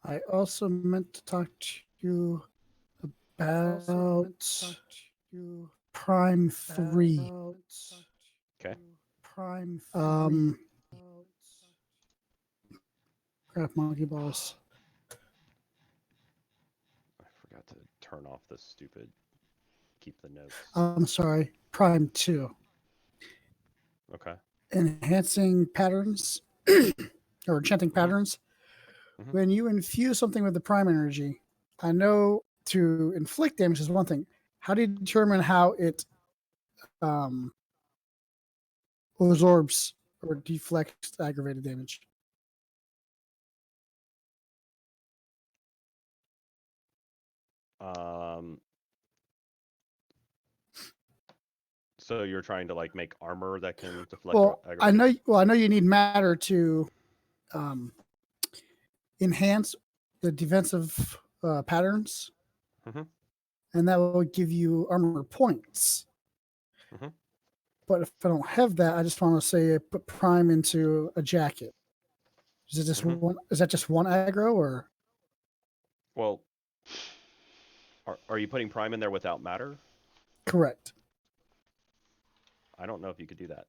I also meant to talk to you about Prime 3. Okay. Crap monkey balls. I forgot to turn off the stupid keep the notes. I'm sorry, Prime 2. Okay. Enhancing patterns or enchanting Mm-hmm. patterns. Mm-hmm. When you infuse something with the Prime energy, I know to inflict damage is one thing. How do you determine how it um, absorbs or deflects aggravated damage? Um. So you're trying to like make armor that can deflect aggravated. I know you need matter to um, enhance the defensive patterns, Mm-hmm. and that will give you armor points. Mm-hmm. But if I don't have that, I just want to say I put prime into a jacket. Is it just Mm-hmm. one? Is that just one aggro or Well, are you putting prime in there without matter? correct? I don't know if you could do that.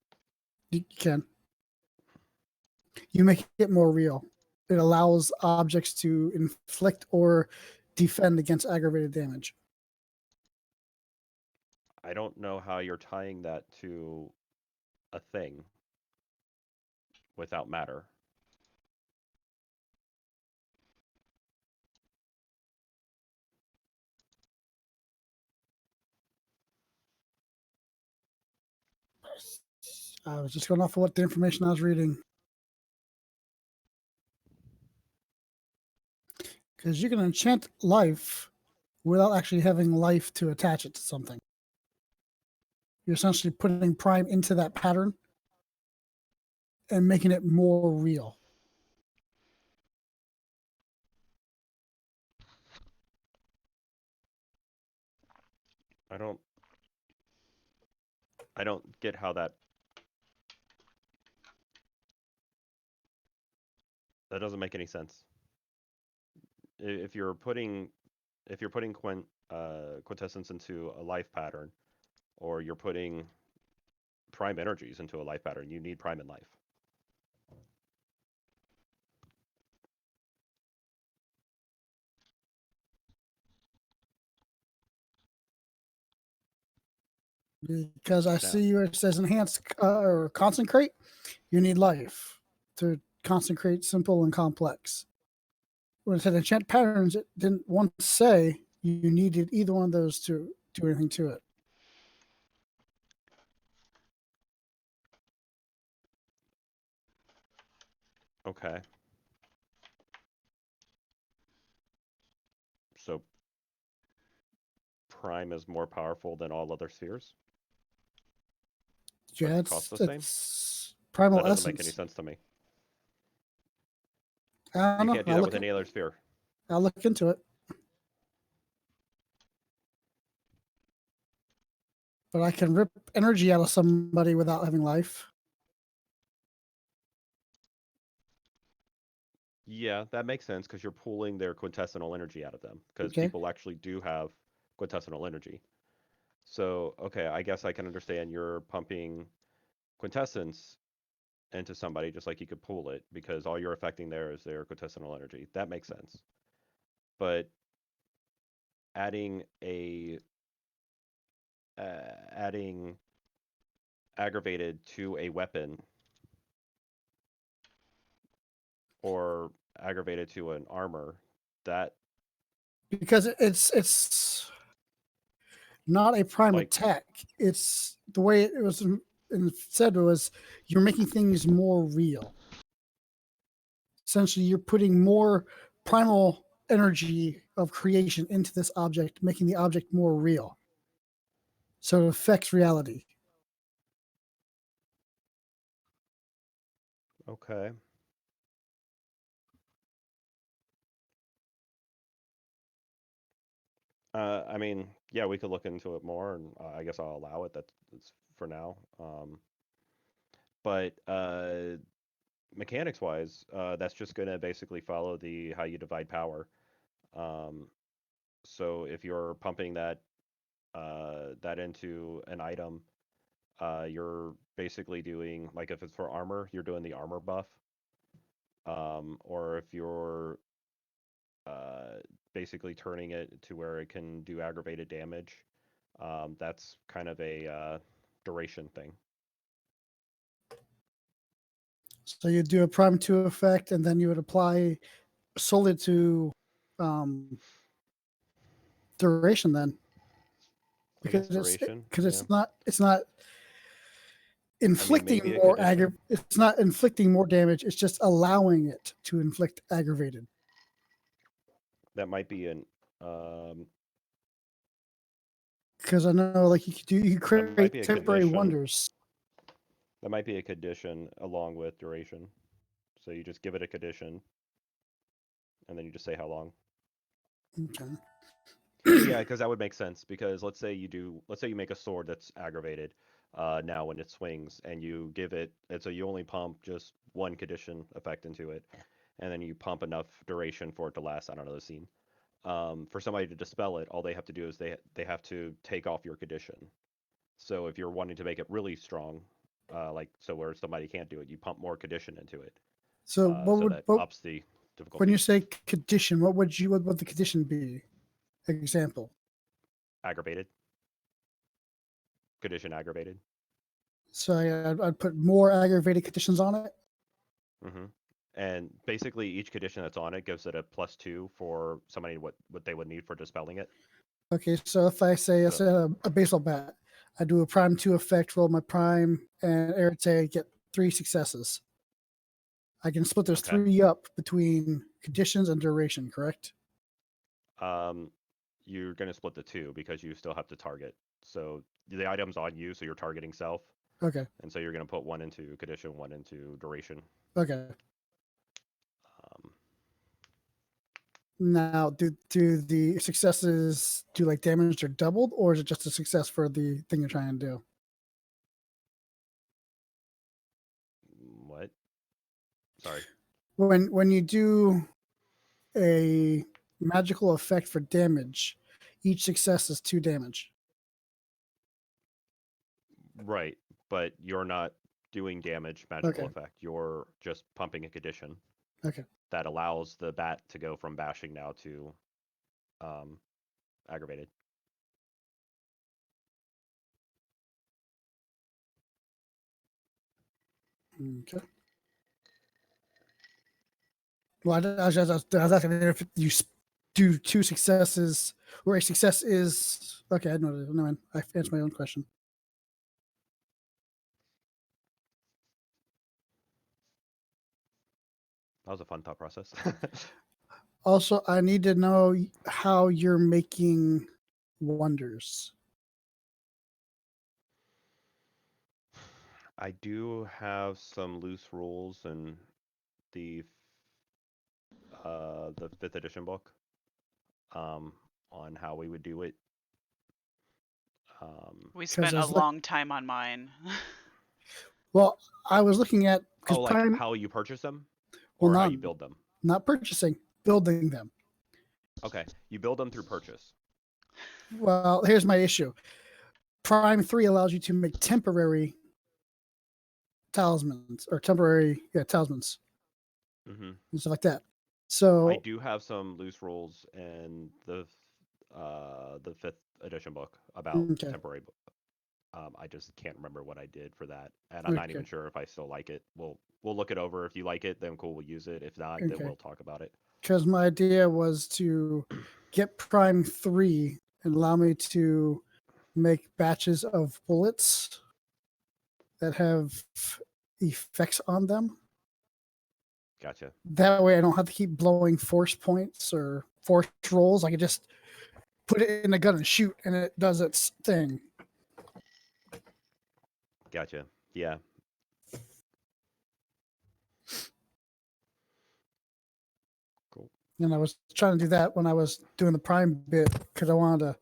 You can. You make it more real. It allows objects to inflict or defend against aggravated damage. I don't know how you're tying that to a thing without matter. I was just going off of what the information I was reading. Because you can enchant life without actually having life to attach it to something. You're essentially putting prime into that pattern and making it more real. I don't. I don't get how that doesn't make any sense. If you're putting quintessence into a life pattern, or you're putting prime energies into a life pattern, you need prime in life. Because I Now, see where it says enhance or concentrate, you need life to concentrate simple and complex. When it said enchant patterns, it didn't once say you needed either one of those to do anything to it. okay. So prime is more powerful than all other spheres, but Yeah, costs the same. it's That primal doesn't make any essence. sense to me. I don't You know. can't do that with any other sphere. I'll look into it. But I can rip energy out of somebody without having life. Yeah, that makes sense because you're pulling their quintessential energy out of them because Okay. people actually do have quintessential energy. So, okay, I guess I can understand you're pumping quintessence into somebody just like you could pull it because all you're affecting there is their quintessential energy. That makes sense. But adding a adding aggravated to a weapon or aggravated to an armor, that Because it's not a prime like attack. It's the way it was said was you're making things more real. Essentially, you're putting more primal energy of creation into this object, making the object more real. So it affects reality. okay. I mean, yeah, we could look into it more, and I guess I'll allow it. That's for now. But mechanics wise, that's just going to basically follow the how you divide power. So if you're pumping that into an item, you're basically doing, like, if it's for armor, you're doing the armor buff. Or if you're basically turning it to where it can do aggravated damage, that's kind of a duration thing. So you do a prime 2 effect, and then you would apply solely to duration then. I guess Because duration. it's not inflicting maybe a more condition. it's not inflicting more damage, it's just allowing it to inflict aggravated. That might be an Because I know, like, you that might be create a temporary condition. wonders. That might be a condition along with duration. So you just give it a condition, and then you just say how long. Okay. Yeah, because that would make sense. Because let's say you make a sword that's aggravated now when it swings, and you give it, and so you only pump just one condition effect into it, and then you pump enough duration for it to last. I don't know the scene. For somebody to dispel it, all they have to do is they have to take off your condition. So if you're wanting to make it really strong, like so where somebody can't do it, you pump more condition into it. So That ups the difficulty. when you say condition, what would the condition be? Example. Aggravated. Condition aggravated. So I'd put more aggravated conditions on it. Mm-hmm. And basically, each condition that's on it gives it a +2 for somebody what they would need for dispelling it. Okay, so if I say it's a baseball bat, I do a prime 2 effect, roll my prime, and irritate, get 3 successes. I can split those 3 up between conditions and duration, correct? You're going to split the 2 because you still have to target. So the item's on you, so you're targeting self. Okay. And so you're going to put 1 into condition, 1 into duration. Okay. Now, do the successes do like damage or doubled, or is it just a success for the thing you're trying to do? What? Sorry. When you do a magical effect for damage, each success is 2 damage. Right, but you're not doing damage magical effect. You're just pumping a condition. Okay. That allows the bat to go from bashing now to aggravated. Okay. Well, I was asking if you do 2 successes, where a success is okay. I know. No, man, I answered my own question. That was a fun thought process. Also, I need to know how you're making wonders. I do have some loose rules in the 5th edition book on how we would do it. We spent a long time on mine. Well, I was looking at like how you purchase them, or how you build them. Not purchasing, building them. Okay, you build them through purchase. Well, here's my issue. Prime 3 allows you to make temporary talismans or talismans and stuff like that. So I do have some loose rules in the 5th edition book about temporary. I just can't remember what I did for that, and I'm not even sure if I still like it. We'll look it over. If you like it, then cool, we'll use it. If not, then we'll talk about it. Because my idea was to get Prime 3 and allow me to make batches of bullets that have effects on them. Gotcha. That way I don't have to keep blowing force points or force rolls. I can just put it in the gun and shoot, and it does its thing. Gotcha. Yeah. Cool. And I was trying to do that when I was doing the Prime bit because I wanted to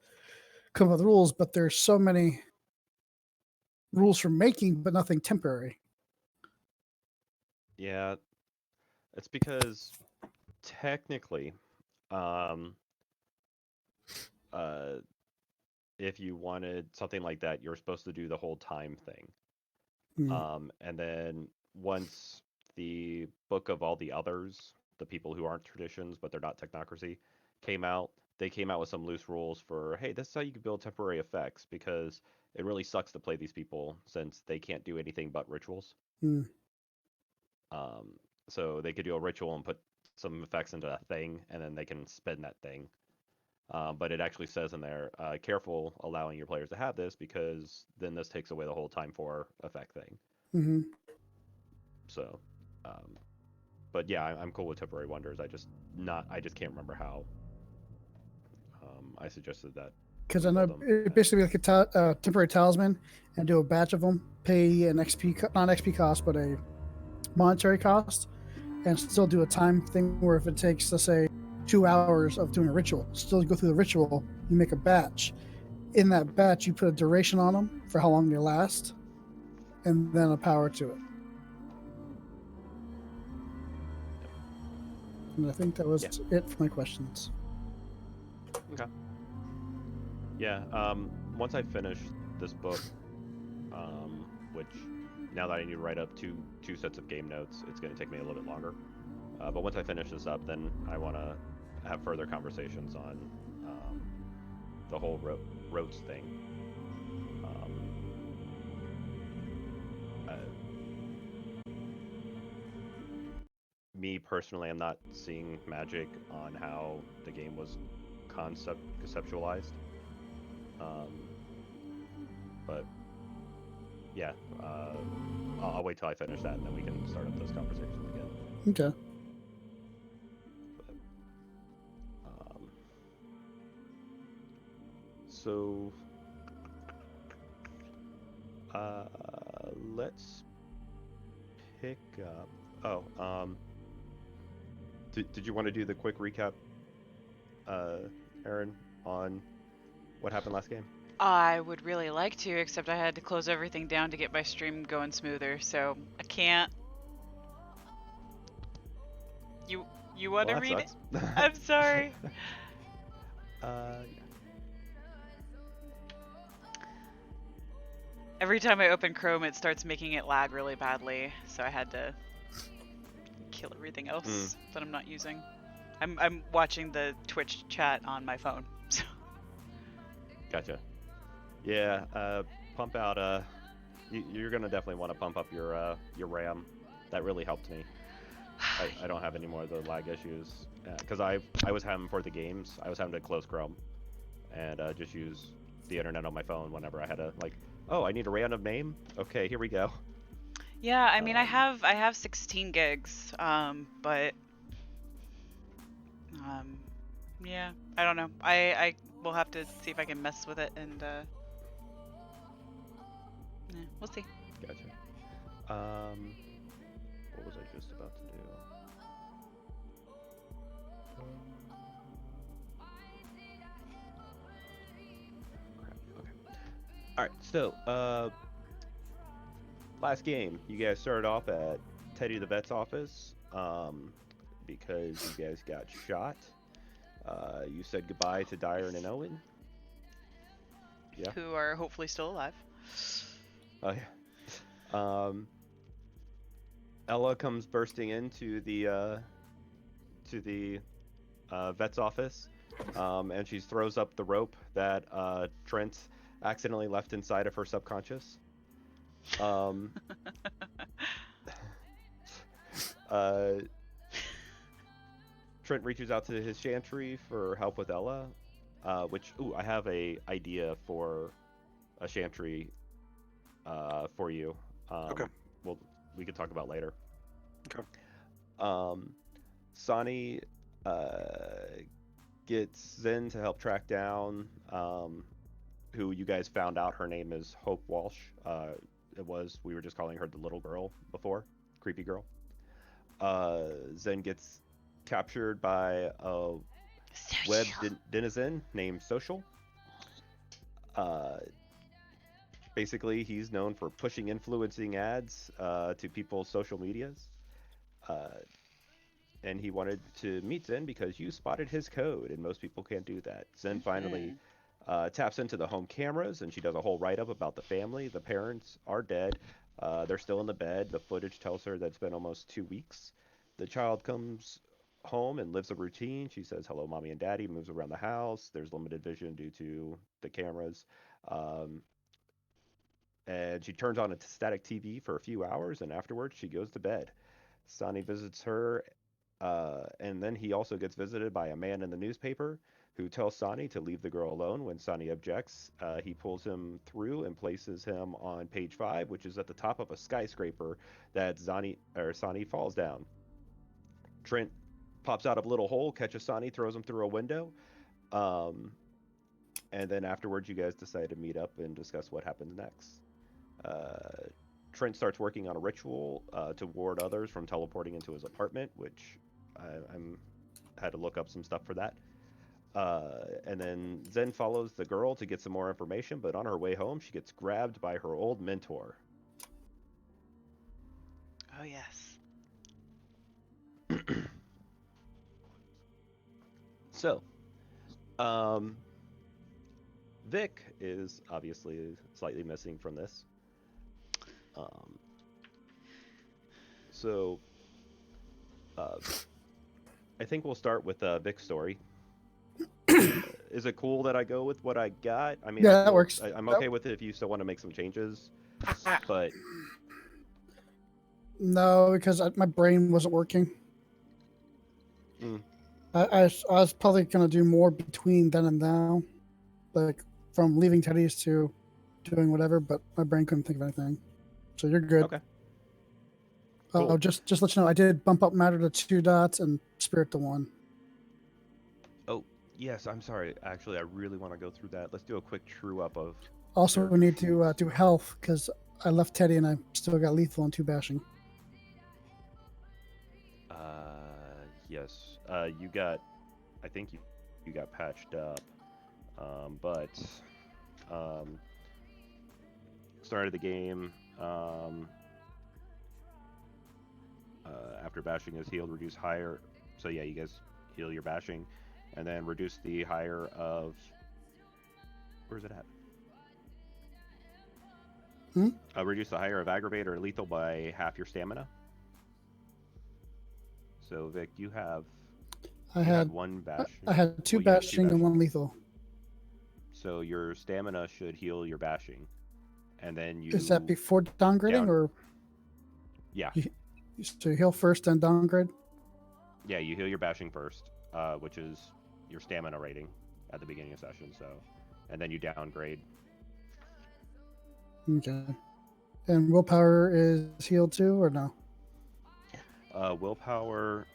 come up with rules, but there's so many rules for making, but nothing temporary. Yeah, It's because technically, um, uh, if you wanted something like that, you're supposed to do the whole time thing. And then once the book of all the others, the people who aren't traditions but they're not technocracy, came out, they came out with some loose rules for, hey, this is how you can build temporary effects because it really sucks to play these people since they can't do anything but rituals. Mm. So they could do a ritual and put some effects into a thing, and then they can spend that thing. But it actually says in there, careful allowing your players to have this because then this takes away the whole time for effect thing. Mm-hmm. So, but yeah, I'm cool with temporary wonders. I just can't remember how. I suggested that Because we I know build them. it basically like a temporary talisman, and do a batch of them, pay an XP, not XP cost, but a monetary cost, and still do a time thing where if it takes, let's say, 2 hours of doing a ritual, still go through the ritual, you make a batch. In that batch, you put a duration on them for how long they last, and then a power to it. And I think that was it for my questions. Okay. Yeah. Once I finish this book, which now that I need to write up two sets of game notes, it's going to take me a little bit longer. But once I finish this up, then I want to have further conversations on the whole roads thing. Me personally, I'm not seeing magic on how the game was conceptualized. But yeah, I'll wait till I finish that, and then we can start up those conversations again. Okay. But, so let's pick up. Oh, did you want to do the quick recap, Aaron, on what happened last game? I would really like to, except I had to close everything down to get my stream going smoother, so I can't. You want to read sucks. it? I'm sorry. Yeah. Every time I open Chrome, it starts making it lag really badly, so I had to kill everything else that I'm not using. I'm watching the Twitch chat on my phone. So. Gotcha. Yeah, pump out. You're gonna definitely want to pump up your RAM. That really helped me. I don't have any more of the lag issues because I was having for the games. I was having to close Chrome and just use the internet on my phone whenever I had to oh, I need a random name. Okay, here we go. Yeah, I mean I have 16 gigs, but yeah, I don't know. I will have to see if I can mess with it and yeah, we'll see. Gotcha. What was I just about to do? Crap. Okay. All right. So, last game, you guys started off at Teddy the vet's office because you guys got shot. You said goodbye to Dyer and Owen. Yeah. Who are hopefully still alive. Oh yeah. Ella comes bursting into the vet's office, and she throws up the rope that Trent accidentally left inside of her subconscious. Trent reaches out to his chantry for help with Ella, which I have a idea for a chantry for you. Okay. Well, we could talk about later. Okay. Sonny gets Zen to help track down who you guys found out her name is Hope Walsh. We were just calling her the little girl before, creepy girl. Zen gets captured by a web denizen named Social. Basically, he's known for pushing influencing ads to people's social medias. and he wanted to meet Zen because you spotted his code, and most people can't do that. Zen finally taps into the home cameras, and she does a whole write-up about the family. The parents are dead. They're still in the bed. The footage tells her that it's been almost 2 weeks. The child comes home and lives a routine. She says, hello, mommy and daddy, moves around the house. There's limited vision due to the cameras. And she turns on a static TV for a few hours, and afterwards she goes to bed. Sonny visits her, and then he also gets visited by a man in the newspaper who tells Sonny to leave the girl alone. When Sonny objects, he pulls him through and places him on page 5, which is at the top of a skyscraper that Sonny falls down. Trent pops out of a little hole, catches Sonny, throws him through a window. And then afterwards, you guys decide to meet up and discuss what happens next. Trent starts working on a ritual to ward others from teleporting into his apartment, which I'm had to look up some stuff for that. And then Zen follows the girl to get some more information, but on her way home, she gets grabbed by her old mentor. Oh yes. So, Vic is obviously slightly missing from this. So, I think we'll start with Vic's story. Is it cool that I go with what I got? I mean, Yeah, that works. I'm okay with it if you still want to make some changes, but No, because my brain wasn't working. Mm. I was probably gonna do more between then and now, like from leaving Teddy's to doing whatever, but my brain couldn't think of anything. So you're good. Okay. Oh, Cool. just let you know, I did bump up matter to 2 dots and spirit to 1. Oh, yes, I'm sorry. Actually, I really want to go through that. Let's do a quick true up of. Also, Your we need to defeats. do health because I left Teddy and I still got lethal and 2 bashing. Yes. You got. I think you got patched up. But started the game. After bashing is healed, reduce higher. So yeah, you guys heal your bashing, and then reduce the higher of. Where's it at? Reduce the higher of aggravate or lethal by half your stamina. So Vic, you have. I You had 1 bashing. I had 2 Well, you had 2 bashing and 1 lethal. So your stamina should heal your bashing, and then you. Is that before downgrading or? Yeah. So you heal first and downgrade? Yeah, you heal your bashing first, which is your stamina rating at the beginning of session. So, and then you downgrade. Okay. And willpower is healed too, or no? Willpower,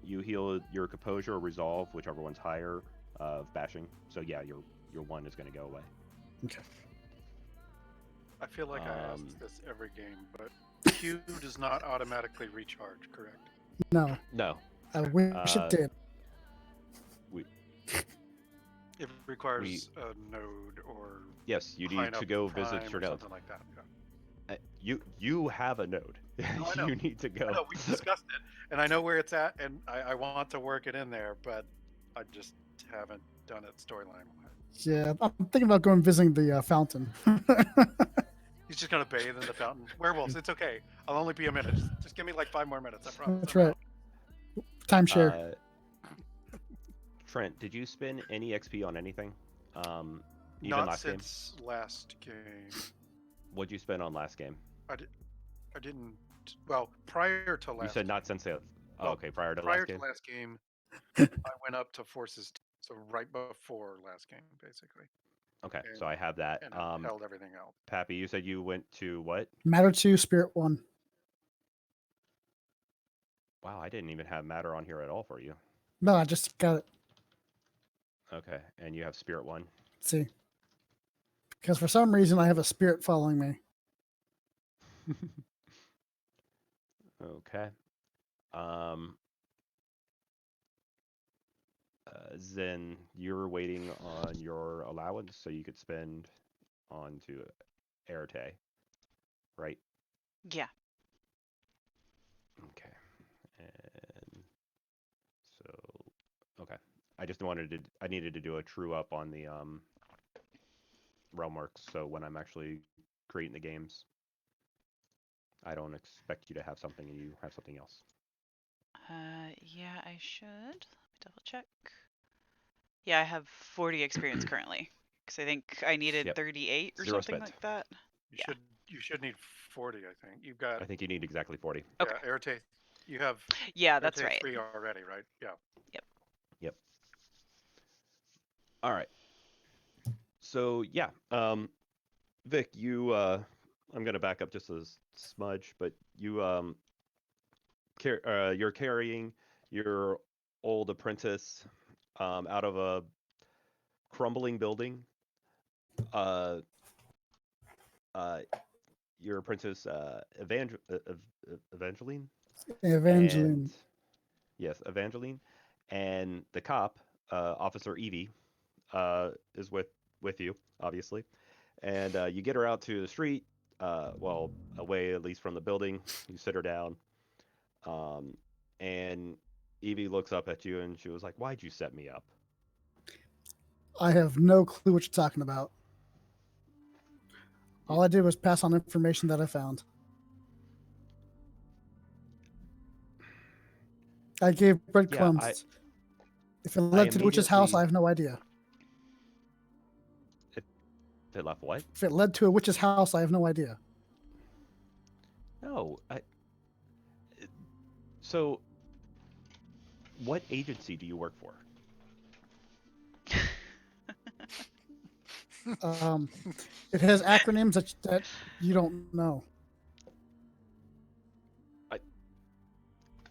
you heal your composure or resolve, whichever one's higher, of bashing. So yeah, your 1 is going to go away. Okay. I feel like I ask this every game, but Q does not automatically recharge, correct? No. No. I wish it did. It requires a node or Yes, you high need to enough go prime visit your or node. something like that. Yeah. You have a node. I know. You need to go. I know, we discussed it, and I know where it's at, and I want to work it in there, but I just haven't done it storyline-wise. Yeah, I'm thinking about going visiting the fountain. He's just gonna bathe in the fountain. Werewolves, it's okay. I'll only be a minute. Just give me like 5 more minutes. I promise. That's right. Timeshare. Trent, did you spend any XP on anything? Even Not last game? since last game. What'd you spend on last game? I didn't. Well, prior to last. You said not since it. Oh, Well, okay, prior to prior last game. to last game, I went up to Forces, so right before last game, basically. Okay, so I have that. And I held everything out. Pappy, you said you went to what? Matter 2, spirit 1. Wow, I didn't even have matter on here at all for you. No, I just got it. Okay, and you have spirit 1. Let's see. Because for some reason I have a spirit following me. Okay. Zen, you're waiting on your allowance so you could spend on to Erte, right? Yeah. Okay. And just I needed to do a true up on the Realmworks, so when I'm actually creating the games, I don't expect you to have something and you have something else. Yeah, I should. Let me double check. Yeah, I have 40 experience currently, because I think I needed Yep. 38 or 0 something spent. like that. Yeah. You should need 40. I think you've got. I think you need exactly 40. Okay. Yeah, Irritate. You have. Yeah, that's Irritate right. 3 already, right? Yeah. Yep. All right. So yeah, Vic, you I'm gonna back up just a smudge, but you you're carrying your old apprentice out of a crumbling building. Uh, your apprentice Evangeline. Evangeline. And yes, Evangeline, and the cop, Officer Evie, is with you, obviously, and you get her out to the street, well, away at least from the building. You sit her down, and Evie looks up at you and she was like, "Why'd you set me up?" I have no clue what you're talking about. All I did was pass on information that I found. I gave breadcrumbs. If it led to the witch's house, I have no idea. It left what? If it led to a witch's house, I have no idea. No, So, what agency do you work for? It has acronyms that you don't know.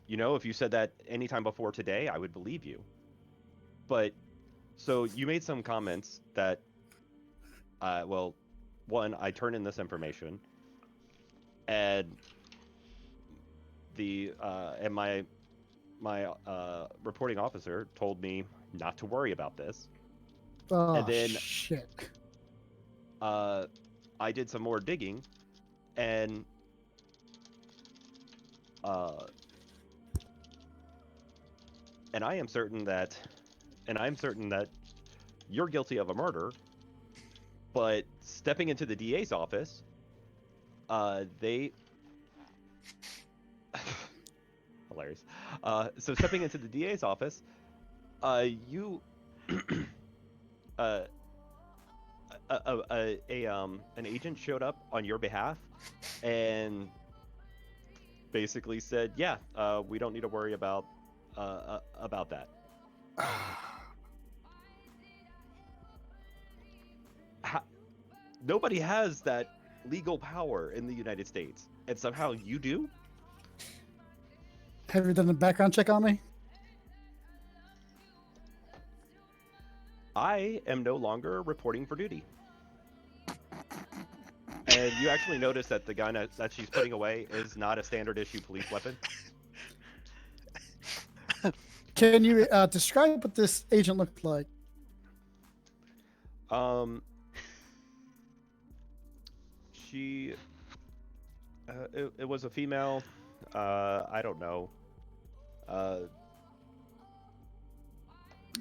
You know, if you said that anytime before today, I would believe you. But, so you made some comments that, well, one, I turned in this information, and my reporting officer told me not to worry about this. Oh, and then shit. I did some more digging, and I'm certain that you're guilty of a murder. But stepping into the DA's office, they hilarious. So stepping into the DA's office, you an agent showed up on your behalf and basically said, "Yeah, we don't need to worry about that." Nobody has that legal power in the United States, and somehow you do? Have you done a background check on me? I am no longer reporting for duty. And you actually notice that the gun that she's putting away is not a standard issue police weapon. Can you describe what this agent looked like? She, it was a female. I don't know.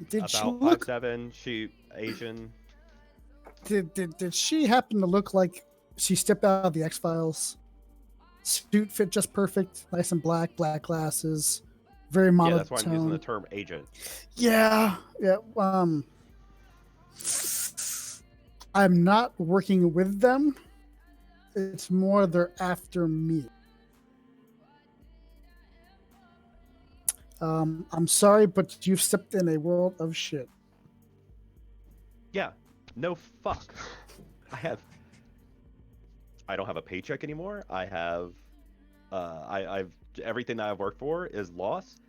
Did about she look? 5'7". She Asian. Did she happen to look like she stepped out of the X-Files? Suit fit just perfect, nice and black glasses, very monotone. Yeah, that's why I'm using the term agent. Yeah. I'm not working with them. It's more they're after me. I'm sorry, but you've stepped in a world of shit. Yeah, no fuck. I don't have a paycheck anymore. I've everything that I've worked for is lost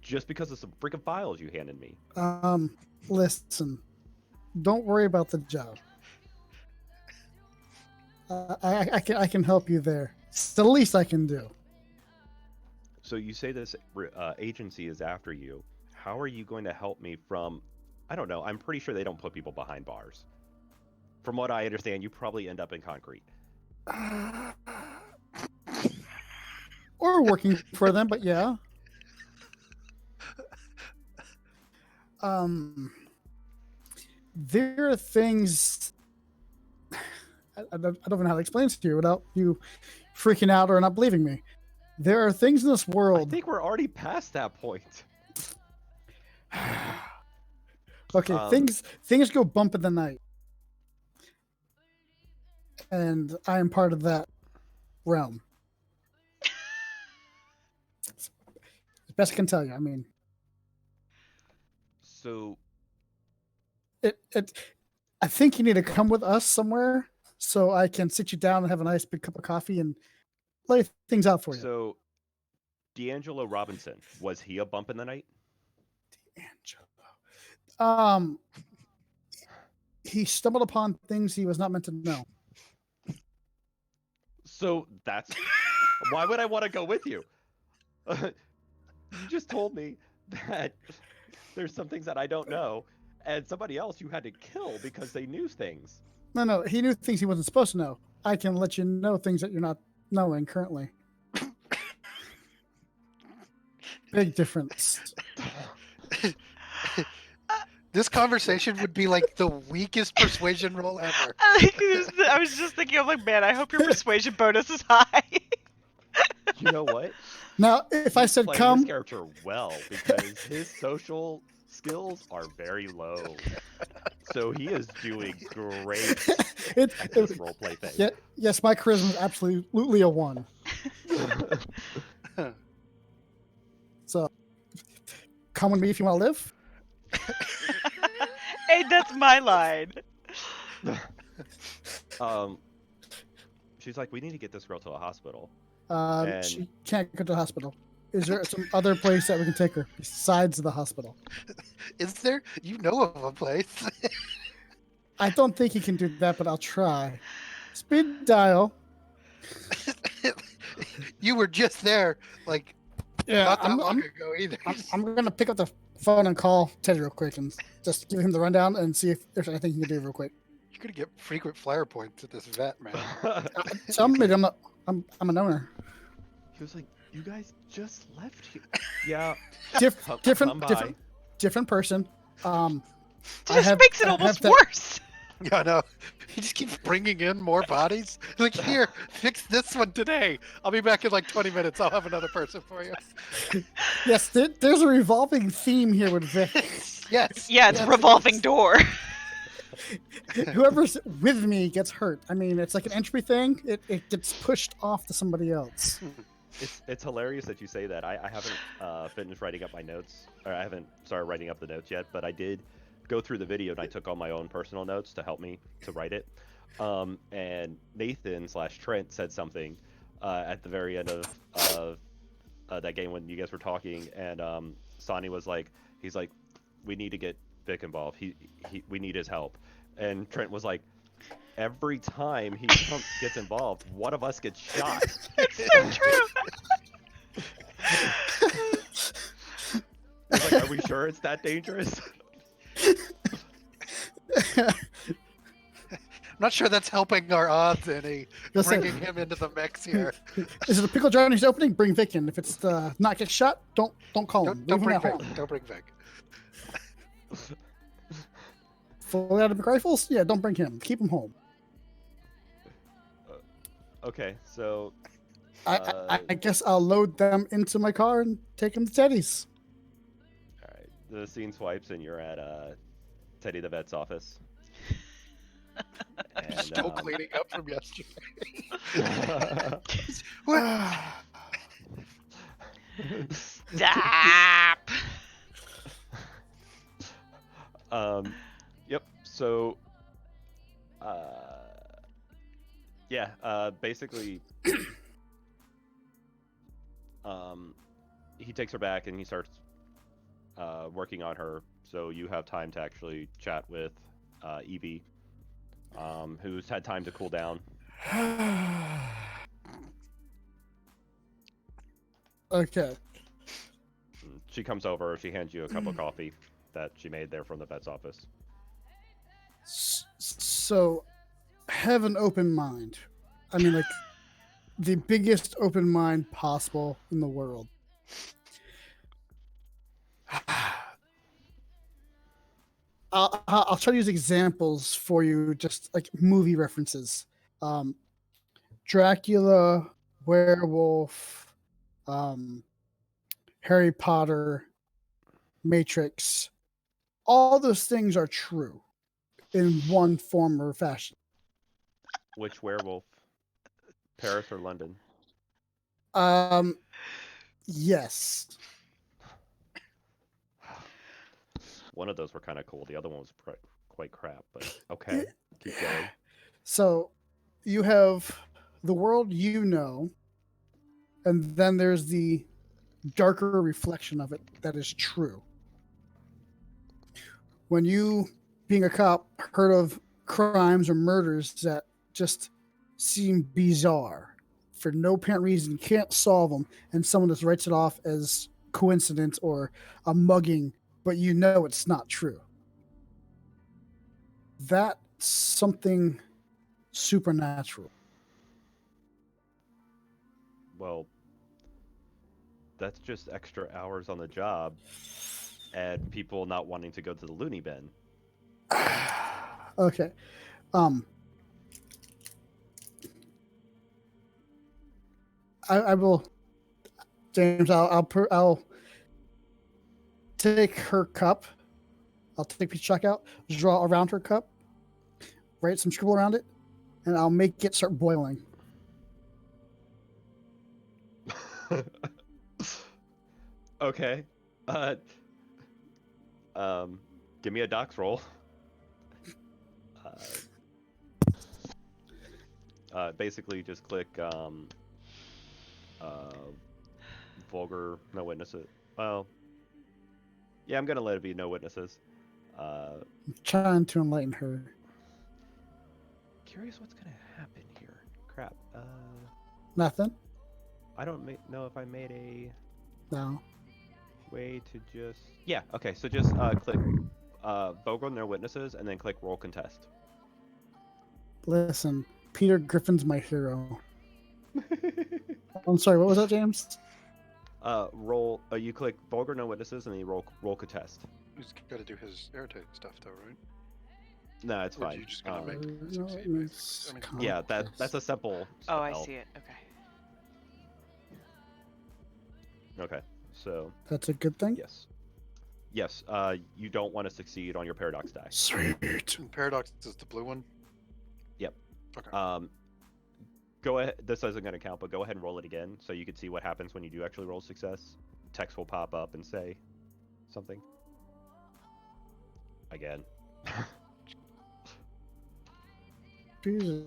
just because of some freaking files you handed me. Listen, don't worry about the job. I can help you there. It's the least I can do. So you say this agency is after you. How are you going to help me from? I don't know. I'm pretty sure they don't put people behind bars. From what I understand, you probably end up in concrete. Or working for them, but yeah. there are things I don't even know how to explain this to you without you freaking out or not believing me. There are things in this I world. think we're already past that point. Okay, things go bump in the night, and I am part of that realm. As best I can tell you. I mean, So it. I think you need to come with us somewhere so I can sit you down and have a nice big cup of coffee and lay things out for you. So D'Angelo Robinson, was he a bump in the night? Angelo. He stumbled upon things he was not meant to know. So that's why would I want to go with you? You just told me that there's some things that I don't know, and somebody else you had to kill because they knew things. No, he knew things he wasn't supposed to know. I can let you know things that you're not knowing currently. Big difference. This conversation would be like the weakest persuasion roll ever. I was just thinking, I'm like, man, I hope your persuasion bonus is high. You know what? Now, if I He's said playing come, this character well because his social skills are very low. So he is doing great at this roleplay thing. yes, my charisma is absolutely a 1. So, come with me if you want to live. Hey, that's my line. She's like, we need to get this girl to a hospital. She can't go to the hospital. Is there some other place that we can take her besides the hospital? Is there? You know of a place. I don't think he can do that, but I'll try. Speed dial. You were just there, like, not that long ago either. I'm going to pick up the phone and call Ted real quick and just give him the rundown and see if there's anything he can do real quick. You're gonna get frequent flyer points at this vet, man. Tell me I'm an owner. He was like, you guys just left here. Yeah. Different person. This makes it almost worse. Yeah, no. He just keeps bringing in more bodies. Like, here, fix this one today. I'll be back in like 20 minutes. I'll have another person for you. Yes, there's a revolving theme here with Vic. Yes. Yeah, it's a revolving door. Whoever's with me gets hurt. I mean, it's like an entry thing. It gets pushed off to somebody else. It's hilarious that you say that. I haven't finished writing up my notes, or I haven't started writing up the notes yet, but I did go through the video and I took all my own personal notes to help me to write it. And Nathan/Trent said something at the very end of that game when you guys were talking, and Sonny was like, he's like, we need to get Vic involved. We need his help. And Trent was like, every time he gets involved, one of us gets shot. It's so true. I was like, are we sure it's that dangerous? I'm not sure that's helping our odds any. Bringing him into the mix here. Is it a pickle jar he's opening? Bring Vic in. If it's not get shot, don't call him. Don't bring Vic. Don't bring Vic. Fully automatic rifles? Yeah, don't bring him. Keep him home. Okay, so I guess I'll load them into my car and take them to Teddy's. all right, the scene swipes and you're at Teddy the vet's office. And, Still cleaning up from yesterday. Stop. Yep. So, yeah. Basically, he takes her back and he starts working on her. So you have time to actually chat with Evie, who's had time to cool down. Okay. She comes over. She hands you a cup of coffee that she made there from the vet's office. So, have an open mind. I mean, like, the biggest open mind possible in the world. I'll try to use examples for you, just like movie references. Dracula, werewolf, Harry Potter, Matrix. All those things are true in one form or fashion. Which werewolf? Paris or London? Yes. One of those were kind of cool. The other one was quite crap. But okay, keep going. So you have the world you know, and then there's the darker reflection of it that is true. When you, being a cop, heard of crimes or murders that just seem bizarre for no apparent reason, you can't solve them, and someone just writes it off as coincidence or a mugging, but you know it's not true. That's something supernatural. Well, that's just extra hours on the job and people not wanting to go to the loony bin. Okay. I will, James. I'll take her cup. I'll take a piece of chalk out, draw around her cup, write some scribble around it, and I'll make it start boiling. Okay. Give me a docs roll. Basically just click vulgar, no witnesses. Well, yeah, I'm gonna let it be no witnesses. I'm trying to enlighten her. Curious what's gonna happen here. Crap. Nothing. I don't know if I made a No. way to just. Yeah. Okay. So just click vulgar, no witnesses, and then click roll contest. Listen, Peter Griffin's my hero. I'm sorry. What was that, James? Roll. You click vulgar, no witnesses, and then you roll contest. He's got to do his airtight stuff, though, right? No, it's Or are fine. you just gonna make it No, succeed, it's basically? I mean, Yeah, that's a simple. Oh, I spell. see it. Okay. Okay, so That's a good thing. yes. You don't want to succeed on your paradox die. Sweet. and Paradox is the blue one. Yep. Okay. Go ahead. This isn't going to count, but go ahead and roll it again, so you can see what happens when you do actually roll success. Text will pop up and say something. Again. Jesus.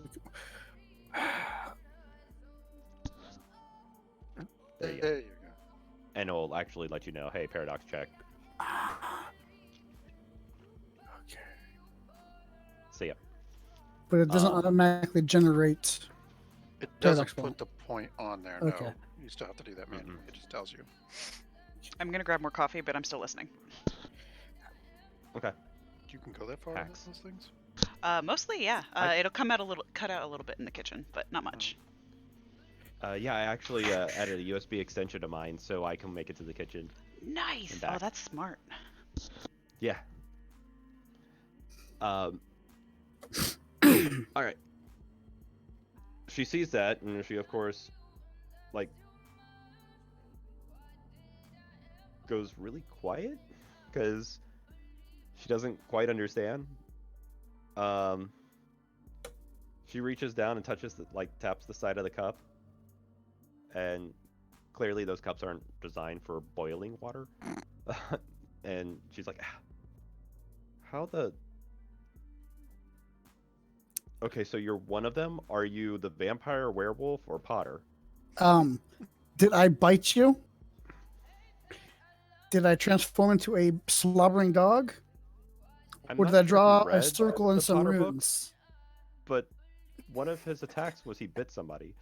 There you go. There you go. And it'll actually let you know, hey, paradox check. Okay. So yeah. But it doesn't automatically generate. It doesn't Paradox one. put the point on there. Okay. No, you still have to do that manually. It just tells you. I'm gonna grab more coffee, but I'm still listening. Okay. You can go that far Hacks. with those things. Mostly, yeah. It'll cut out a little bit in the kitchen, but not much. Yeah, I actually added a USB extension to mine, so I can make it to the kitchen. Nice. And back. Oh, that's smart. Yeah. All right. She sees that, and she, of course, like, goes really quiet because she doesn't quite understand. She reaches down and touches, taps the side of the cup, and clearly those cups aren't designed for boiling water. And she's like, how the... Okay, so you're one of them? Are you the vampire, werewolf, or Potter? Did I bite you? Did I transform into a slobbering dog? I'm Or not did I sure if you draw a read circle and the some Potter runes? books, but one of his attacks was he bit somebody.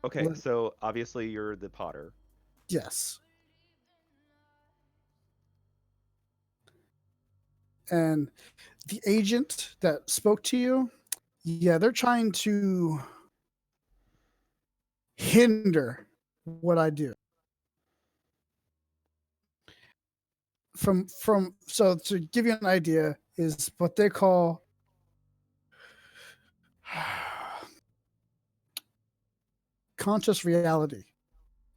Okay, Let- so obviously you're the Potter. Yes. And the agent that spoke to you, yeah, they're trying to hinder what I do. from so to give you an idea is what they call conscious reality.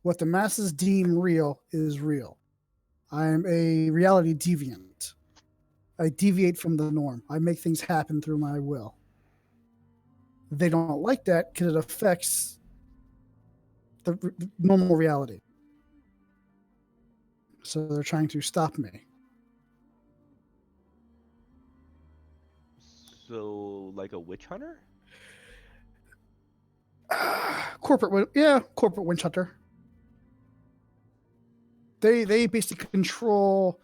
What the masses deem real is real. I am a reality deviant. I deviate from the norm. I make things happen through my will. They don't like that because it affects the normal reality. So they're trying to stop me. So, like a witch hunter? Corporate witch hunter. They basically control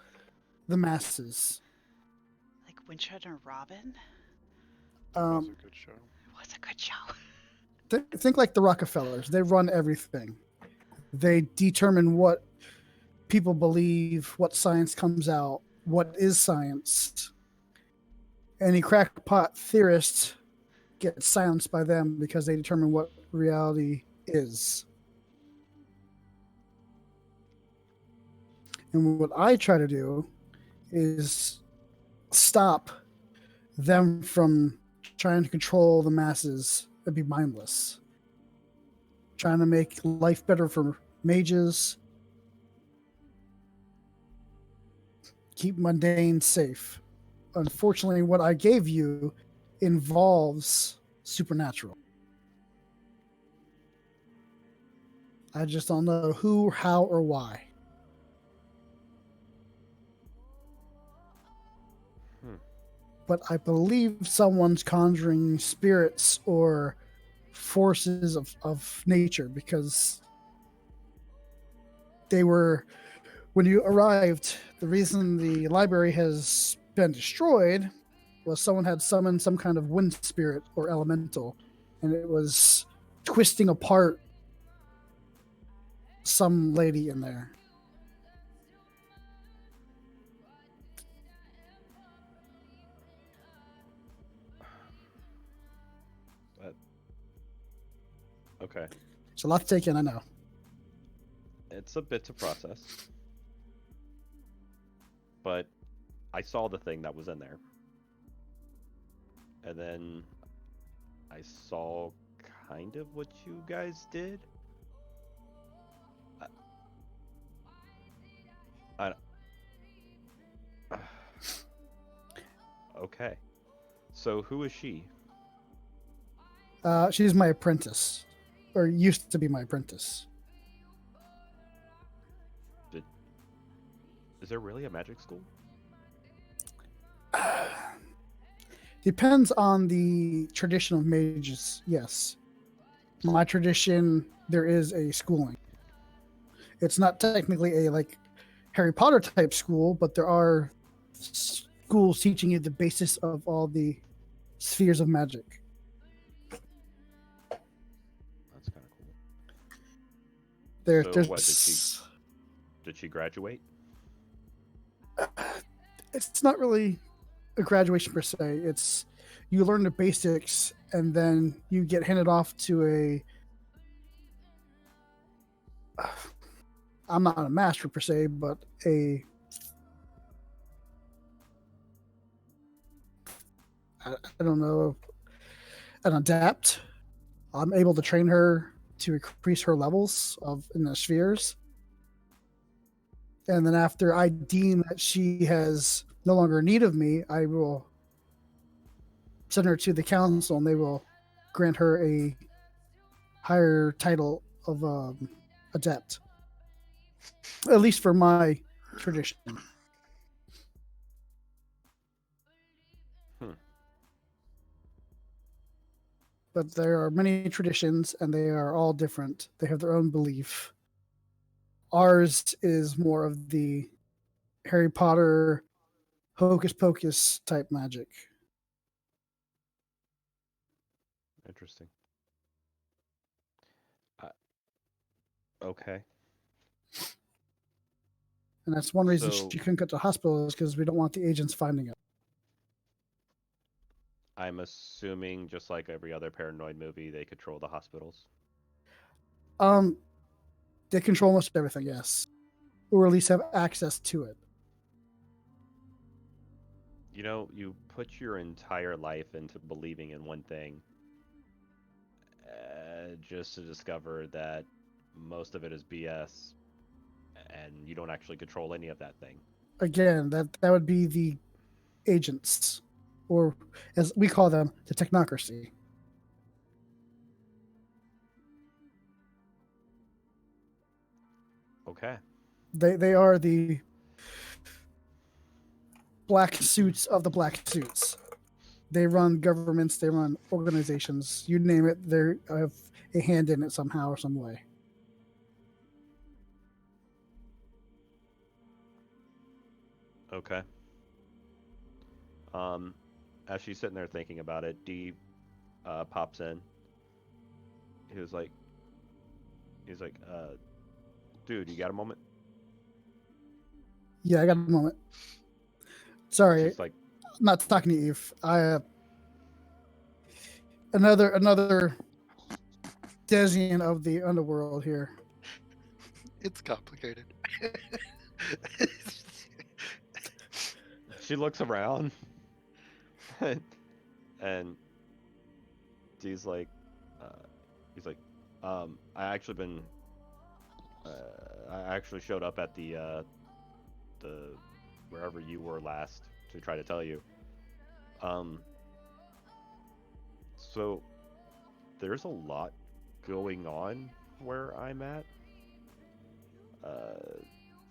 the masses. Like Winchester and Robin? That was Um, a good show. It was a good show. think like the Rockefellers. They run everything. They determine what people believe, what science comes out, what is science. Any crackpot theorist gets silenced by them because they determine what reality is. And what I try to do is stop them from trying to control the masses and be mindless. Trying to make life better for mages. Keep mundane safe. Unfortunately, what I gave you involves supernatural. I just don't know who, how, or why. But I believe someone's conjuring spirits or forces of nature because they were, when you arrived, the reason the library has been destroyed was someone had summoned some kind of wind spirit or elemental, and it was twisting apart some lady in there. Okay. It's a lot to take in, I know. It's a bit to process. But I saw the thing that was in there. And then I saw kind of what you guys did. Okay. So who is she? She's my apprentice, or used to be my apprentice. Is there really a magic school? Depends on the tradition of mages, yes. My tradition, there is a schooling. It's not technically a like Harry Potter type school, but there are schools teaching you the basis of all the spheres of magic. That's kind of cool. There's what, did she graduate? It's not really a graduation per se. It's you learn the basics and then you get handed off to a I'm not a master per se, but I don't know, an adapt. I'm able to train her to increase her levels in the spheres. And then after I deem that she has no longer need of me, I will send her to the council and they will grant her a higher title of adept. At least for my tradition. But there are many traditions and they are all different. They have their own belief. Ours is more of the Harry Potter hocus pocus type magic. Interesting. Okay. And that's one reason So- she couldn't go to the hospital is because we don't want the agents finding it. I'm assuming, just like every other paranoid movie, they control the hospitals. They control most everything, yes. Or at least have access to it. You know, you put your entire life into believing in one thing, just to discover that most of it is BS, and you don't actually control any of that thing. Again, that would be the agents, or as we call them, the technocracy. Okay. They are the black suits of the black suits. They run governments, they run organizations, you name it, they have a hand in it somehow or some way. Okay. Um, as she's sitting there thinking about it, Dee pops in. He was like, he's like, dude, you got a moment? Yeah, I got a moment. Sorry, She's like, I'm not talking to Eve. Another Desian of the underworld here. It's complicated. she looks around, and Dee's like, he's like, I actually been, I actually showed up at the wherever you were last to try to tell you. So there's a lot going on where I'm at.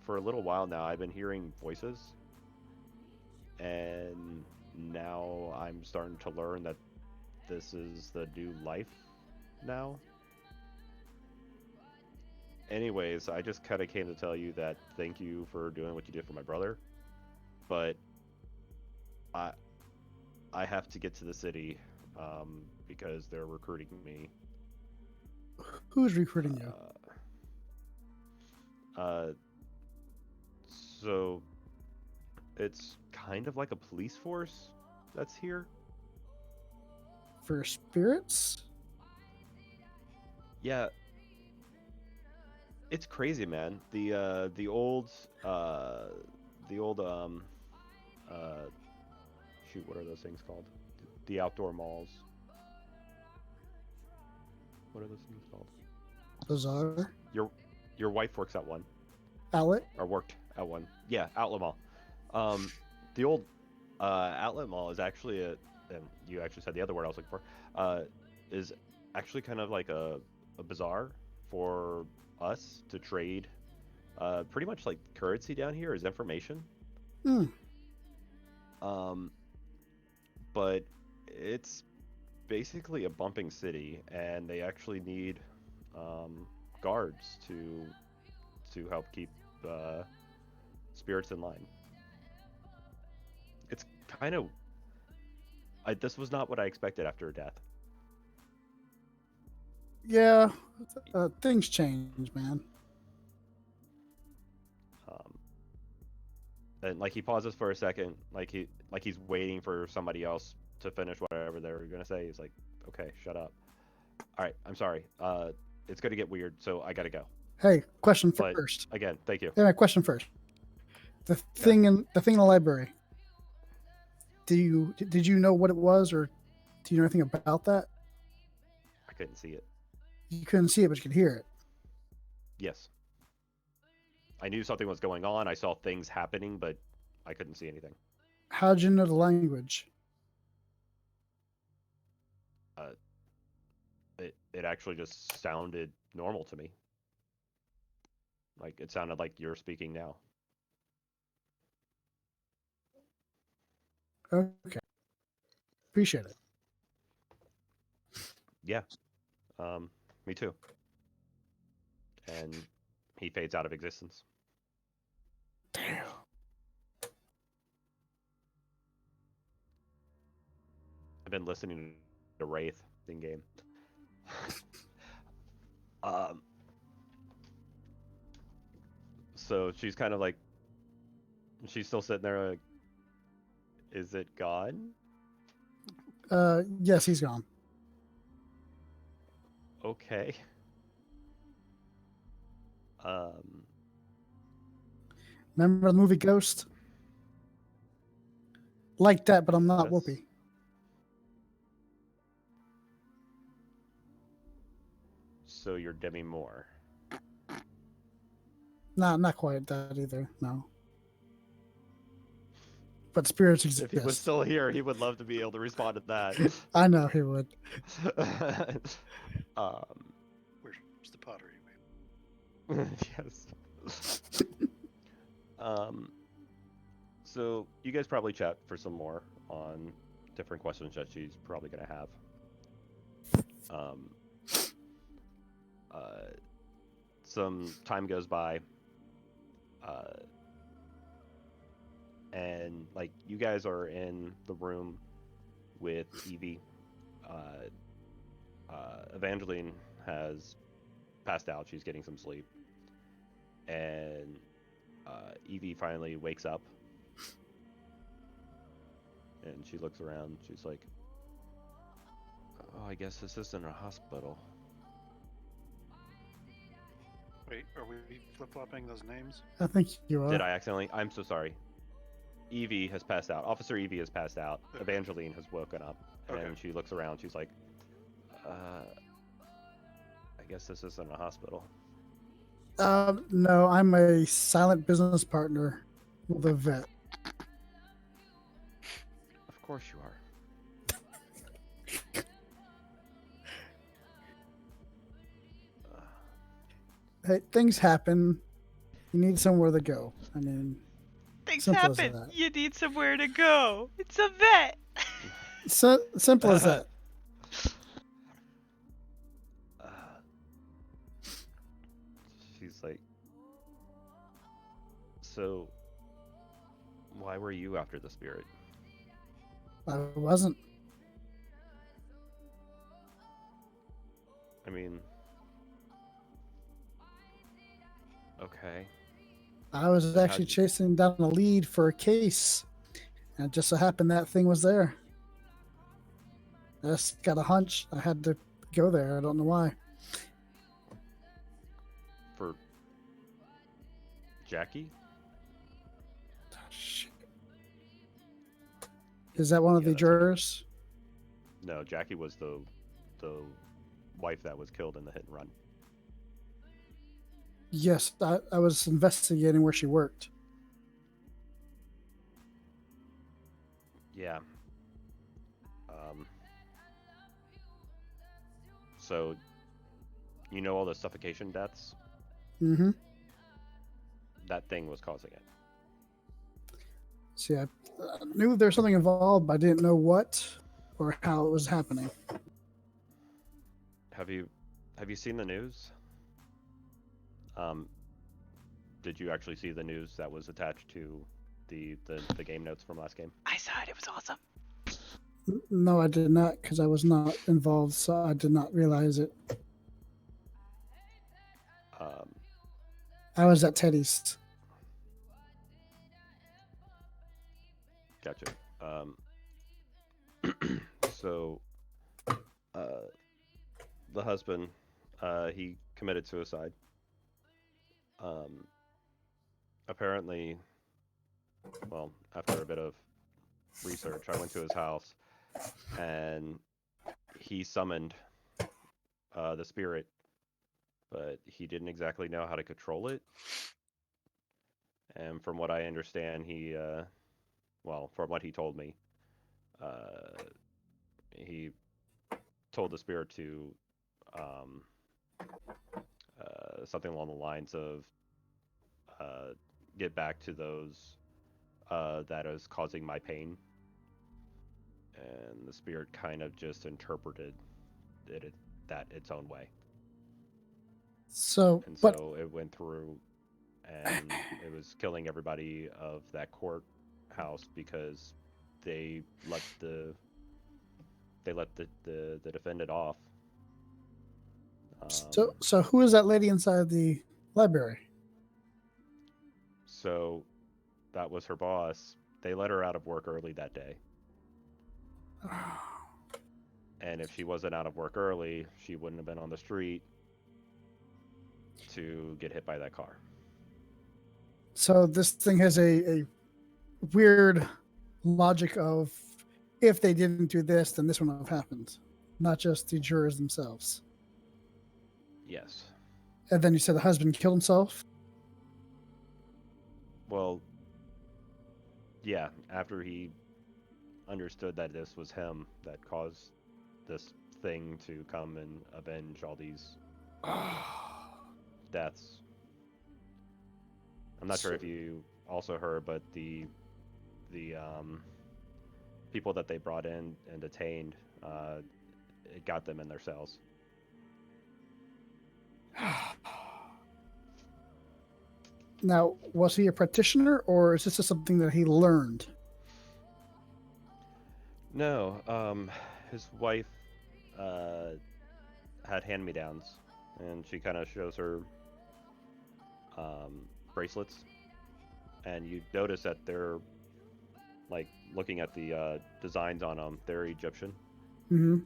For a little while now, I've been hearing voices, and now I'm starting to learn that this is the new life now. Anyways, I just kind of came to tell you that thank you for doing what you did for my brother, but I I have to get to the city because they're recruiting me. Who's recruiting you? Uh, so it's kind of like a police force that's here. For spirits? Yeah, it's crazy, man. The old shoot, what are those things called? The outdoor malls. What are those things called? Bazaar? Your wife works at one. Outlet? Or worked at one. Yeah, outlet mall. The old outlet mall is actually and you actually said the other word I was looking for, is actually kind of like a bazaar for us to trade. Pretty much like currency down here is information. Hmm. But it's basically a bumping city, and they actually need guards to help keep spirits in line. It's kind of this was not what I expected after her death. Yeah, things change, man. And like he pauses for a second, like he's waiting for somebody else to finish whatever they were gonna say. He's like, "Okay, shut up. All right, I'm sorry. It's gonna get weird, so I gotta go. Hey, question But first. again, thank you." Hey, my question first. The thing in the library. Did you know what it was, or do you know anything about that? I couldn't see it. You couldn't see it, but you could hear it. Yes. I knew something was going on. I saw things happening, but I couldn't see anything. How'd you know the language? It actually just sounded normal to me. Like it sounded like you're speaking now. Okay, appreciate it. Yeah. Me too. And he fades out of existence. Damn. I've been listening to Wraith in game. So she's kind of like, she's still sitting there like, is it gone? Yes, he's gone. Okay. Remember the movie Ghost? like that, but I'm not Yes. Whoopi. So you're Demi Moore. Not quite that either. No. But spirits exist. If he was still here, he would love to be able to respond to that. I know he would. Where's the pottery? Man? yes. So you guys probably chat for some more on different questions that she's probably gonna have. Some time goes by, and like you guys are in the room with Evie. Evangeline has passed out. She's getting some sleep, and Evie finally wakes up, and she looks around. She's like, "Oh, I guess this isn't a hospital." Wait, are we flip-flopping those names? I think you are. Did I accidentally? I'm so sorry. Evie has passed out. Officer Evie has passed out. Evangeline has woken up, and she looks around. She's like, I guess this isn't a hospital. No, I'm a silent business partner with a vet. Of course you are. Hey, things happen. You need somewhere to go. I mean, Things simple as happen. that. You need somewhere to go. It's a vet. So simple as that. She's like, so why were you after the spirit? I wasn't. I mean, okay. I was actually How'd you- chasing down a lead for a case, and it just so happened that thing was there. I just got a hunch. I had to go there. I don't know why. For Jackie? Shit. Is that one of Yeah, the that's okay. jurors? No, Jackie was the wife that was killed in the hit and run. Yes, I was investigating where she worked. Yeah. So, you know all the suffocation deaths? Mm-hmm. That thing was causing it. See, I knew there was something involved, but I didn't know what or how it was happening. Have you seen the news? Did you actually see the news that was attached to the game notes from last game? I saw it. It was awesome. No, I did not, because I was not involved, so I did not realize it. I was at Teddy's. Gotcha. So, the husband, he committed suicide. Apparently, well, after a bit of research, I went to his house, and he summoned the spirit, but he didn't exactly know how to control it. And from what I understand, he, well, from what he told me, he told the spirit to something along the lines of get back to those that is causing my pain. And the spirit kind of just interpreted that its own way. So, And but so it went through, and it was killing everybody of that courthouse because they let the defendant off. so who is that lady inside the library? So that was her boss. They let her out of work early that day. And if she wasn't out of work early, she wouldn't have been on the street to get hit by that car. So this thing has a weird logic of if they didn't do this, then this wouldn't have happened, not just the jurors themselves. Yes. And then you said the husband killed himself. Well, yeah, after he understood that this was him that caused this thing to come and avenge all these deaths. I'm not sure if you also heard, but the people that they brought in and detained, it got them in their cells. Now, was he a practitioner, or is this just something that he learned? No, his wife had hand-me-downs, and she kind of shows her bracelets, and you notice that they're like looking at the designs on them. They're Egyptian. Mm-hmm.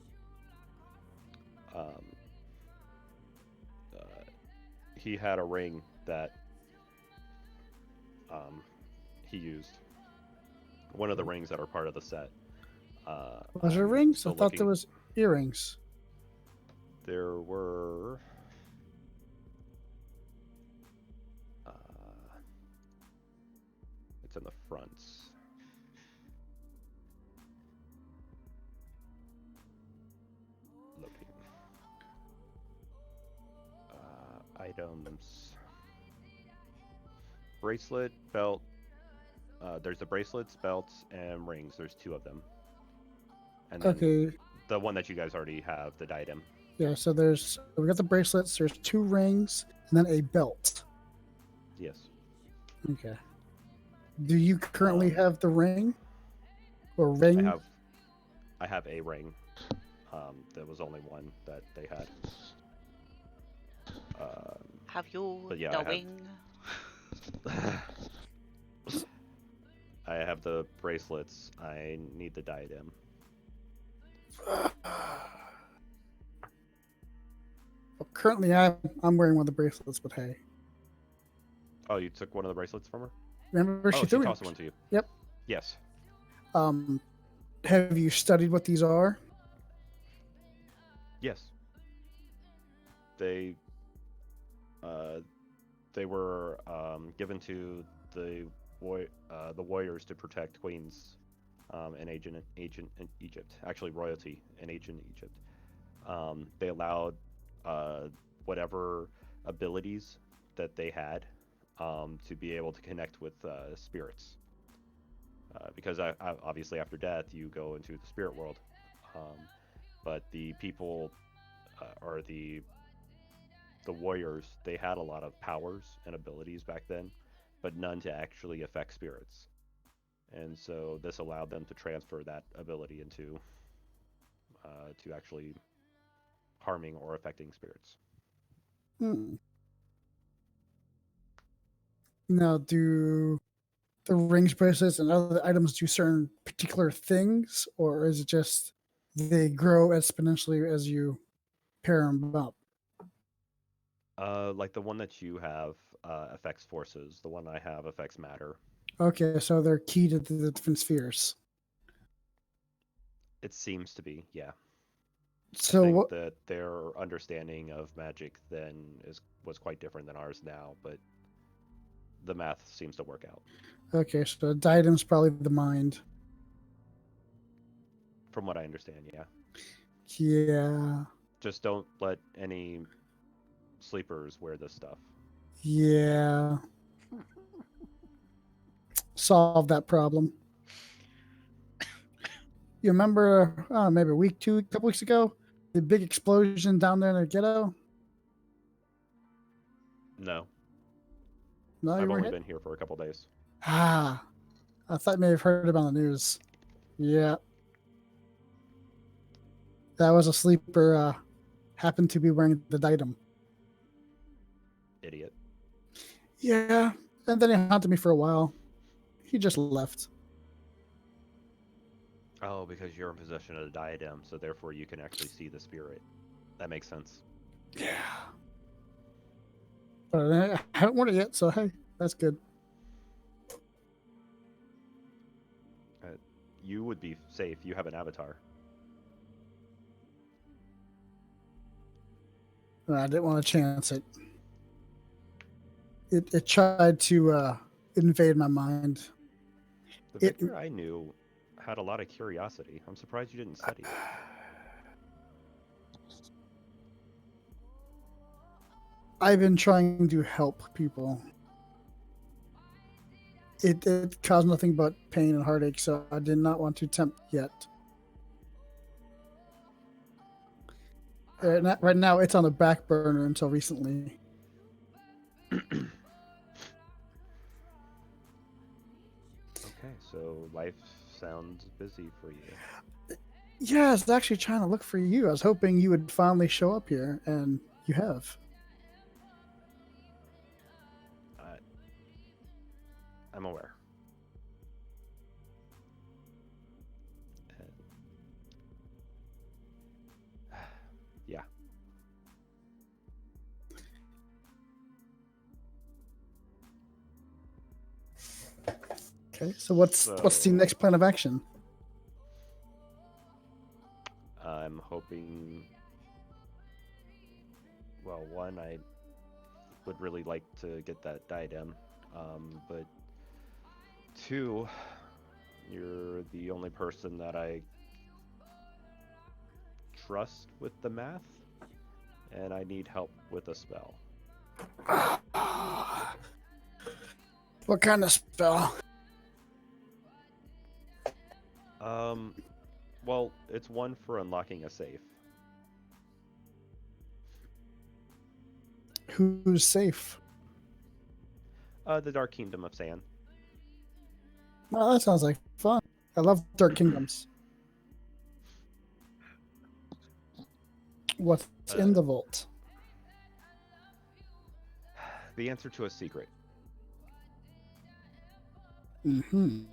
He had a ring that he used. One of the rings that are part of the set. Was there I'm rings? I still thought there looking. was earrings. There were. It's in the fronts. Looking. Items. Bracelet, belt. There's the bracelets, belts, and rings. There's 2 of them. And then Okay. the one that you guys already have, the diadem. Yeah. So we got the bracelets. There's 2 rings and then a belt. Yes. Okay. Do you currently have the ring? Or I ring? have a ring. There was only one that they had. Have you But yeah, the I have- wing? I have the bracelets. I need the diadem. Well, currently, I'm wearing one of the bracelets, but hey. Oh, you took one of the bracelets from her? Remember, Oh, she she threw tossed it. one to you. Yep. Yes. Have you studied what these are? Yes. They were given to the warriors to protect queens in ancient Egypt. Actually, royalty in ancient Egypt. They allowed whatever abilities that they had to be able to connect with spirits. Because obviously after death you go into the spirit world. But the people or the warriors, they had a lot of powers and abilities back then, but none to actually affect spirits. And so this allowed them to transfer that ability into to actually harming or affecting spirits. Now, do the rings, bracelets, and other items do certain particular things, or is it just they grow exponentially as you pair them up? Like the one that you have affects forces. The one I have affects matter. Okay, so they're key to the different spheres. It seems to be, yeah. So I think what? that their understanding of magic then was quite different than ours now, but the math seems to work out. Okay, so the diadem's probably the mind. From what I understand, yeah. Yeah, Just don't let any sleepers wear this stuff. yeah. Solve that problem. You remember maybe a couple weeks ago, the big explosion down there in the ghetto? No, No, you I've weren't only hit? been here for a couple days. Ah, I thought you may have heard about the news. Yeah. That was a sleeper, happened to be wearing the diadem. Idiot. Yeah, and then he haunted me for a while. He just left. Oh, because you're in possession of the diadem, so therefore you can actually see the spirit. That makes sense. Yeah. But I haven't worn it yet, so hey, that's good. you would be safe. You have an avatar. I didn't want to chance it. It tried to invade my mind. The It- Victor I knew had a lot of curiosity. I'm surprised you didn't study it. I've been trying to help people. It caused nothing but pain and heartache, so I did not want to tempt yet. Right now, it's on the back burner until recently. Okay, so life sounds busy for you. Yeah, I was actually trying to look for you. I was hoping you would finally show up here, and you have. I'm aware. And- yeah. Okay, so what's the next plan of action? I'm hoping. Well, one, I would really like to get that diadem, but two, you're the only person that I trust with the math, and I need help with a spell. What kind of spell? Well, it's one for unlocking a safe. Who's safe? The Dark Kingdom of Sand. Well, that sounds like fun. I love Dark Kingdoms. What's in the vault? The answer to a secret. Mm-hmm.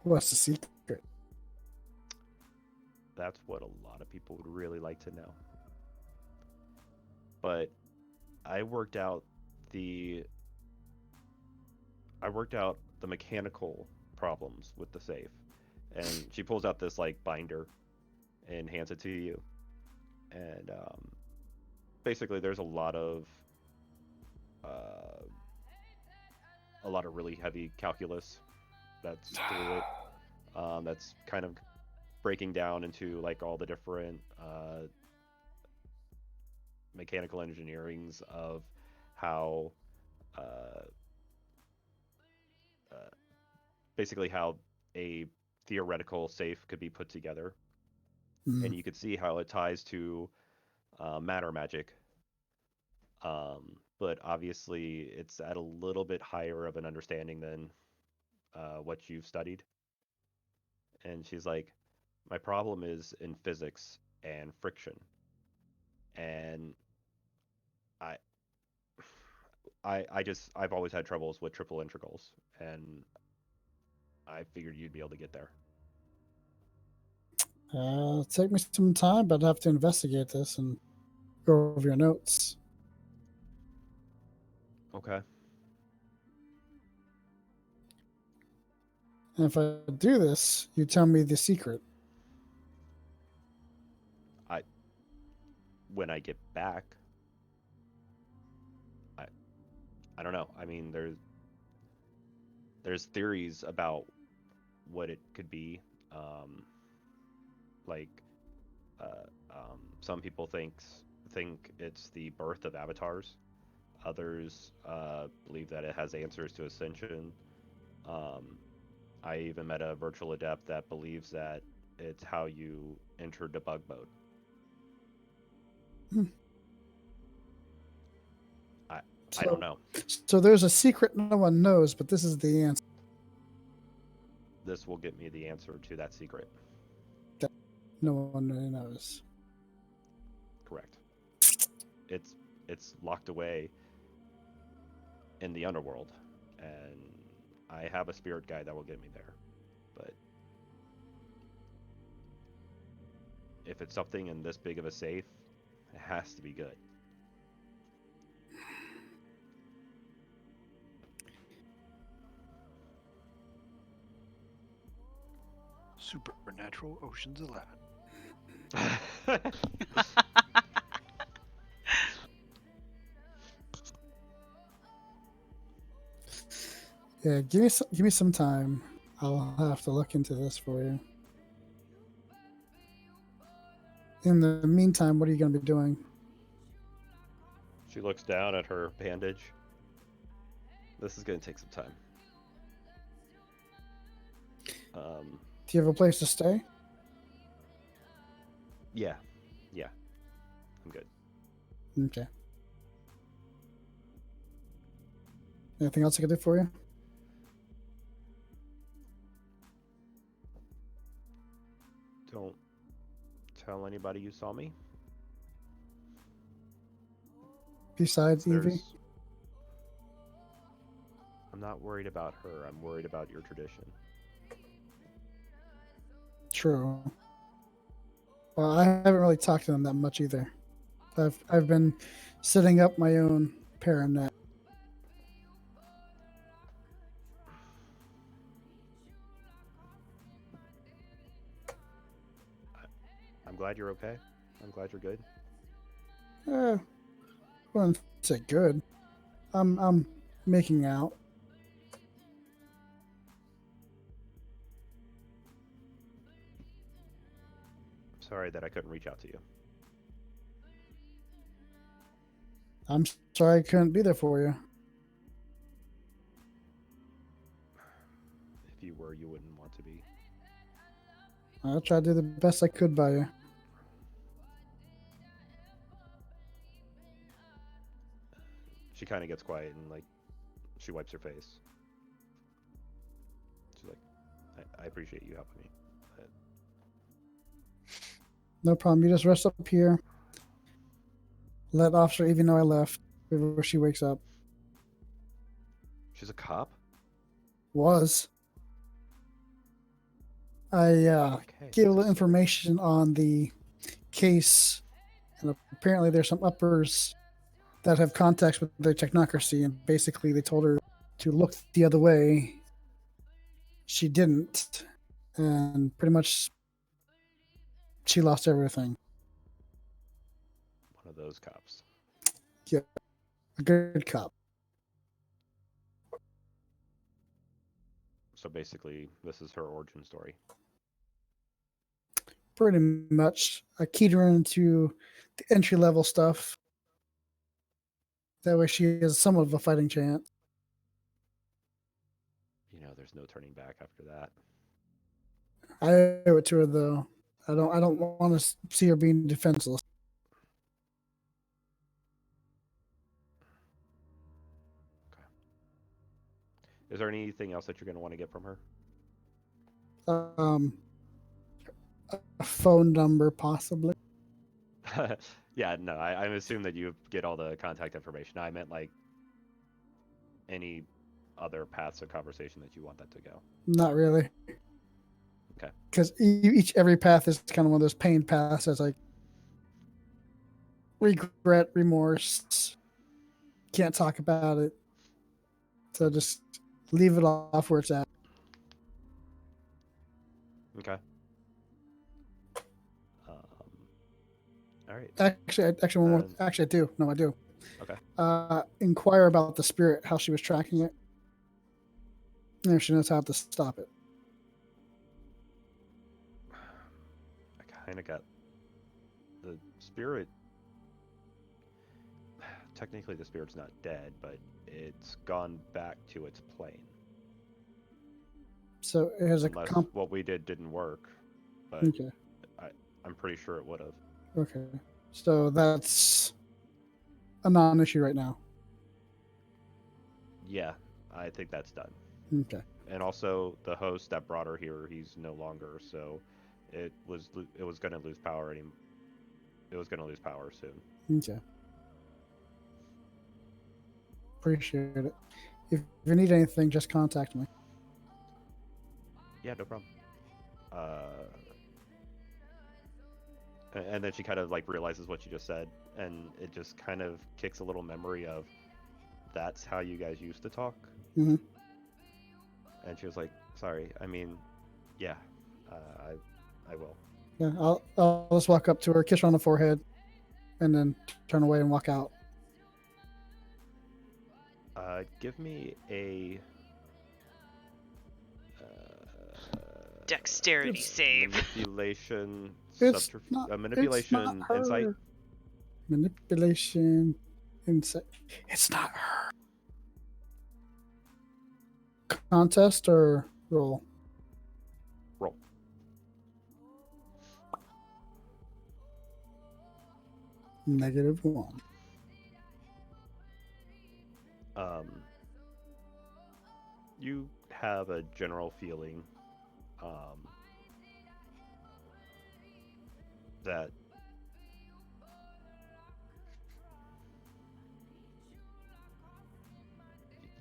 What's the secret? That's what a lot of people would really like to know. But I worked out the mechanical problems with the safe. And she pulls out this like binder and hands it to you. And basically there's a lot of really heavy calculus that's through it. That's kind of breaking down into like all the different mechanical engineerings of how basically how a theoretical safe could be put together. Mm. And you could see how it ties to matter magic. But obviously it's at a little bit higher of an understanding than what you've studied. And she's like, my problem is in physics and friction. And I I've always had troubles with triple integrals, and I figured you'd be able to get there. Take me some time, but I'd have to investigate this and go over your notes. Okay. And if I do this, you tell me the secret. When I get back, I don't know. I mean, there's theories about what it could be. Like some people think it's the birth of avatars. Others believe that it has answers to ascension. I even met a virtual adept that believes that it's how you enter debug mode. I don't know. So there's a secret no one knows, but this is the answer. This will get me the answer to that secret. That no one really knows. Correct. It's locked away in the underworld, and I have a spirit guide that will get me there. But if it's something in this big of a safe, it has to be good. Supernatural Ocean's 11. Yeah, give me some time. I'll have to look into this for you. In the meantime, what are you going to be doing? She looks down at her bandage. This is going to take some time. Do you have a place to stay? Yeah. I'm good. Okay. Anything else I can do for you? Don't tell anybody you saw me. Besides Evie? There's... I'm not worried about her. I'm worried about your tradition. True. Well, I haven't really talked to them that much either. I've been setting up my own paranet. I'm glad you're okay. I'm glad you're good. I wouldn't say good. I'm making out. Sorry that I couldn't reach out to you. I'm sorry I couldn't be there for you. If you were, you wouldn't want to be. I tried to do the best I could by you. She kind of gets quiet and like she wipes her face. She's like, I appreciate you helping me. But... No problem. You just rest up here. Let Officer Evie know I left before she wakes up. She's a cop? Was. I Okay, gave a this little is- information on the case, and apparently there's some uppers that have contacts with the technocracy, and basically they told her to look the other way. She didn't, and pretty much she lost everything. One of those cops. A good cop. So basically, this is her origin story. Pretty much. I keyed her into the entry level stuff. That way she has somewhat of a fighting chance. You know, there's no turning back after that. I owe it to her though. I don't want to see her being defenseless. Is there anything else that you're going to want to get from her? A phone number possibly. Yeah, no, I assume that you get all the contact information. I meant like any other paths of conversation that you want that to go. Not really. Okay. Because every path is kind of one of those pain paths. It's like regret, remorse. Can't talk about it. So just leave it off where it's at. Okay. All right. Actually, I do. No, I do. Okay. Inquire about the spirit, how she was tracking it, and if she knows how to stop it. I kind of got the spirit. Technically, the spirit's not dead, but it's gone back to its plane. So it has a Unless what we did didn't work, but Okay. I'm pretty sure it would have. Okay. So that's a non-issue right now. Yeah, I think that's done. Okay. And also, the host that brought her here, he's no longer, so it was going to lose power. It was going to lose power soon. Okay. Appreciate it. If you need anything, just contact me. Yeah, no problem. And then she kind of like realizes what you just said, and it just kind of kicks a little memory of that's how you guys used to talk. Mhm. And she was like, sorry, I mean, yeah, I will. Yeah, I'll just walk up to her, kiss her on the forehead, and then turn away and walk out. Give me a Dexterity It's- save. manipulation, It's not. manipulation, it's not her. insight. Manipulation, insight. It's not her. Contest or roll? Roll. -1. You have a general feeling that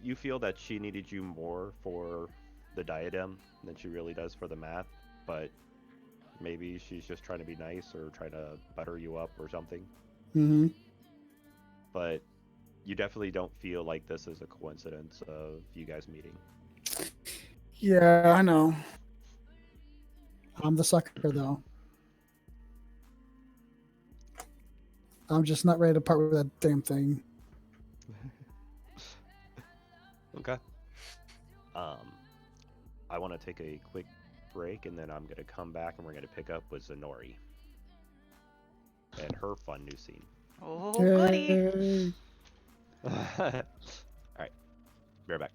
you feel that she needed you more for the diadem than she really does for the math, but maybe she's just trying to be nice or trying to butter you up or something. Mm-hmm. But you definitely don't feel like this is a coincidence of you guys meeting. Yeah, I know. I'm the sucker, though. I'm just not ready to part with that damn thing. Okay. I want to take a quick break, and then I'm going to come back, and we're going to pick up with Zenori and her fun new scene. Oh, goody. Yay. All right. Be right back.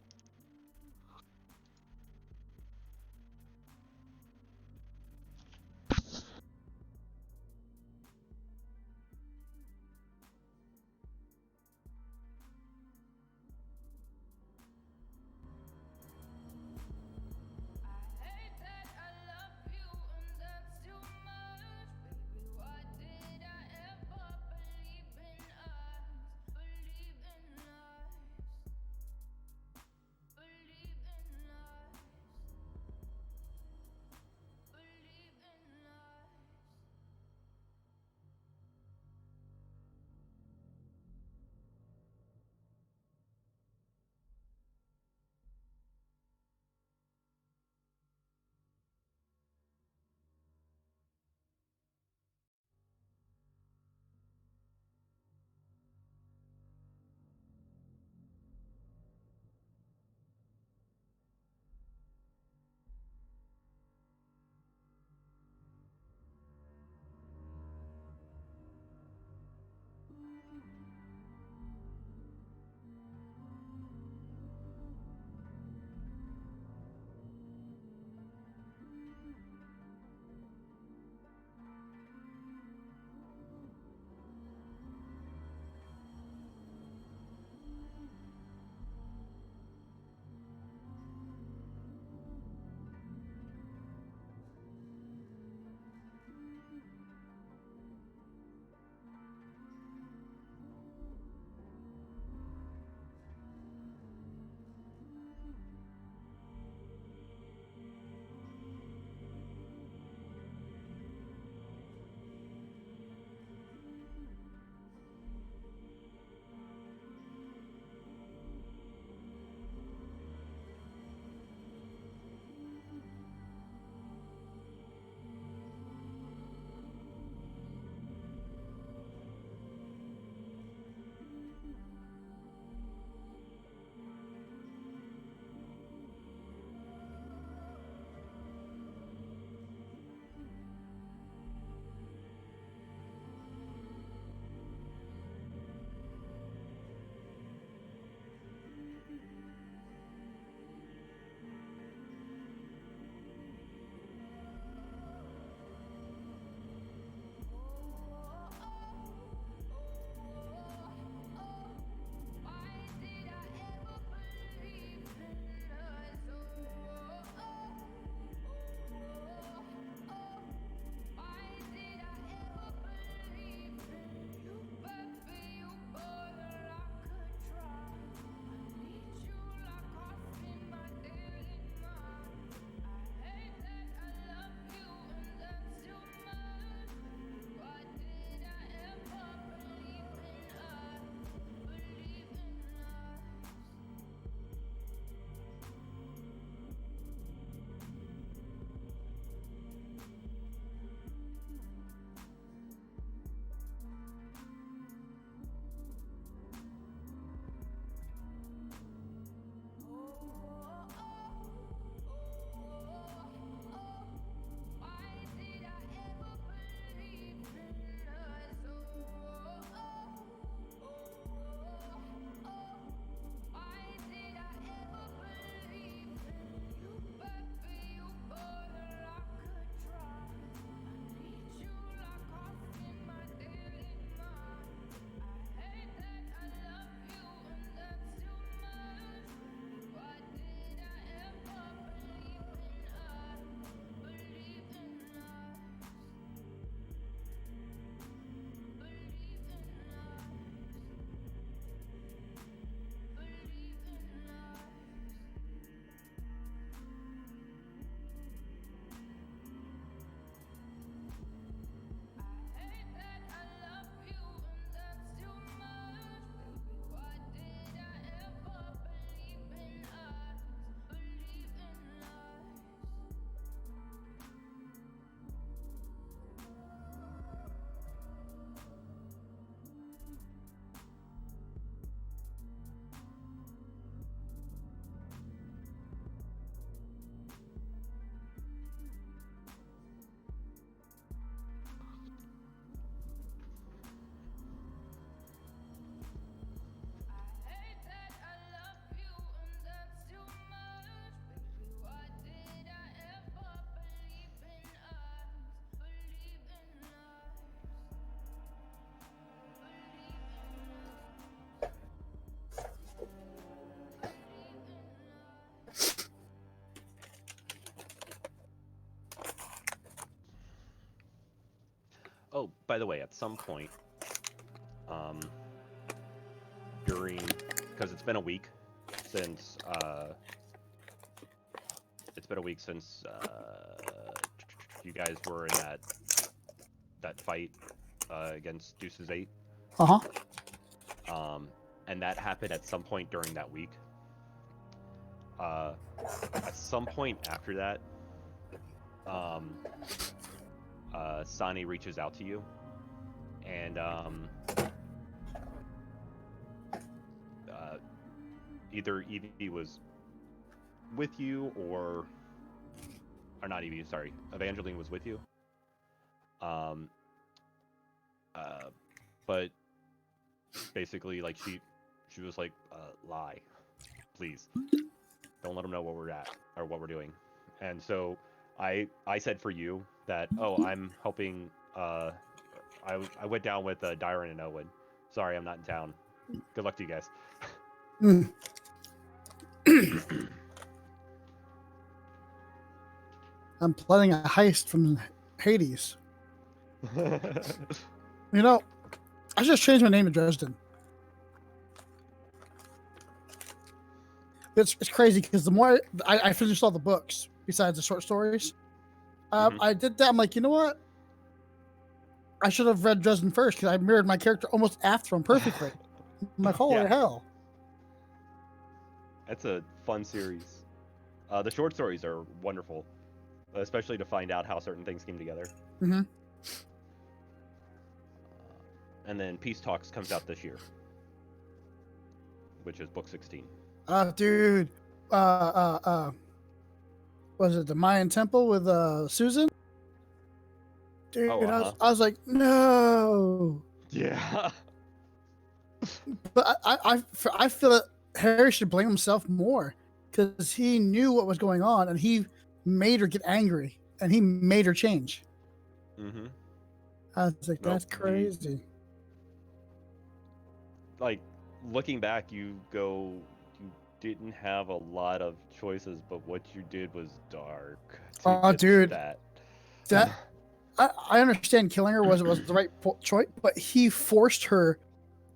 by the way, at some point, during, because it's been a week since you guys were in that fight against Deuce's 8. Uh-huh. And that happened at some point during that week. At some point after that, Sani reaches out to you, and either Evie was with you, or not Evie, sorry, Evangeline was with you. But basically, like, she was like, lie, please. Don't let them know where we're at or what we're doing. And so I said for you that, oh, I'm helping. I went down with Dyron and Owen. Sorry, I'm not in town. Good luck to you guys. Mm. I'm planning a heist from Hades. You know, I just changed my name to Dresden. It's crazy because the more I finished all the books besides the short stories, I did that. I'm like, you know what? I should have read Dresden first because I mirrored my character almost after him perfectly. I'm like, holy hell! That's a fun series. The short stories are wonderful, especially to find out how certain things came together. Mm-hmm. And then Peace Talks comes out this year, which is book 16. Dude, was it the Mayan temple with Susan? Dude, I was like, no. Yeah. But I feel that Harry should blame himself more because he knew what was going on and he made her get angry and he made her change. Mm-hmm. I was like, that's crazy. Like, looking back, you didn't have a lot of choices, but what you did was dark. Oh, dude. That I understand killing her was the right choice, but he forced her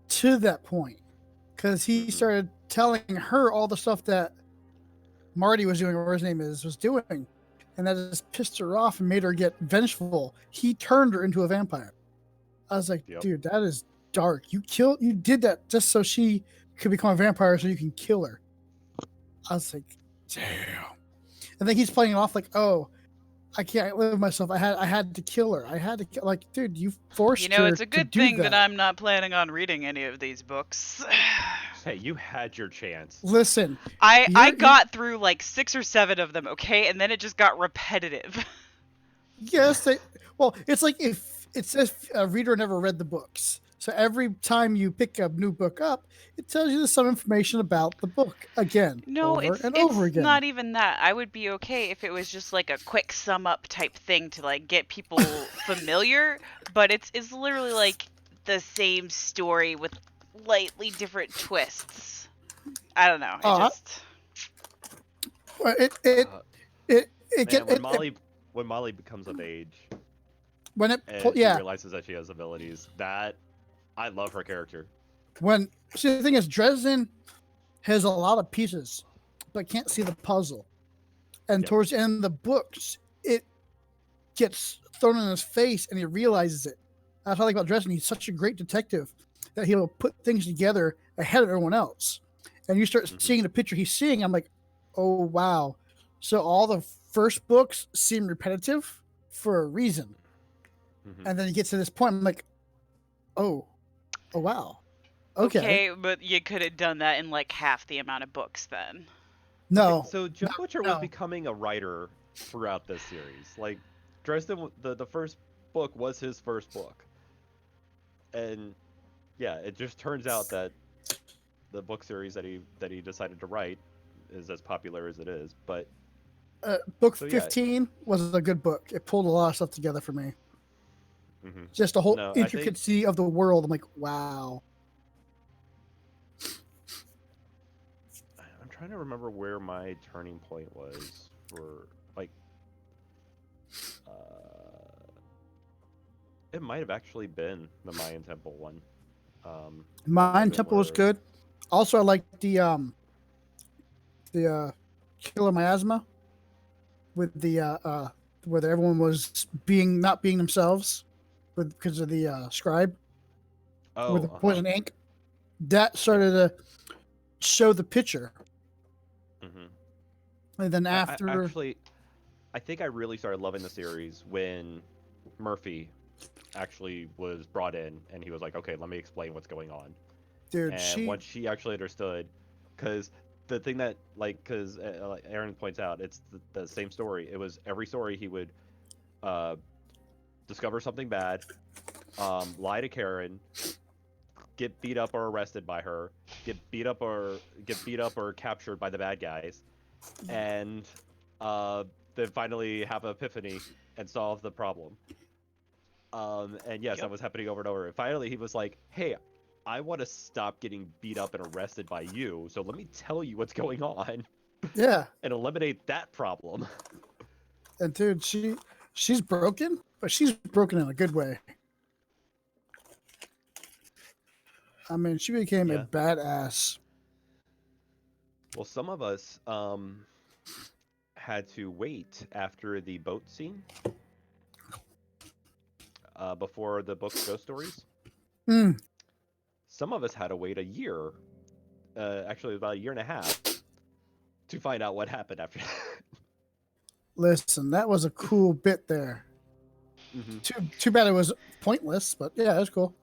to that point because he started telling her all the stuff that Marty was doing, or his name was doing, and that just pissed her off and made her get vengeful. He turned her into a vampire. I was like, dude, that is dark. You did that just so she could become a vampire so you can kill her. I was like, damn. And then he's playing it off like, oh, I can't live with myself. I had to kill her. I had to kill, like, dude, you forced her. You know, it's a good thing that I'm not planning on reading any of these books. Hey, you had your chance. Listen, I got through like 6 or 7 of them, okay, and then it just got repetitive. Yes, it's like if it says a reader never read the books. So every time you pick a new book up, it tells you some information about the book again. No, over it's and over again. not even that. I would be okay if it was just like a quick sum up type thing to like get people familiar, but it's literally like the same story with slightly different twists. I don't know. When Molly becomes of age, when she realizes that she has abilities, that I love her character. See, the thing is, Dresden has a lot of pieces, but can't see the puzzle. And towards the end of the books, it gets thrown in his face, and he realizes it. That's what I like about Dresden. He's such a great detective that he'll put things together ahead of everyone else. And you start seeing the picture he's seeing. I'm like, oh wow! So all the first books seem repetitive for a reason, and then he gets to this point. I'm like, oh wow. Okay, but you could have done that in like half the amount of books then. No. Okay, so Joe Butcher was becoming a writer throughout this series. Like, Dresden, the first book was his first book. And yeah, it just turns out that the book series that he decided to write is as popular as it is. But book 15 was a good book. It pulled a lot of stuff together for me. Just the whole intricacy of the world. I'm like, wow. I'm trying to remember where my turning point was for, like, It might have actually been the Mayan Temple one. Mine bit Temple was where- good. Also, I liked the Killer Miasma with the where everyone was not being themselves, because of the scribe Oh, with the poison ink. That started to show the picture, hmm and then I after, actually, I think I really started loving the series when Murphy actually was brought in, and he was like, "Okay, let me explain what's going on." dude, And once she actually understood, because the thing that, because like Aaron points out, it's the same story. It was every story he would uh, discover something bad, lie to Karen, get beat up or arrested by her, get beat up or captured by the bad guys, and then finally have an epiphany and solve the problem. And yes, that Yep. was happening over and over. And finally, he was like, "Hey, I want to stop getting beat up and arrested by you. So let me tell you what's going on yeah, and eliminate that problem." and dude, she's broken, but she's broken in a good way. I mean, she became a Yeah. badass. Well, some of us had to wait after the boat scene before the book Ghost Stories. Hmm. Some of us had to wait a year, actually about a year and a half, to find out what happened after that. Listen, that was a cool bit there. hmm Too bad it was pointless, but yeah, it was cool.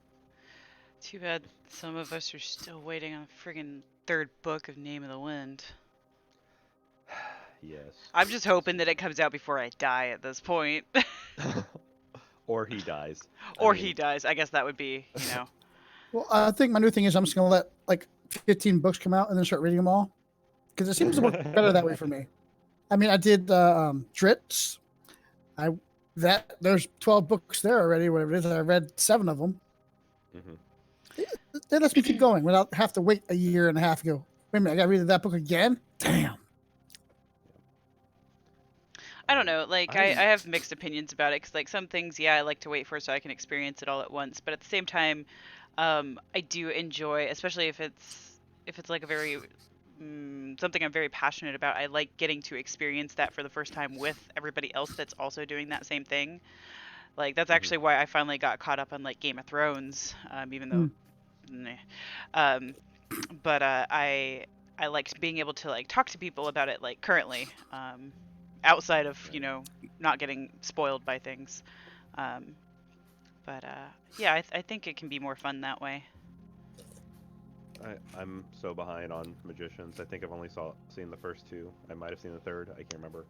Too bad some of us are still waiting on the friggin' third book of Name of the Wind. Yes. I'm just hoping that it comes out before I die at this point. Or he dies. Or I mean, he dies. I guess that would be, Well, I think my new thing is I'm just gonna let like 15 books come out and then start reading them all, because it seems to work better that way for me. I mean, I did Dritz. There's 12 books there already, whatever it is. I read 7 of them. mhm. That lets me keep going without have to wait a year and a half. And go, wait a minute, I got to read that book again. Damn. I don't know. Like, I I- have mixed opinions about it because, like, some things, yeah, I like to wait for so I can experience it all at once. But at the same time, I do enjoy, especially if it's like a very something I'm very passionate about. I like getting to experience that for the first time with everybody else that's also doing that same thing. Like, that's Mhm. actually why I finally got caught up on like Game of Thrones, even though, meh. um, but I liked being able to like talk to people about it like currently, outside of not getting spoiled by things. Um, but yeah, I think it can be more fun that way. I'm so behind on Magicians. I think I've only seen the first 2. I might have seen the third. I can't remember.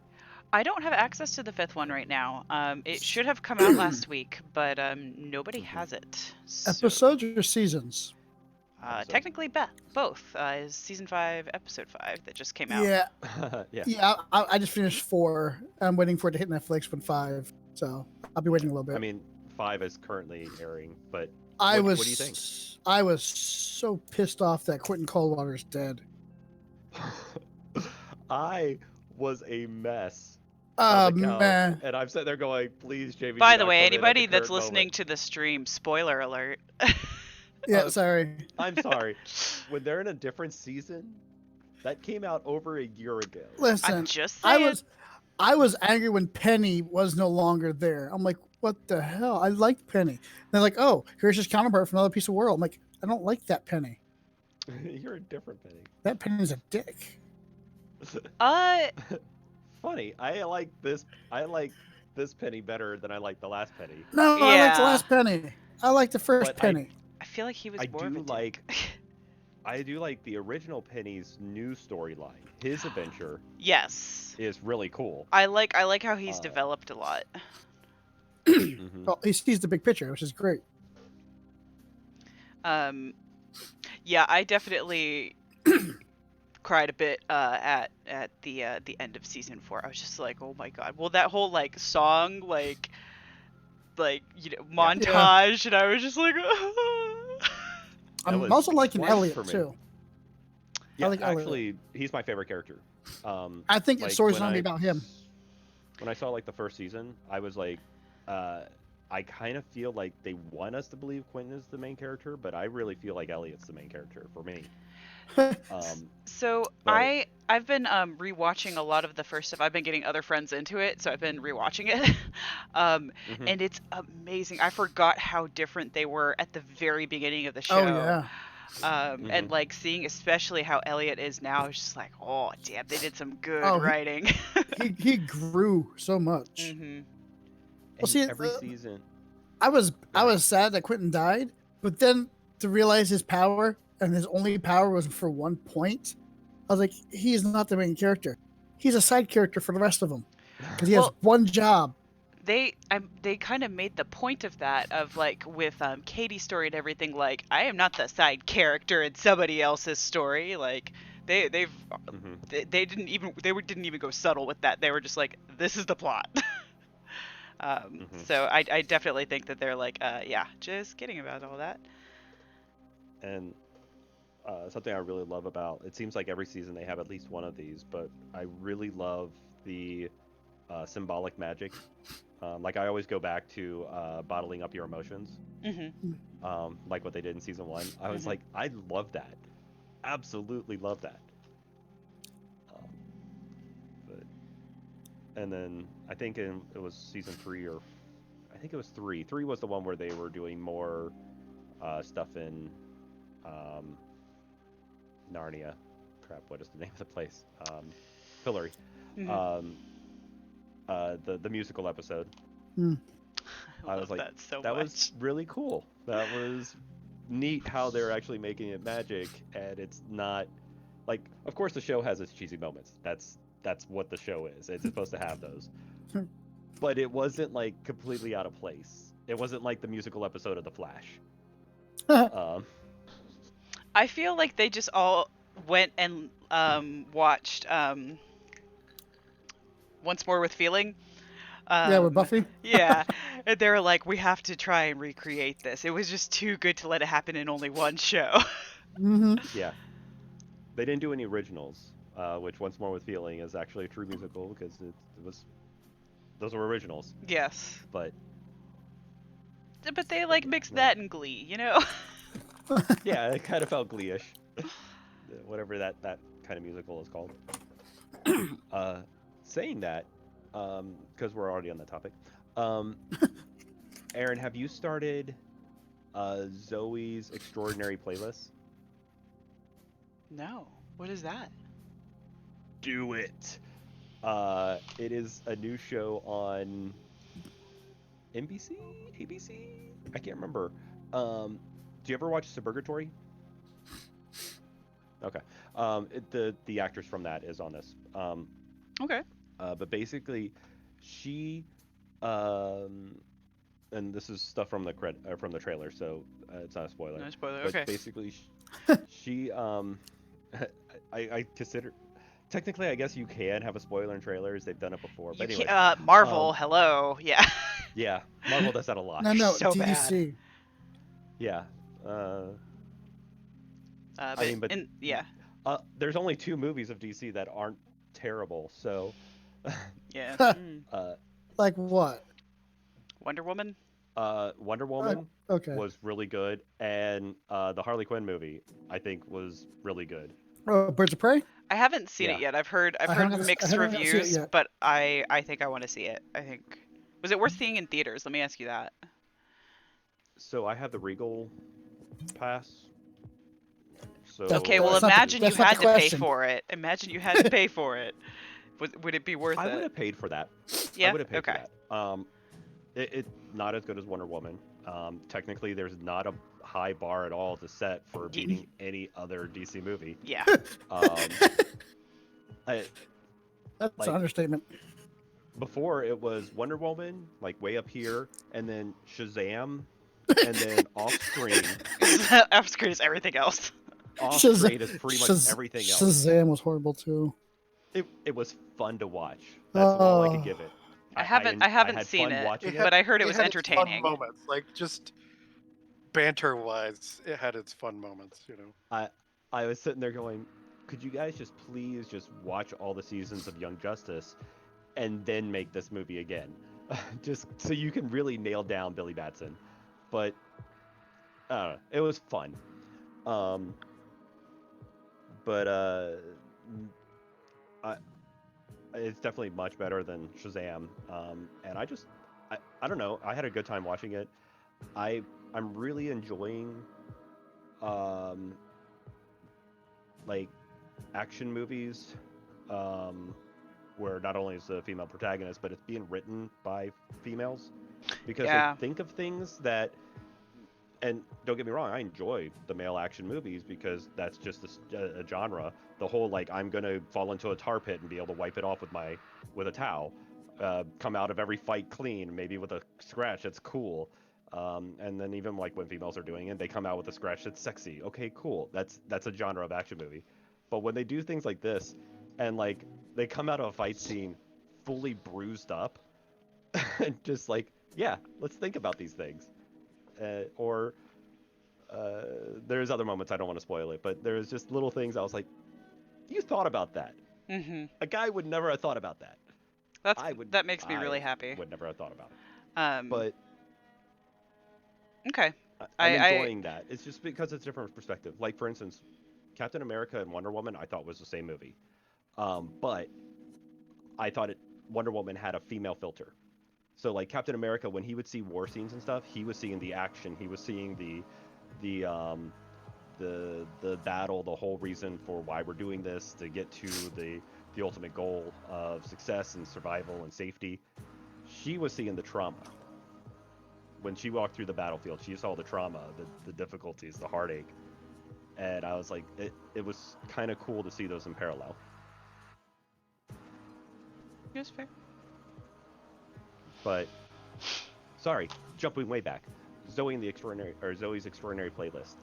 I don't have access to the 5th one right now. It should have come out last week, but nobody has it. So, Episodes or seasons? Episodes. technically, both. Is season 5, episode 5 that just came out. Yeah, Yeah. yeah. I just finished 4. I'm waiting for it to hit Netflix with 5, so I'll be waiting a little bit. I mean, 5 is currently airing, but what what do you think? I was so pissed off that Quentin Coldwater's dead. I was a mess. Oh on the couch, man. and I'm sitting there going, "Please, Jamie." By do the not way, come in at the anybody that's current listening moment." to the stream, spoiler alert. Yeah, sorry. I'm sorry. When they're in a different season, that came out over a year ago. Listen, I'm just saying. I was angry when Penny was no longer there. I'm like, what the hell? I liked Penny. They're like, oh, here's his counterpart from another piece of world. I'm like, I don't like that Penny. You're a different Penny. That Penny's a dick. Funny. I like this Penny better than I like the last Penny. No, I like the Yeah. last Penny. I like the first But Penny. I feel like he was I more of a do dick. like- I do like the original Penny's new storyline. His adventure Yes. is really cool. I like how he's Uh, developed a lot. Mhm. Well, he sees the big picture, which is great. Yeah, I definitely cried a bit at the end of season 4. I was just like, oh my god. Well, that whole like song like montage, and I was just like, That I'm was also liking twice Elliot for me. too. Yeah, like Elliot. actually, he's my favorite character. I think like, the story's when gonna be I- about him. When I saw like the first season, I was like, I kind of feel like they want us to believe Quentin is the main character, but I really feel like Elliot's the main character for me. So But I've been rewatching a lot of the first stuff. I've been getting other friends into it, so I've been rewatching it. mhm, And it's amazing. I forgot how different they were at the very beginning of the Oh show. yeah. And mhm. like seeing especially how Elliot is now is just like, oh damn, they did some good Oh, writing. he grew so much. Mhm. Well, And see, every season, I was go I ahead. was sad that Quentin died, but then to realize his power and his only power was for 1 point, I was like, he is not the main character. He's a side character for the rest of them because he has Well, one job. they kind of made the point of that of like with Katie's story and everything, like I am not the side character in somebody else's story. Like they've Mhm. didn't even go subtle with that. They were just like, this is the plot. Mhm. So I definitely think that they're like, yeah, just kidding about all that. And something I really love about it seems like every season they have at least one of these, but I really love the symbolic magic. Like I always go back to bottling up your emotions, Mhm. like what they did in season one. I was Mhm. like, I love that, absolutely love that. Um, but and then I think it was season three or I think it was three. Three was the one where they were doing more stuff in um, Narnia. Crap, what is the name of the place? Fillory. Mhm. Um, the musical episode. Hmm. I I was love like, that so that was much. really cool. That was neat how they're actually making it magic, and it's not like. Of course, the show has its cheesy moments. That's what the show is. It's supposed to have those, but it wasn't like completely out of place. It wasn't like the musical episode of The Flash. Um, I feel like they just all went and watched Once More with Feeling. Yeah, with Um, Buffy. yeah, and they were like, we have to try and recreate this. It was just too good to let it happen in only one show. Hmm. yeah, they didn't do any originals, which Once More with Feeling is actually a true musical because it was those were originals. Yes, But but they but like yeah, mixed no. that in Glee, you know? Yeah, it kind of felt Glee-ish, whatever that kind of musical is called. Uh, saying that, because we're already on that topic, um, Aaron, have you started Zoe's Extraordinary Playlist? No, what is that? Do it. It is a new show on NBC, ABC. I can't remember. Do you ever watch Suburgatory? Okay. The actress from that is on this. Okay. But basically, she um, and this is stuff from from the trailer, so it's not a spoiler. No spoiler. But Okay. basically, she I consider technically, I guess you can have a spoiler in trailers. They've done it before, You but can't. anyways, Marvel. um, Hello. Yeah. yeah, Marvel does that a lot. No, no, So bad. DC. Yeah, uh, I But mean, but yeah, there's only two movies of DC that aren't terrible, so yeah. Mm. uh, Like what? Wonder Woman. Wonder Uh, Woman okay. was really good, and the Harley Quinn movie I think was really good. Oh, Birds of Prey. I haven't seen it Yeah. yet. I've heard I haven't. I mixed haven't seen it reviews, yet. but I think I want to see it. I think was it worth seeing in theaters? Let me ask you that. So I have the Regal pass. That's, Okay, So well that's not the. imagine you That's not the had to pay question. for it. Imagine you had to pay for it. Would it be worth I would it? have paid for that. I Yeah. would have paid for Okay. that. It not as good as Wonder Woman. Technically, there's not a high bar at all to set for beating any other DC movie. Yeah. Um, I, That's like an understatement. before it was Wonder Woman, like way up here, and then Shazam, and then off screen. Off screen is everything else. Off screen is pretty much Shaz- everything else. Shazam was horrible too. It was fun to watch. That's all I could Oh, give it. I haven't had seen fun it, watching but I heard it it was had its fun entertaining. moments, like just banter-wise, it had its fun moments. You know. I was sitting there going, could you guys just please just watch all the seasons of Young Justice and then make this movie again? just so you can really nail down Billy Batson. But it was fun. Um, but I, it's definitely much better than Shazam. And I don't know. I had a good time watching it. I'm really enjoying um, like action movies where not only is the female protagonist, but it's being written by females because Yeah. they think of things that. And don't get me wrong, I enjoy the male action movies because that's just a genre. The whole like I'm gonna fall into a tar pit and be able to wipe it off with a towel, come out of every fight clean, maybe with a scratch that's cool. And then even like when females are doing it, they come out with a scratch that's sexy. Okay, cool. That's a genre of action movie. But when they do things like this, and like they come out of a fight scene fully bruised up, and just like yeah, let's think about these things. Or there's other moments I don't want to spoil it, but there's just little things I was like, you thought about that. Mhm. A guy would never have thought about that. That makes me really I happy. would never have thought about it. But Okay. I'm I enjoying that. It's just because it's a different perspective. Like for instance, Captain America and Wonder Woman I thought was the same movie. But I thought Wonder Woman had a female filter. So like Captain America, when he would see war scenes and stuff, he was seeing the action. He was seeing the battle, the whole reason for why we're doing this to get to the ultimate goal of success and survival and safety. She was seeing the trauma. When she walked through the battlefield, she saw the trauma, the difficulties, the heartache. And I was like, it was kind of cool to see those in parallel. That's fair. But sorry, jumping way back. Zoe's extraordinary playlist.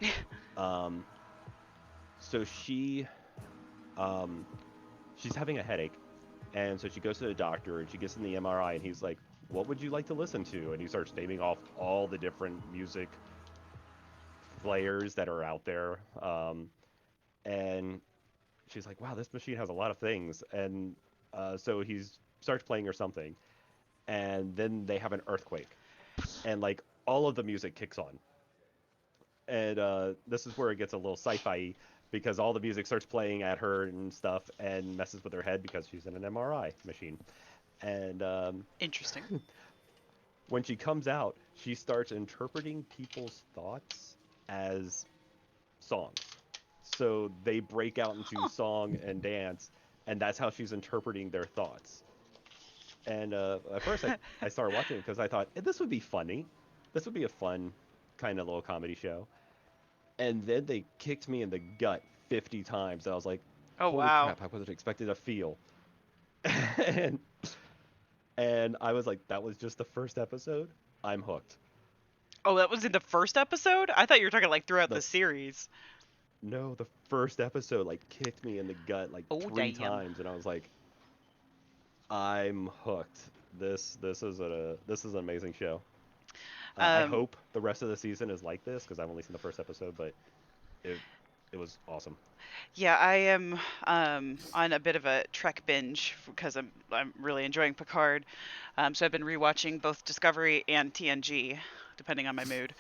So she's having a headache, and so she goes to the doctor and she gets in the MRI and he's like, "What would you like to listen to?" And he starts naming off all the different music players that are out there. And she's like, "Wow, this machine has a lot of things." And so he starts playing her something, and then they have an earthquake, and like all of the music kicks on. And this is where it gets a little sci-fi because all the music starts playing at her and stuff and messes with her head because she's in an MRI machine. And Interesting. when she comes out, she starts interpreting people's thoughts as songs. So they break out into song and dance, and that's how she's interpreting their thoughts. And at first, I started watching it because I thought this would be funny. This would be a fun kind of little comedy show. And then they kicked me in the gut 50 times. And I was like, Oh holy wow. crap, I wasn't expected to feel. and, and I was like, that was just the first episode. I'm hooked. Oh, that was in the first episode? I thought you were talking like throughout the series. No, the first episode like kicked me in the gut like Oh, 3 damn. times, and I was like, I'm hooked. This is an amazing show. I hope the rest of the season is like this because I've only seen the first episode, but it was awesome. Yeah, I am on a bit of a Trek binge because I'm really enjoying Picard. So I've been rewatching both Discovery and TNG, depending on my mood.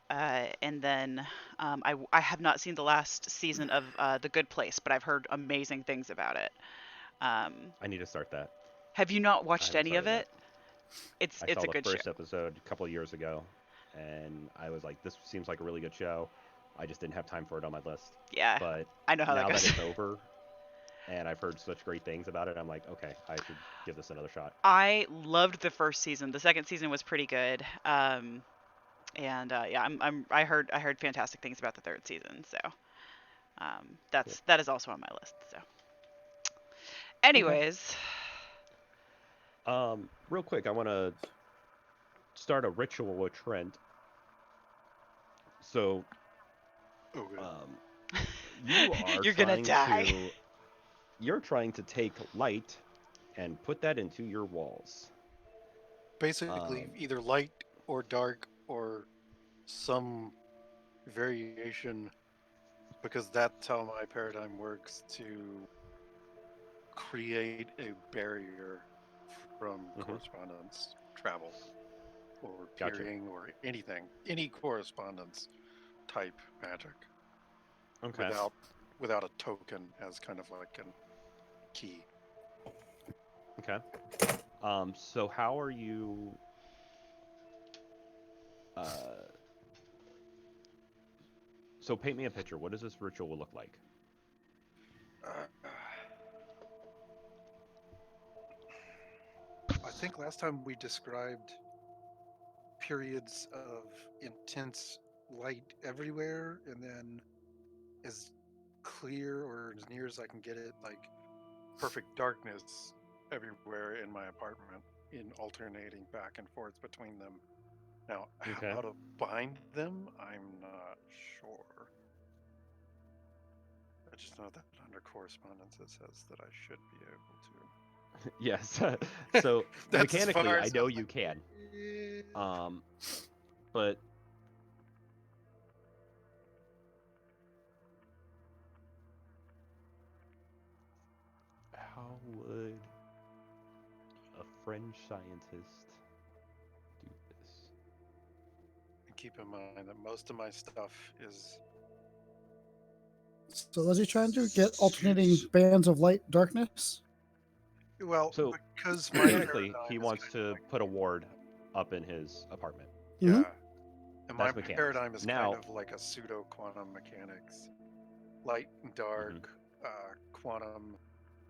And then I have not seen the last season of The Good Place, but I've heard amazing things about it. I need to start that. Have you not I watched haven't any of started it? I It's saw a the good first show. episode a couple of years ago, and I was like, this seems like a really good show. I just didn't have time for it on my list. Yeah, But I know how now that goes. that it's over, and I've heard such great things about it, I'm like, okay, I should give this another shot. I loved the first season. The second season was pretty good. And yeah, I heard fantastic things about the third season. So Cool. that is also on my list. So, anyways, Real quick, I want to start a ritual with Trent. So, Oh, good. you are you're gonna trying die. to you're trying to take light and put that into your walls. Basically, Um, either light or dark or some variation, because that's how my paradigm works to create a barrier from Mhm. correspondence, travel, or Gotcha. peering, or anything, any correspondence type magic Okay. without a token as kind of like a key. Okay. So how are you? So paint me a picture. What does this ritual look like? I think last time we described periods of intense light everywhere, and then as clear or as near as I can get it, like Perfect darkness everywhere in my apartment, in alternating back and forth between them. Now, Okay. how to bind them, I'm not sure. I just know that under correspondence it says that I should be able to. Yes. So That's as mechanically, far I as know I'm you like, can. eh, But how would a French scientist do this? and keep in mind that most of my stuff is So was he trying to get alternating bands of light darkness? well So because my mechanically, paradigm he is wants kind of to like put a ward up in his apartment. Mhm. yeah, and my That's mechanics. paradigm is kind Now, of like a pseudo quantum mechanics, light and dark, quantum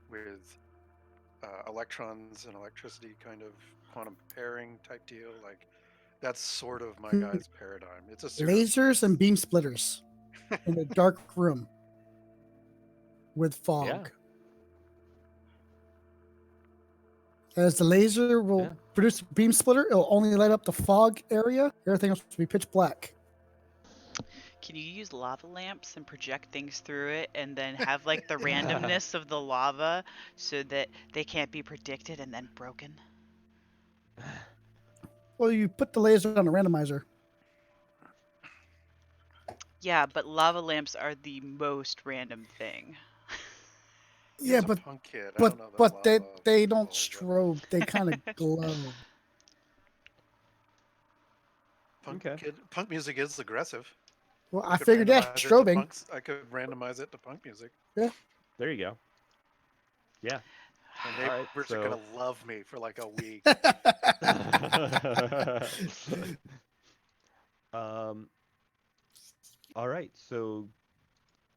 with electrons and electricity kind of quantum pairing type deal. Like that's sort of my guy's paradigm. It's a pseudo Lasers and beam splitters in a dark room with fog. yeah, As the laser will Yeah. produce a beam splitter, it'll only light up the fog area. Everything else will be pitch black. Can you use lava lamps and project things through it and then have like the randomness of the lava so that they can't be predicted and then broken? Well, you put the laser on a randomizer. Yeah, but lava lamps are the most random thing. He Yeah, was a but punk kid. I but don't know that but they lava they don't will, but strobe. They kind of glow. Okay. Punk music is aggressive. Well, I I could figured that randomize it to strobing. punks. I could randomize it to punk music, There you go. Yeah. and All right. neighbors are So. gonna love me for like a week. um. All right. So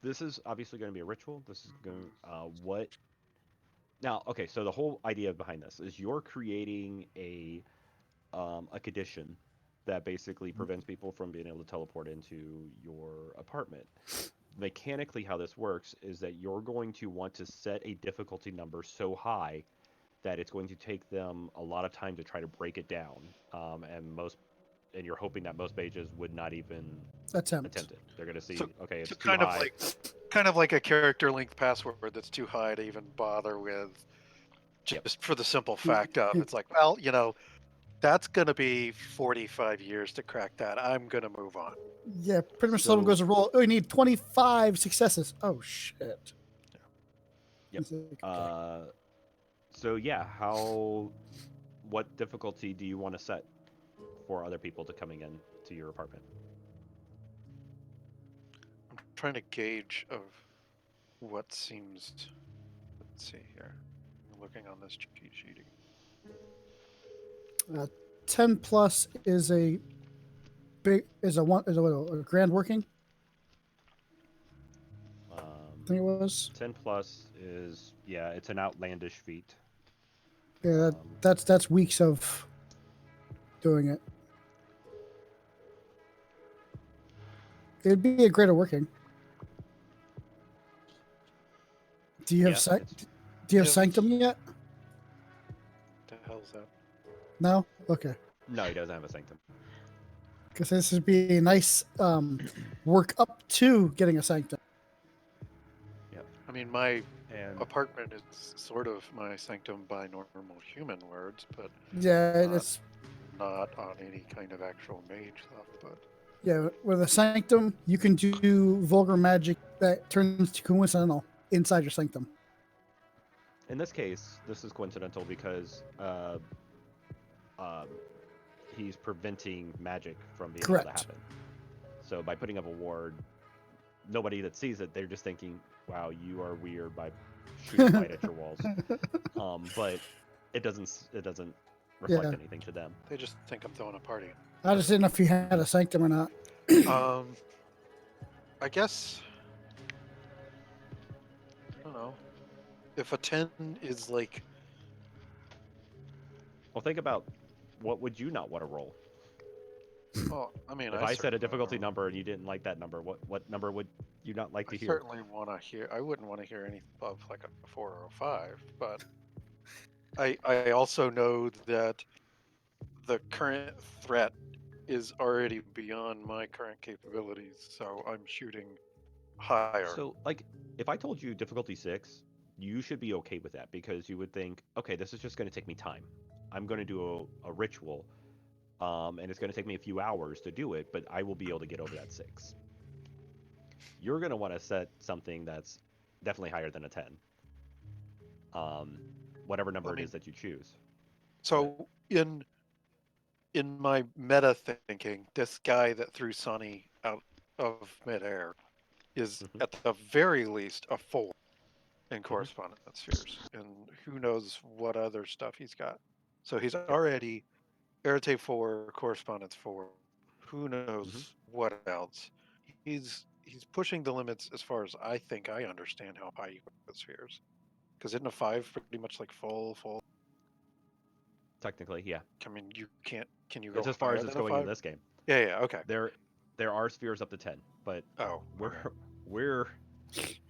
this is obviously going to be a ritual. This is going. What? Now, okay. So the whole idea behind this is you're creating a condition that basically prevents people from being able to teleport into your apartment. Mechanically, how this works is that you're going to want to set a difficulty number so high that it's going to take them a lot of time to try to break it down, and you're hoping that most mages would not even attempt it. They're going to see, So, okay, it's so too high. kind of like a character length password that's too high to even bother with, Yep. just for the simple fact of it's like, well, that's gonna be 45 years to crack that. I'm gonna move on. Yeah, pretty much. So- Someone goes to roll. Oh, you need 25 successes. Oh shit. Yep. He's like, okay. So yeah, what difficulty do you want to set for other people to coming in to your apartment? I'm trying to gauge of what seems. Let's see here. I'm looking on this cheat sheet. 10 plus is a grand working. I think it was. 10 plus is, yeah, it's an outlandish feat. Yeah, that's weeks of doing it. It'd be a greater working. Do you have Yeah, Do you have Yes. Sanctum yet? The hell's that? No. Okay. No, he doesn't have a sanctum. Because this would be a nice work up to getting a Sanctum. I mean, my And apartment is sort of my sanctum by normal human words, but Yeah, Uh, it's not on any kind of actual mage stuff. But yeah. With a Sanctum, you can do vulgar magic that turns to coincidental inside your Sanctum. In this case, this is coincidental because um, he's preventing magic from being able to Correct. happen. So by putting up a ward, nobody that sees it, they're just thinking, "Wow, you are weird" by shooting light at your walls. But it doesn't reflect Yeah. anything to them. They just think I'm throwing a party. I just didn't know if you had a sanctum or not. I guess I don't know. If a 10 is like, Well, think about what would you not want to roll? well, I mean, If I said a difficulty number and you didn't like that number, what number would you not like I to hear? certainly want to hear. I wouldn't want to hear anything above like a 4 or a 5, but I also know that the current threat is already beyond my current capabilities, so I'm shooting higher. So, like, if I told you difficulty 6, you should be okay with that because you would think, okay, this is just going to take me time. I'm going to do a ritual, and it's going to take me a few hours to do it, but I will be able to get over that 6. You're going to want to set something that's definitely higher than a 10, um, whatever I number it mean, is that you choose. so in my meta thinking, this guy that threw Sonny out of midair is Hmm. at the very least a 4 in Hmm. correspondence spheres, and who knows what other stuff he's got. So he's Yep. already Arete 4, correspondence 4. Who Hmm. knows what else? He's pushing the limits as far as I think I understand how high you go with spheres. Because isn't a 5 pretty much like full? Technically, yeah. I mean, you can't. Can you It's go as far higher as it's than a going in 5? this game. Yeah. Okay. There are spheres up to 10, but Oh. we're Okay. we're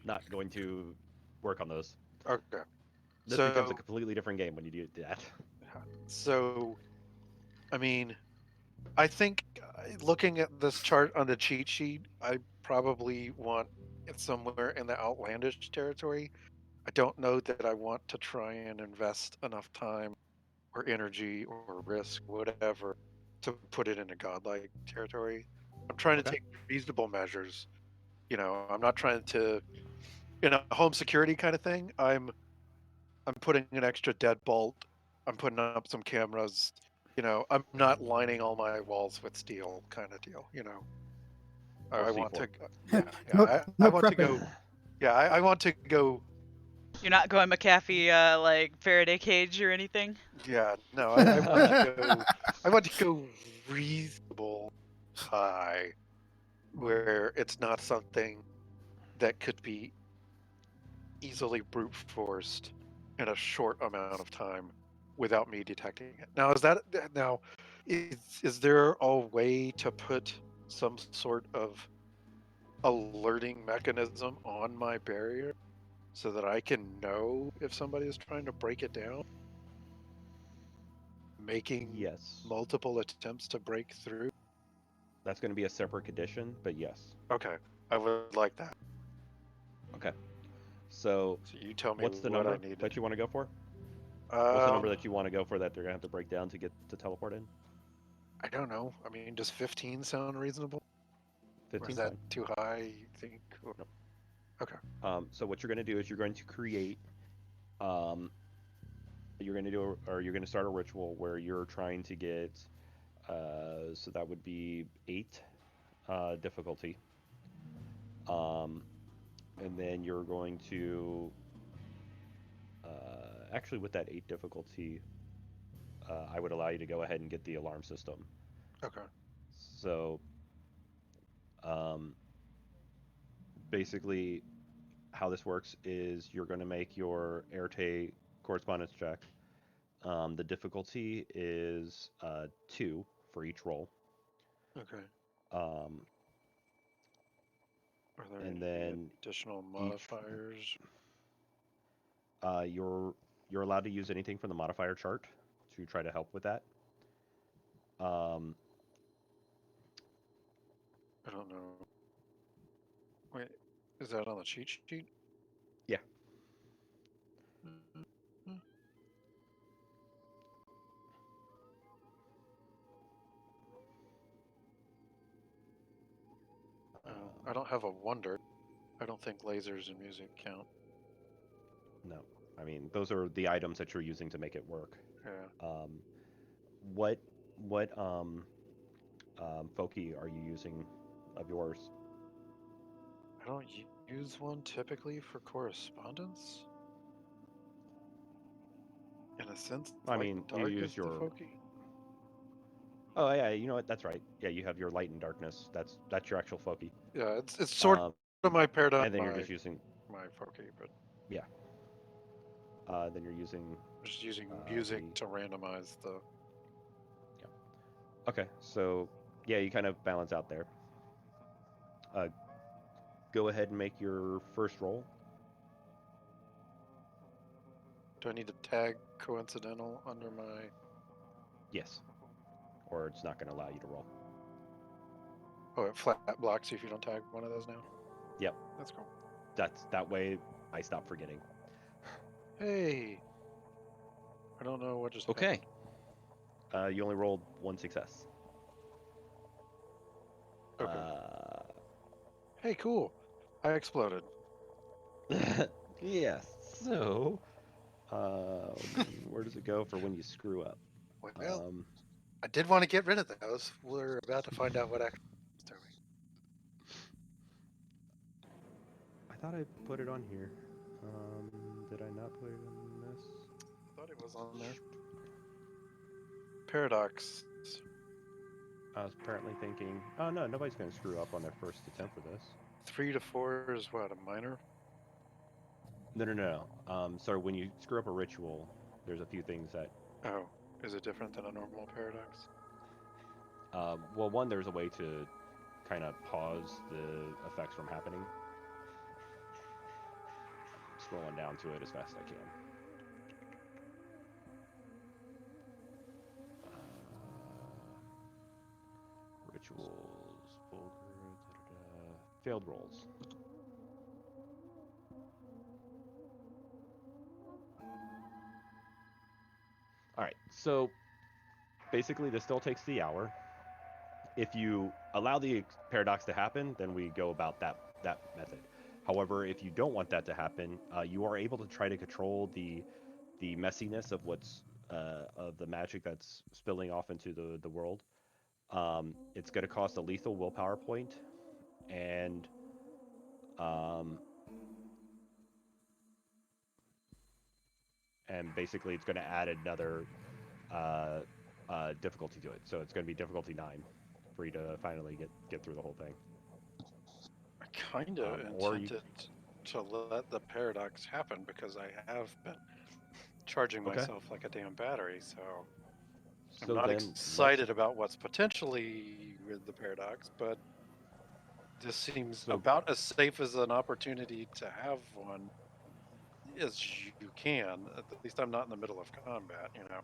not going to work on those. Okay. This becomes a So completely different game when you do that. so I mean, I think looking at this chart on the cheat sheet, I probably want it somewhere in the outlandish territory. I don't know that I want to try and invest enough time or energy or risk, whatever, to put it into godlike territory. I'm trying to Okay. take reasonable measures. I'm not trying to in a home security kind of thing. I'm putting an extra deadbolt. I'm putting up some cameras. I'm not lining all my walls with steel kind of deal. Or I want C4. to, yeah, No, I no want to prepping. go, yeah, I want to go, You're not going McAfee like Faraday cage or anything? yeah, no, I want to go, I want to go reasonable high, where it's not something that could be easily brute forced in a short amount of time without me detecting it. Now is there a way to put some sort of alerting mechanism on my barrier so that I can know if somebody is trying to break it down, making Yes. multiple attempts to break through? That's going to be a separate condition, but yes. Okay, I would like that. Okay. So, So you tell me what's the what I number need to that you want to go for? do. What's the number that you want to go for that they're going to have to break down to get to teleport in? I don't know. I mean, does 15 sound reasonable? Or is 15's that fine. too high, you think? Nope. Okay. So what you're going to do is you're going to create, um, you're going to start a ritual where you're trying to get, so that would be 8 difficulty. Um, and then you're going to, actually with that 8 difficulty, I would allow you to go ahead and get the alarm system. Okay. So, um, basically, how this works is you're going to make your Erte correspondence check. The difficulty is 2 for each roll. Okay. Um, Are there and any then additional each modifiers? you're allowed to use anything from the modifier chart to try to help with that. Um, I don't know. Wait, is that on the cheat sheet? yeah. I don't have a wonder. I don't think lasers and music count. No, I mean, those are the items that you're using to make it work. Yeah. What Foki are you using of yours? I don't use one typically for correspondence. In a sense, I light mean, and you dark use is the your. Foki. Oh yeah, you know what? That's right. Yeah, you have your light and darkness. That's your actual Foki. Yeah, it's sort of my paradigm. And then you're just using. My Foki, but Yeah. Then you're using. I'm just using music the- to randomize the. Okay, so yeah, you kind of balance out there. Go ahead and make your first roll. Do I need to tag coincidental under my? Yes. Or it's not going to allow you to roll. Oh, it flat blocks you if you don't tag one of those now. Yep. That's cool. That way I stop forgetting. Hey, I don't know what just Okay. happened. You only rolled one success. Okay. Hey, cool. I exploded. Yes. So, where does it go for when you screw up? Well, I did want to get rid of those. We're about to find out what actually happens to me. I thought I put it on here. Did I not put it on this? I thought it was on there. Paradox. I was apparently thinking, oh no, nobody's going to screw up on their first attempt for this. 3 to 4 is what, a minor? No. So when you screw up a ritual, there's a few things that. Oh, is it different than a normal paradox? Well, one, there's a way to kind of pause the effects from happening. Scrolling down to it as fast as I can. Rituals, vulgar, failed rolls. All right, so basically this still takes the hour. If you allow the paradox to happen, then we go about that method. However, if you don't want that to happen, you are able to try to control the messiness of what's of the magic that's spilling off into the world. It's going to cost a lethal willpower point, and basically it's going to add another difficulty to it. So it's going to be difficulty 9 for you to finally get through the whole thing. I kind of Or you- intended to let the paradox happen because I have been charging Okay. myself like a damn battery, so I'm So not then excited about what's potentially with the paradox, but this seems So- about as safe as an opportunity to have one as you can. At least I'm not in the middle of combat, you know.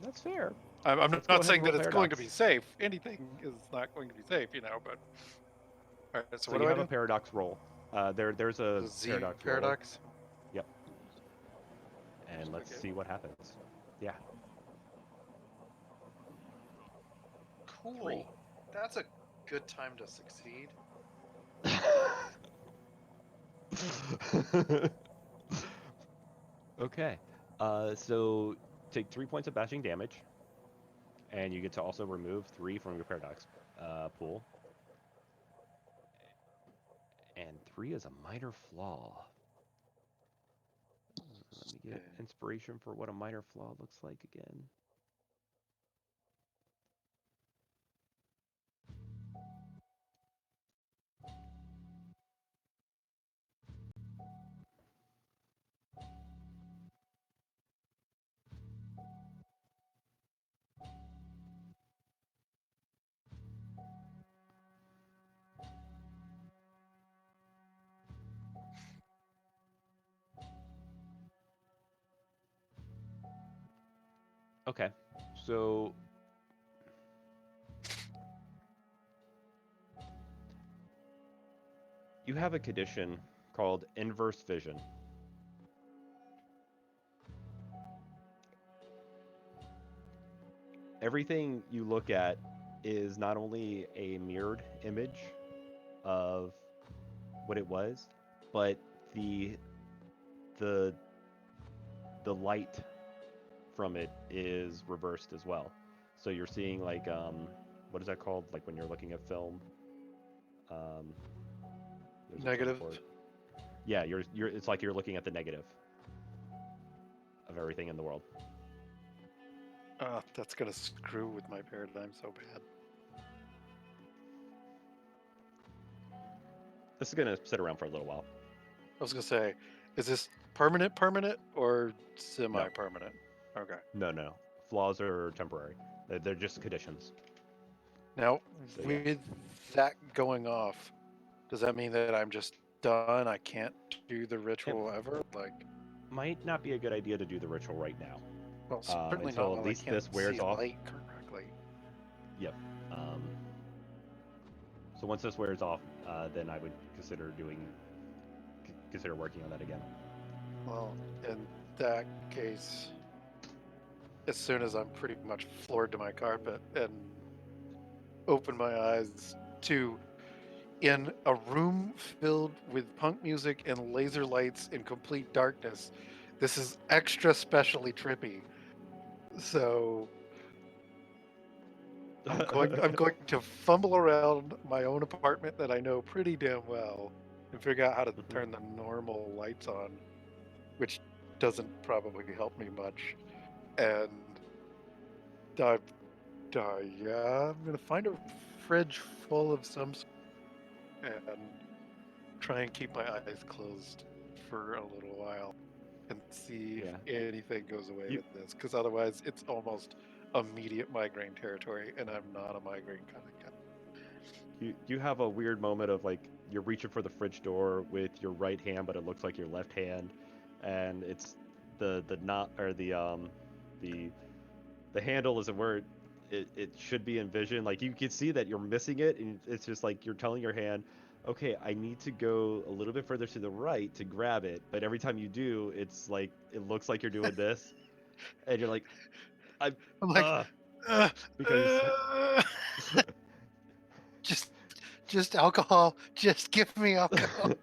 That's fair. I'm Let's go not ahead saying and roll that it's going to paradox. be safe. Anything is not going to be safe, you know, but all right, so what you do I have do? a paradox roll. There's a The Z paradox roll. paradox? Yep. And let's Okay. see what happens. Yeah. Cool. 3. That's a good time to succeed. Okay. So take 3 points of bashing damage, and you get to also remove 3 from your paradox pool. And 3 is a minor flaw. Let me get inspiration for what a minor flaw looks like again. Okay, so you have a condition called inverse vision. Everything you look at is not only a mirrored image of what it was, but the the light from it is reversed as well. So you're seeing like what is that called? Like when you're looking at film. There's a term Negative. for it. Yeah, you're. It's like you're looking at the negative of everything in the world. That's gonna screw with my paradigm so bad. This is gonna sit around for a little while. I was gonna say, is this permanent, or semi-permanent? Okay. No. Flaws are temporary. They're just conditions. Now, So, yeah. with that going off, does that mean that I'm just done? I can't do the ritual ever? Like, Might not be a good idea to do the ritual right now. well, certainly until not at when least I can't this wears see off. light correctly. Yep. So once this wears off, then I would consider working on that again. Well, in that case, as soon as I'm pretty much floored to my carpet and open my eyes to, in a room filled with punk music and laser lights in complete darkness, this is extra specially trippy. So I'm going to fumble around my own apartment that I know pretty damn well and figure out how to turn the normal lights on, which doesn't probably help me much. And yeah, I'm gonna find a fridge full of some sort and try and keep my eyes closed for a little while and see if anything goes away with this, because otherwise it's almost immediate migraine territory, and I'm not a migraine kind of guy. You have a weird moment of like you're reaching for the fridge door with your right hand, but it looks like your left hand, and it's the knot or the handle isn't where it should be envisioned. Like you can see that you're missing it, and it's just like you're telling your hand, okay, I need to go a little bit further to the right to grab it, but every time you do, it's like it looks like you're doing this, and you're like, I'm like, because just alcohol, just give me alcohol.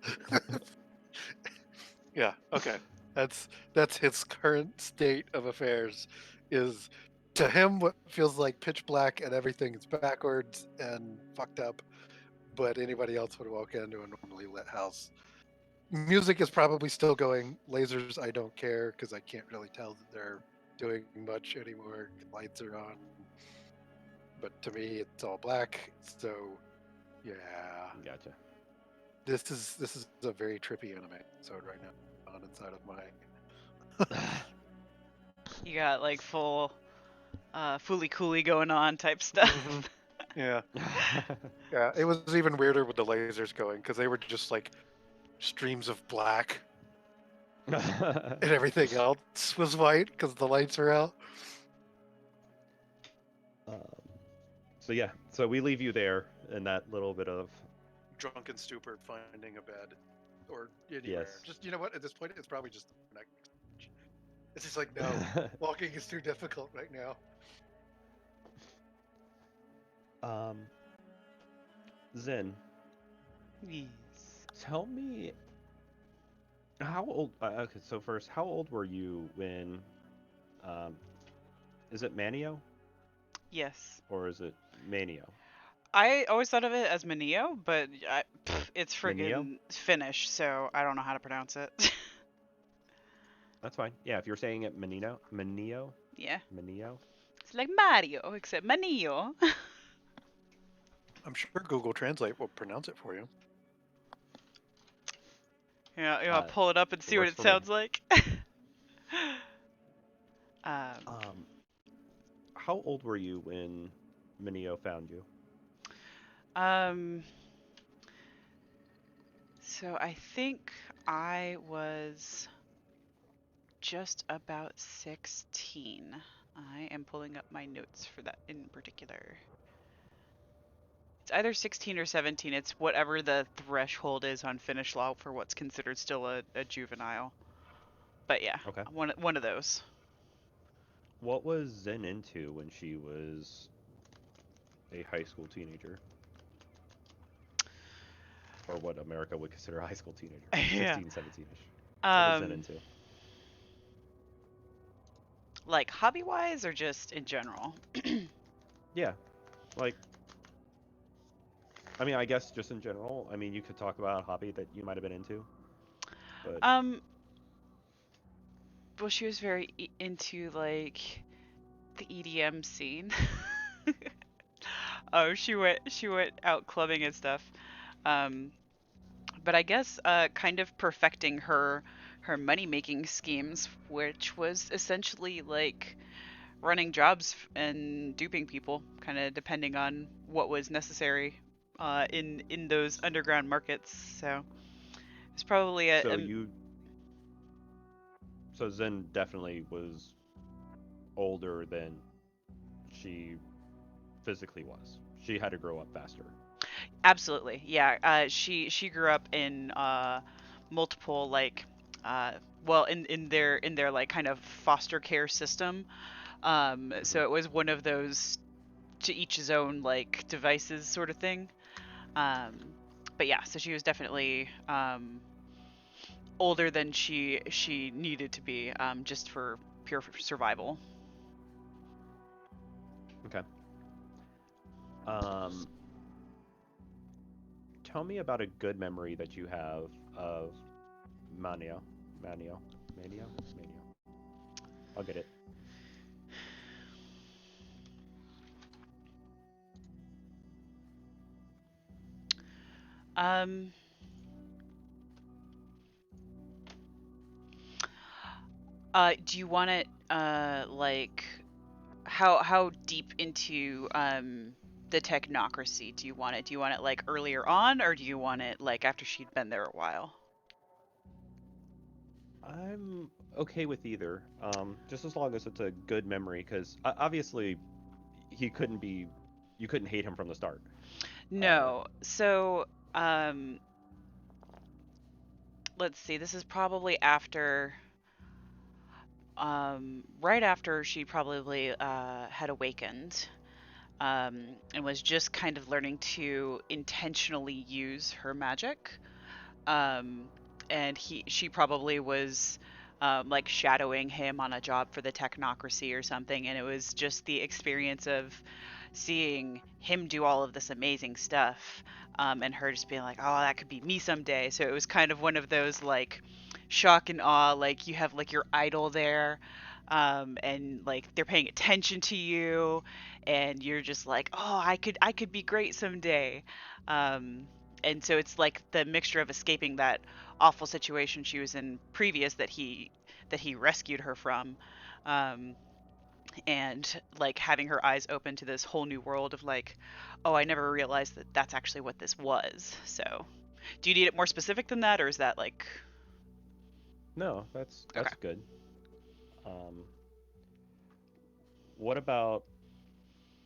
Yeah, okay. That's his current state of affairs, is to him what feels like pitch black and everything is backwards and fucked up, but anybody else would walk into a normally lit house. Music is probably still going. Lasers, I don't care because I can't really tell that they're doing much anymore. Lights are on, but to me it's all black. So yeah, gotcha. This is a very trippy anime episode right now on inside of my. You got like full fooly cooly going on type stuff. Mm-hmm. Yeah. Yeah, it was even weirder with the lasers going because they were just like streams of black and everything else was white because the lights are out. So yeah, so we leave you there in that little bit of Drunken stupor, finding a bed or anywhere. Yes. Just, you know what? At this point, it's probably just the next. It's just like, no, walking is too difficult right now. Zen, Yes. tell me how old. Okay, so first, how old were you when? Is it Manio Yes. or is it Manio? I always thought of it as Manio, but it's Manio? friggin' Finnish, so I don't know how to pronounce it. That's fine. Yeah, if you're saying it Manio. Yeah. Manio. It's like Mario, except Manio. I'm sure Google Translate will pronounce it for you. Yeah, you want to pull it up and see what it sounds like? How old were you when Manio found you? So I think I was just about 16. I am pulling up my notes for that in particular. It's either 16 or 17. It's whatever the threshold is on Finnish law for what's considered still a juvenile. But yeah, Okay. One of those. What was Zen into when she was a high school teenager? Or what America would consider a high school teenager. Yeah. 16, 17-ish. What was Zen into? Like hobby wise or just in general? Yeah, like, I mean, I guess just in general. I mean, you could talk about a hobby that you might have been into, but Um, well, she was very into like the EDM scene. Oh, she went out clubbing and stuff. Um, but I guess kind of perfecting her money making schemes, which was essentially like running jobs and duping people, kind of depending on what was necessary in those underground markets. So it's probably so you, so Zen definitely was older than she physically was. She had to grow up faster. absolutely, yeah. She grew up in multiple like uh, well in their like kind of foster care system. Hmm. So it was one of those to each his own like devices sort of thing. Um, but yeah, so she was definitely older than she needed to be, just for pure survival. Okay. Um, Tell me about a good memory that you have of Mania. Mania. Mania? Mania. I'll get it. Um, do you want it like how deep into the technocracy do you want it? Do you want it like earlier on, or do you want it like after she'd been there a while? I'm okay with either, just as long as it's a good memory, because obviously he couldn't be, you couldn't hate him from the start. Uh, No. So, um, let's see. This is probably after, right after she probably had awakened, and was just kind of learning to intentionally use her magic. Um, and she probably was like shadowing him on a job for the technocracy or something, and it was just the experience of seeing him do all of this amazing stuff, and her just being like, oh, that could be me someday. So it was kind of one of those like shock and awe, like you have like your idol there, and like they're paying attention to you, and you're just like, oh, I could be great someday. um, and so it's like the mixture of escaping that awful situation she was in previous that he rescued her from, um, and like having her eyes open to this whole new world of like, oh, I never realized that that's actually what this was. So do you need it more specific than that, or is that like no, okay? that's good. Um, what about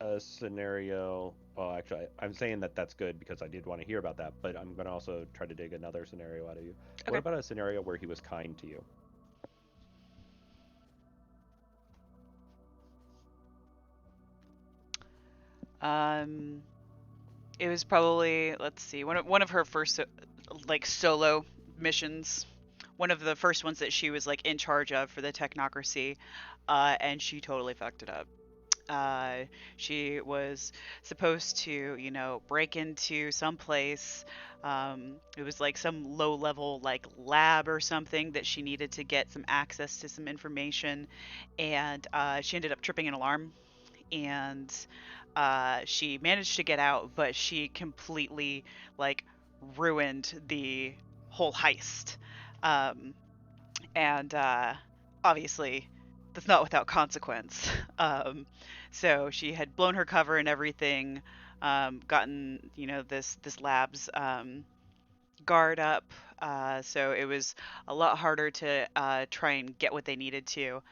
a scenario? Well, actually, I'm saying that that's good because I did want to hear about that, but I'm going to also try to dig another scenario out of you. What Okay. about a scenario where he was kind to you? um it was probably, let's see, one of her first like solo missions, one of the first ones that she was like in charge of for the technocracy, and she totally fucked it up. uh, she was supposed to, break into some place. It was like some low level like lab or something that she needed to get some access to some information, and she ended up tripping an alarm, and she managed to get out, but she completely like ruined the whole heist. Um, and obviously that's not without consequence. So she had blown her cover and everything, gotten this lab's guard up. So it was a lot harder to try and get what they needed to,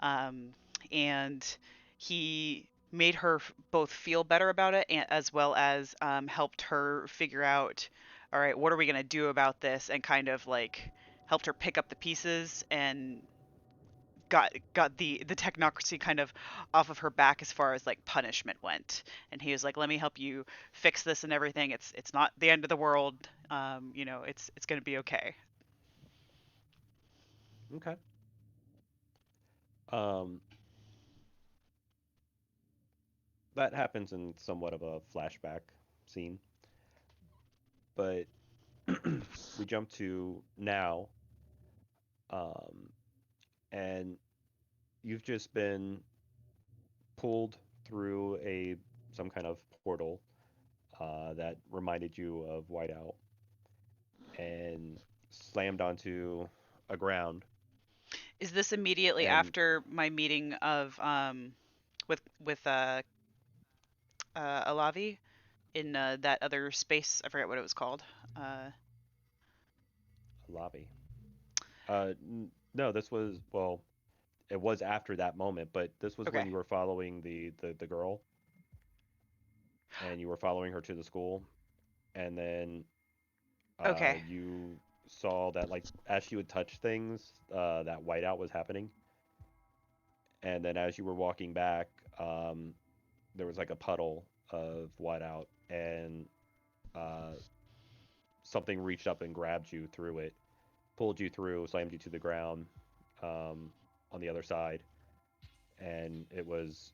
um, and he made her both feel better about it, and, as well as helped her figure out, all right, what are we going to do about this, and kind of like helped her pick up the pieces and got the technocracy kind of off of her back as far as like punishment went. And he was like, let me help you fix this and everything. It's not the end of the world. It's going to be okay. Okay. Um, that happens in somewhat of a flashback scene. But we jump to now, um, and you've just been pulled through a some kind of portal that reminded you of Whiteout, and slammed onto a ground. Is this immediately And after my meeting of with Alavi in that other space? I forget what it was called. Uh, lobby. No, this was well, it was after that moment, but this was when okay. you were following the girl, and you were following her to the school, and then Okay. you saw that like as she would touch things, that whiteout was happening, and then as you were walking back, there was like a puddle of whiteout, and uh, something reached up and grabbed you through it, pulled you through, slammed you to the ground, um, on the other side, and it was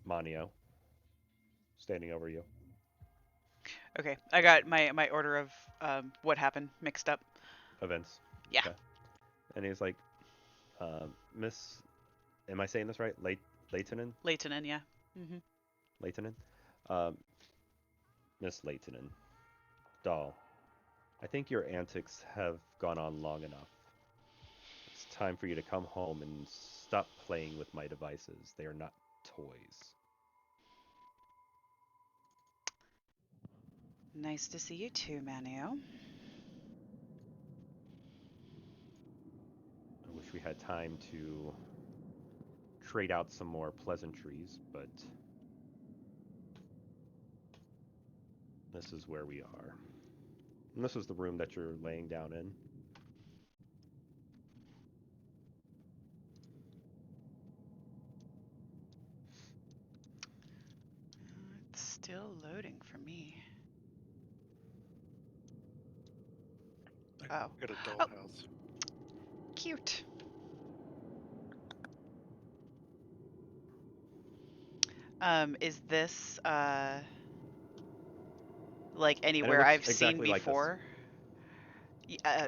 Manio standing over you. Okay. I got my order of what happened mixed up. Events. Yeah. Okay. And he's like, Miss, am I saying this right? Leitonen? Leitonen, yeah. Mhm. Leitonen? Miss Leitonen. Doll, I think your antics have gone on long enough. It's time for you to come home and stop playing with my devices. They are not toys. Nice to see you too, Manio. I wish we had time to trade out some more pleasantries, but this is where we are. And this is the room that you're laying down in. It's still loading for me. I Oh. got a Oh, dollhouse. cute. Is this like And it anywhere looks I've seen exactly like this. before?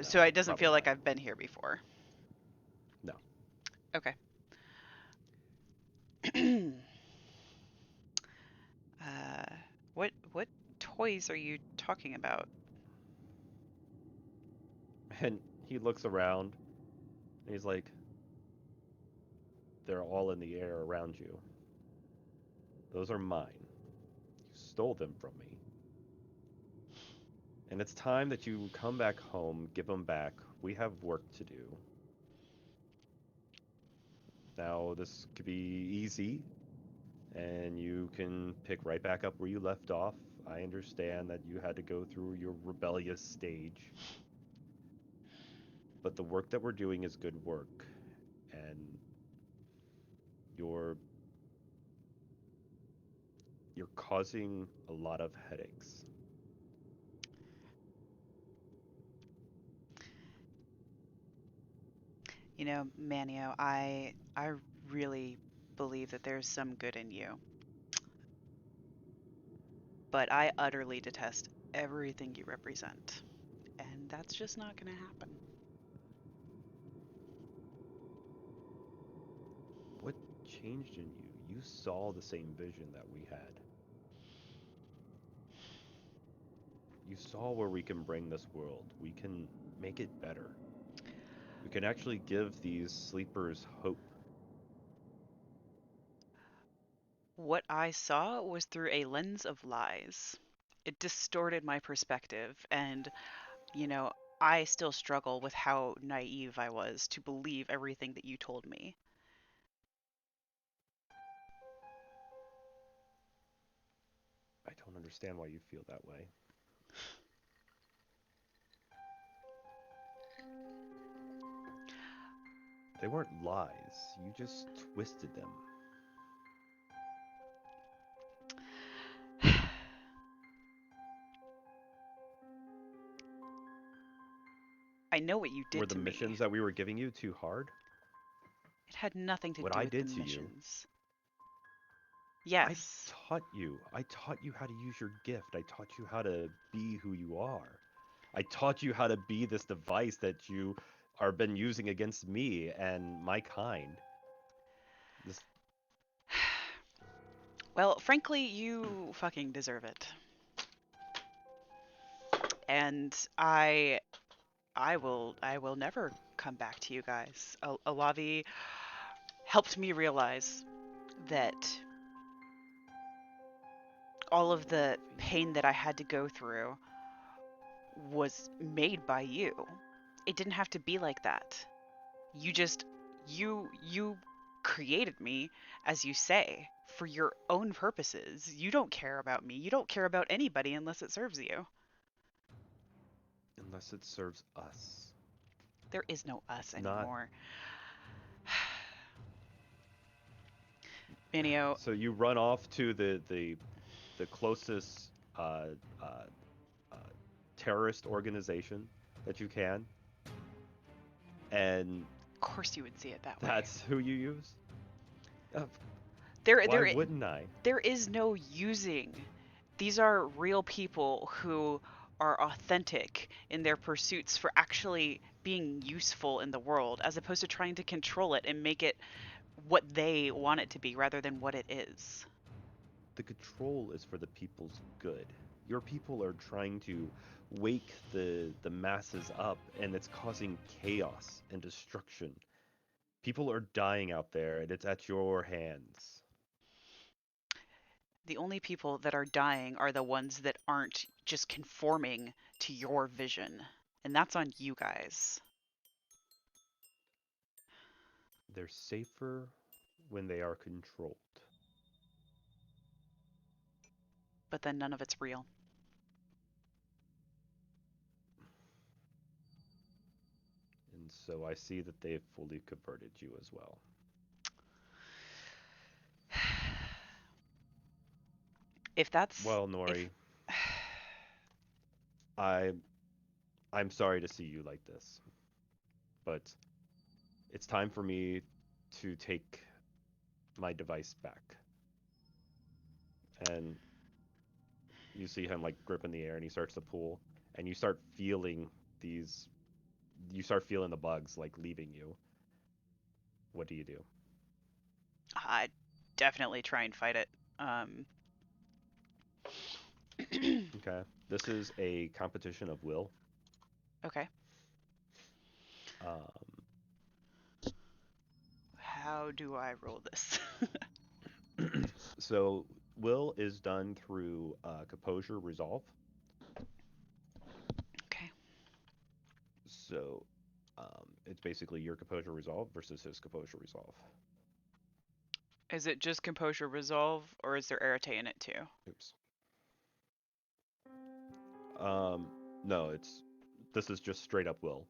No, So it doesn't probably feel like not. I've been here before. No. Okay. uh, what toys are you talking about? And he looks around and he's like, they're all in the air around you. Those are mine. You stole them from me. And it's time that you come back home, give them back. We have work to do. Now, this could be easy, and you can pick right back up where you left off. I understand that you had to go through your rebellious stage, but the work that we're doing is good work, and you're you're causing a lot of headaches. You know, Manio, I really believe that there's some good in you, but I utterly detest everything you represent, and that's just not going to happen. What changed in you? You saw the same vision that we had. You saw where we can bring this world. We can make it better. We can actually give these sleepers hope. What I saw was through a lens of lies. It distorted my perspective, and, you know, I still struggle with how naive I was to believe everything that you told me. I don't understand why you feel that way. They weren't lies. You just twisted them. I know what you Were did the to me. missions that we were giving you too hard? It had nothing to What do I with the did to you, missions. Yes. I taught you how to use your gift. I taught you how to be who you are. I taught you how to be this device that you are been using against me and my kind. This Well, frankly, you fucking deserve it. And I will never come back to you guys. Alavi helped me realize that all of the pain that I had to go through was made by you. It didn't have to be like that. You just you created me, as you say, for your own purposes. You don't care about me. You don't care about anybody unless it serves you. unless it serves us. There is no us It's not. anymore. Minio, So you run off to the closest uh, uh, uh, terrorist organization that you can, and of course you would see it that way. that's who you use. Uh, There Why there wouldn't I? there is no using. These are real people who are authentic in their pursuits for actually being useful in the world, as opposed to trying to control it and make it what they want it to be rather than what it is. The control is for the people's good. Your people are trying to wake the masses up, and it's causing chaos and destruction. People are dying out there, and it's at your hands. The only people that are dying are the ones that aren't just conforming to your vision. And that's on you guys. They're safer when they are controlled. But then none of it's real. And so I see that they've fully converted you as well. If that's Well, if Nori, I I'm sorry to see you like this, but it's time for me to take my device back. And you see him like grip in the air and he starts to pull and these you start feeling the bugs like leaving you. What do you do? I definitely try and fight it. Um Okay. This is a competition of will. okay. Um, How do I roll this? so will is done through composure resolve. Okay. So it's basically your composure resolve versus his composure resolve. Is it just composure resolve or is there arete in it too? Oops. Um, no, this is just straight up will.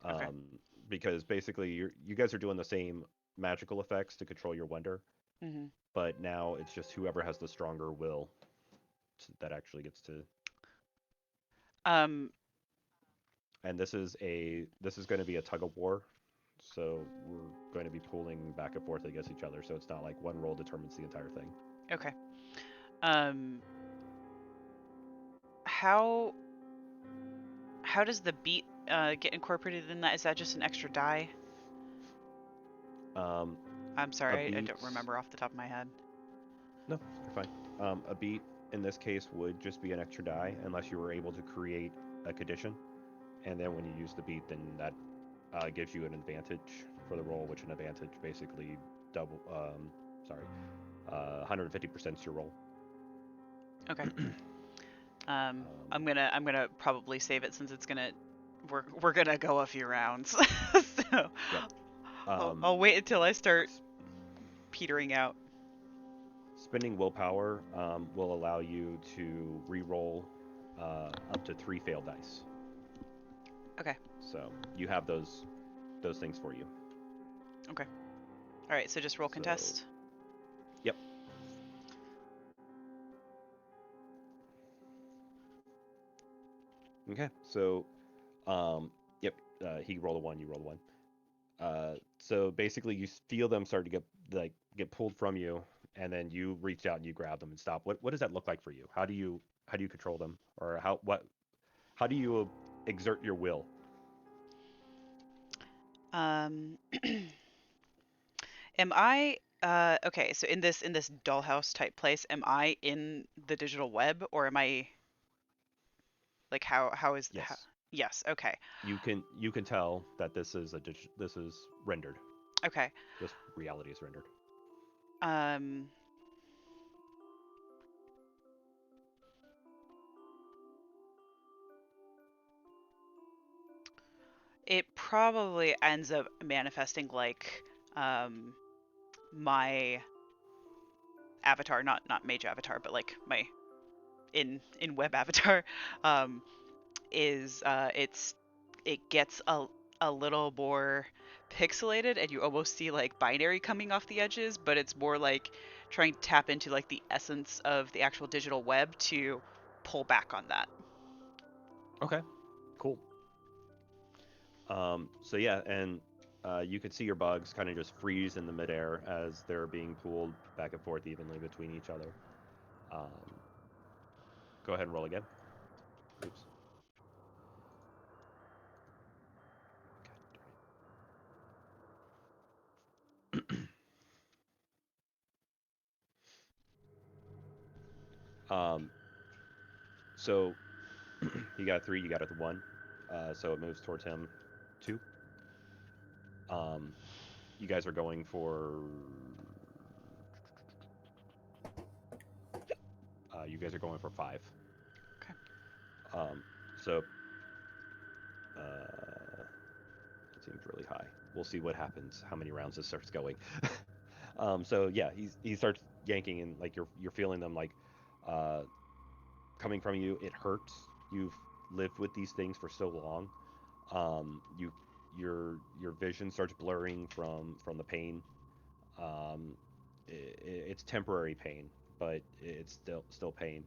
Okay. Um, because basically you guys are doing the same magical effects to control your wonder, Mhm. but now it's just whoever has the stronger will that actually gets to. Um And this is going to be a tug of war, so we're going to be pulling back and forth against each other. So it's not like one roll determines the entire thing. okay. Um how how does the beat get incorporated in that? Is that just an extra die? Um, I'm a sorry, I beat. don't remember off the top of my head. No, you're fine. A beat in this case would just be an extra die unless you were able to create a condition, and then when you use the beat, then that gives you an advantage for the roll, which an advantage basically double. Sorry, 150% is your roll. Okay. I'm gonna probably save it since it's gonna we're gonna go a few rounds. So Yep. I'll wait until I start petering out. Spending willpower will allow you to re-roll up to 3 failed dice. Okay. So you have those things for you. Okay. All right. So just roll So, contest. Yep. Okay. So, yep. He rolled a 1. You rolled a 1. So basically, you feel them start to get pulled from you, and then you reach out and you grab them and stop. What does that look like for you? How do you control them, or how do you exert your will? Um, am I okay? So in this dollhouse type place, am I in the digital web, or am I like how is how? Yes, Yes. Okay. you can tell that this is rendered. Okay. This reality is rendered. Um, it probably ends up manifesting like um my avatar, not mage avatar, but like my in web avatar, um, is it gets a little more pixelated, and you almost see like binary coming off the edges, but it's more like trying to tap into like the essence of the actual digital web to pull back on that. Okay, cool. So yeah, and you can see your bugs kind of just freeze in the midair as they're being pulled back and forth evenly between each other. Um, Go ahead and roll again. Oops. Um, so he got a 3, you got a 1. So it moves towards him 2. Um, you guys are going for. You guys are going for 5. Okay. Um, so it seems really high. We'll see what happens. How many rounds this starts going. So yeah, he starts yanking and like you're feeling them like uh, coming from you. It hurts. You've lived with these things for so long. You your vision starts blurring from the pain. Um, it's temporary pain, but it's still pain.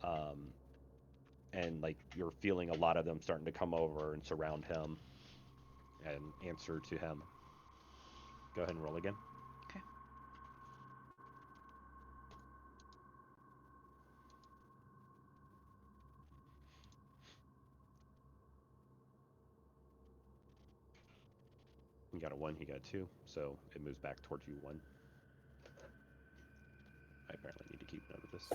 Um, and like you're feeling a lot of them starting to come over and surround him and answer to him. Go ahead and roll again. Okay. You got a 1, he got a 2, so it moves back towards you 1. I apparently need to keep note of this.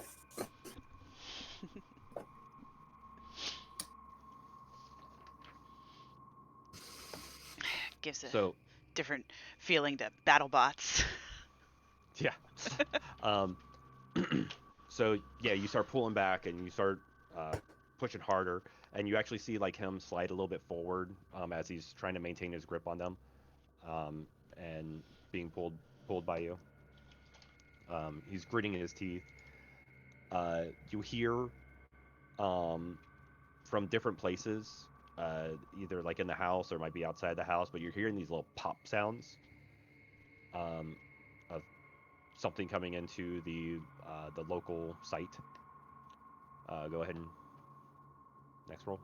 Gives a So different feeling to battle bots. yeah. um, so yeah, you start pulling back and you start pushing harder, and you actually see like him slide a little bit forward as he's trying to maintain his grip on them, and being pulled by you. He's gritting his teeth. You hear um, from different places, either like in the house or it might be outside the house, but you're hearing these little pop sounds um, of something coming into the local site. Go ahead and next roll.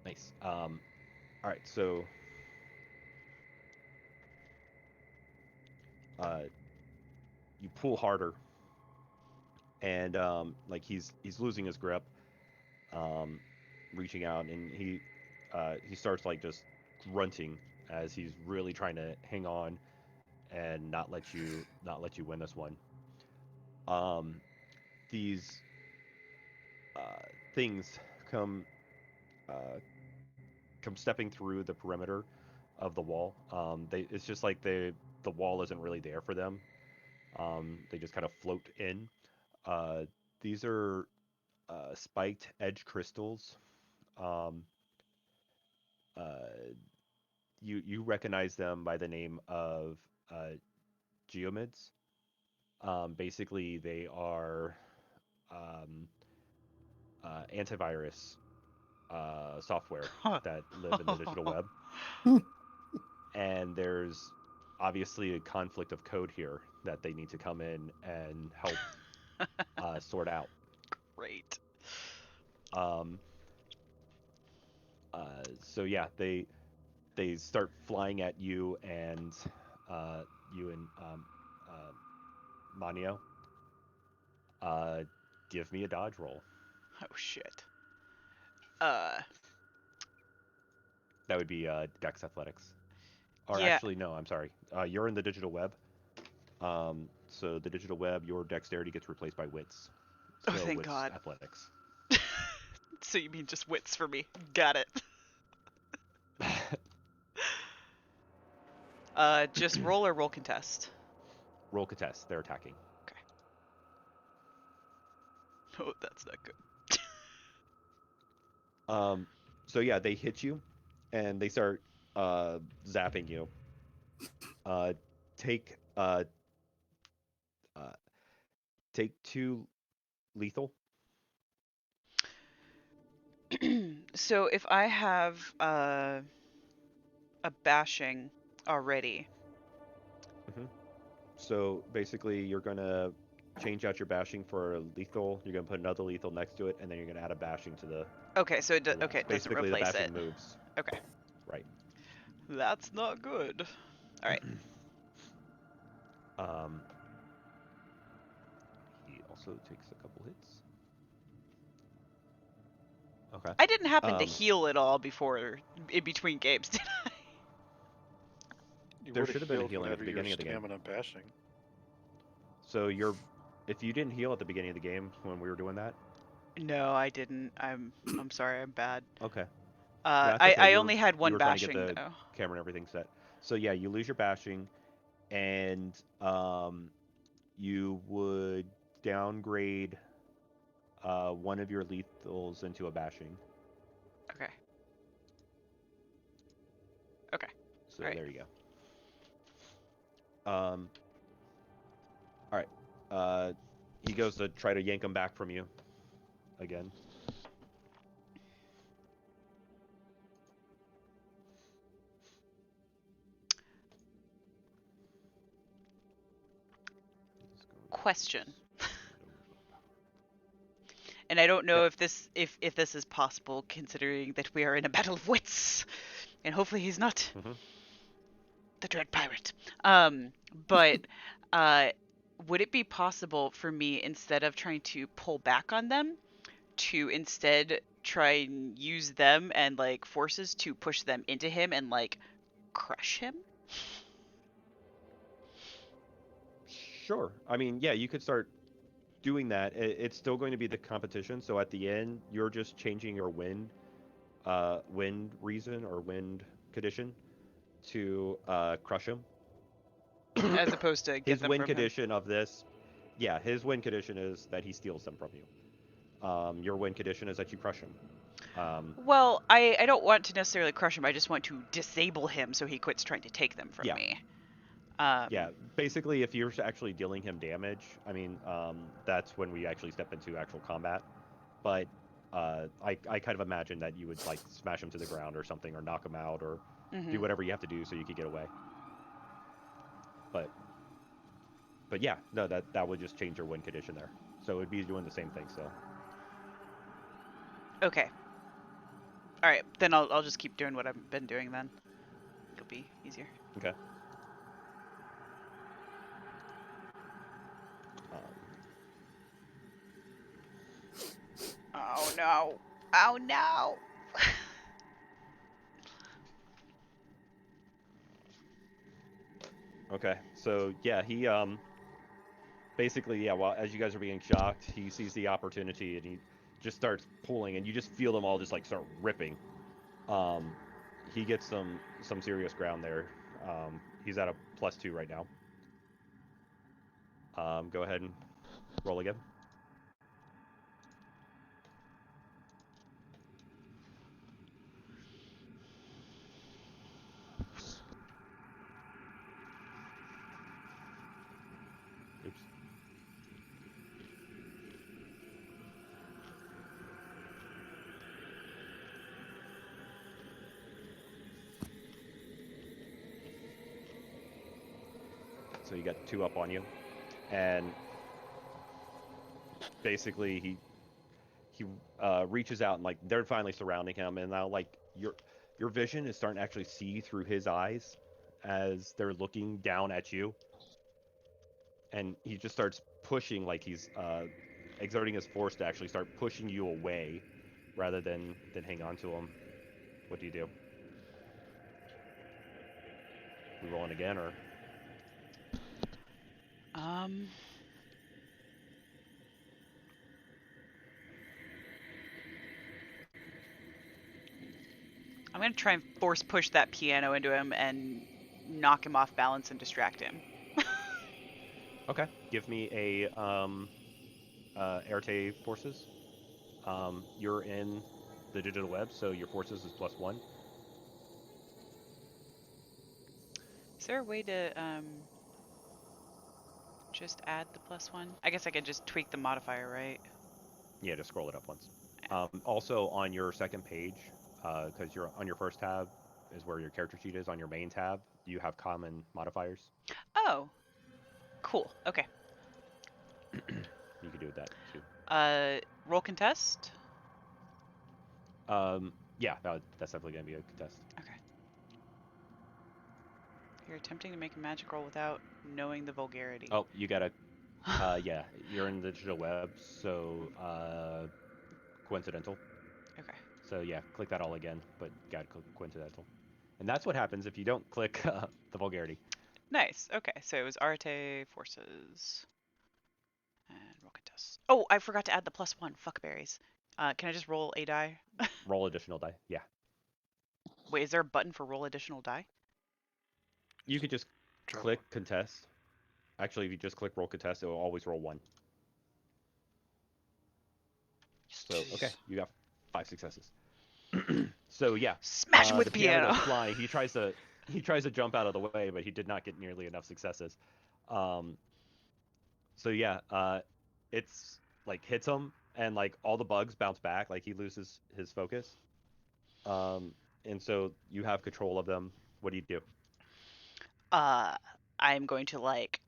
Nice. All right, so uh, you pull harder, and like he's losing his grip, um, reaching out, and he starts like just grunting as he's really trying to hang on and not let you win this one. Um, these things come uh, come stepping through the perimeter of the wall. It's just like the wall isn't really there for them. They just kind of float in. Uh, these are spiked edge crystals. Um, uh, you recognize them by the name of geomids. Basically, they are um, antivirus software that live in the digital web, and there's obviously a conflict of code here that they need to come in and help sort out. Great. Um, so yeah, they start flying at you and Manio. Give me a dodge roll. Oh shit. That would be Dex Athletics. Or Yeah. actually, no, I'm sorry. You're in the digital web. So the digital web, your dexterity gets replaced by wits. Oh, So thank wits God. athletics. So you mean just wits for me? Got it. Just roll or roll contest. Roll contest. They're attacking. Okay. Oh, that's not good. So yeah, they hit you, and they start zapping you. Take uh, take 2 lethal. So if I have a bashing already. So basically, you're gonna change out your bashing for a lethal. You're gonna put another lethal next to it, and then you're gonna add a bashing to the. Okay, so the okay, rest. it doesn't Basically, the replace bashing it. moves. Okay. Right. That's not good. All right. He also takes a couple hits. Okay. I didn't happen to heal at all before in between games, did I? You There would've should have been a healed healing at the whenever beginning your of the game. stamina bashing. So if you didn't heal at the beginning of the game when we were doing that. No, I didn't. I'm sorry, I'm bad. Okay. I That's okay. only had You one were trying to bashing get the though. camera and everything set. So yeah, you lose your bashing, and you would downgrade one of your lethals into a bashing. Okay. Okay. So All right. there you go. All right. He goes to try to yank him back from you again. Question. And I don't know if this is possible, considering that we are in a battle of wits, and hopefully he's not the Dread Pirate. But would it be possible for me, instead of trying to pull back on them, to instead try and use them and like forces to push them into him and like crush him? Sure. I mean, yeah, you could start doing that. It's still going to be the competition. So at the end, you're just changing your wind reason or wind condition to crush him. As opposed to get His them win from him. condition of this, yeah, his win condition is that he steals them from you. Your win condition is that you crush him. Well, I don't want to necessarily crush him. I just want to disable him so he quits trying to take them from me. Yeah, basically, if you're actually dealing him damage, I mean, that's when we actually step into actual combat. But I kind of imagine that you would like smash him to the ground or something, or knock him out, or do whatever you have to do so you could get away. But yeah, no, that would just change your win condition there. So it would be doing the same thing still. Okay. All right, then I'll just keep doing what I've been doing then. It'll be easier. Okay. Oh no! Oh no! Okay, so yeah, he basically, yeah, well, as you guys are being shocked, he sees the opportunity and he just starts pulling, and you just feel them all just like start ripping. He gets some serious ground there. He's at a +2 right now. Go ahead and roll again. Oops. So you got 2 up on you, and basically he reaches out and like they're finally surrounding him, and now like your vision is starting to actually see through his eyes as they're looking down at you. And he just starts pushing, like he's exerting his force to actually start pushing you away rather than hang on to him. What do you do? We rolling again, or? Um. I'm gonna try and force push that piano into him and knock him off balance and distract him. Okay. Give me a Arte forces. You're in the digital web, so your forces is +1. Is there a way to just add the +1? I guess I could just tweak the modifier, right? Yeah, just scroll it up once. Also on your second page, because you're on your first tab is where your character sheet is. On your main tab, you have common modifiers. Oh, cool. Okay. You can do that too. Roll contest. Yeah, that's definitely gonna be a contest. Okay. You're attempting to make a magic roll without knowing the vulgarity. Oh, you gotta. Yeah, you're in the digital web, so coincidental. Okay. So yeah, click that all again, but gotta click coincidental. And that's what happens if you don't click the vulgarity. Nice. Okay, so it was Arte forces and roll contest. Oh, I forgot to add the +1. Fuck berries. Can I just roll a die? Roll additional die. Yeah. Wait, is there a button for roll additional die? You could just Drop click contest. Actually, if you just click roll contest, it will always roll 1. So okay, you got 5 successes. So yeah, Smash him with the piano. goes flying. He tries to jump out of the way, but he did not get nearly enough successes. So yeah, it's like hits him, and like all the bugs bounce back. Like he loses his focus. And so you have control of them. What do you do? I'm going to like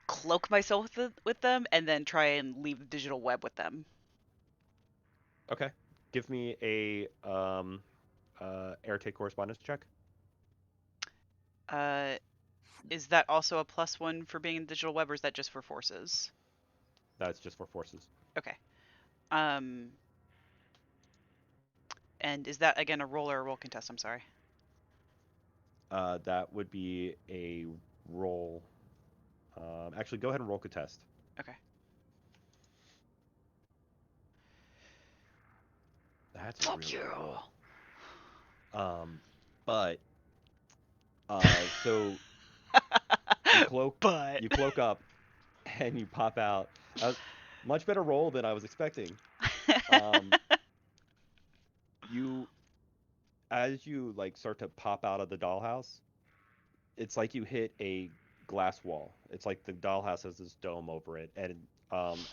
cloak myself with them and then try and leave the digital web with them. Okay, give me a air take correspondence check. Is that also a +1 for being in digital web, or is that just for forces? That's just for forces. Okay. Um. And is that again a roll or a roll contest? I'm sorry. That would be a roll. Actually, go ahead and roll contest. Okay. That's a Fuck really you. good roll. But so you cloak up, and you pop out. Much better roll than I was expecting. You, as you like start to pop out of the dollhouse, it's like you hit a glass wall. It's like the dollhouse has this dome over it, and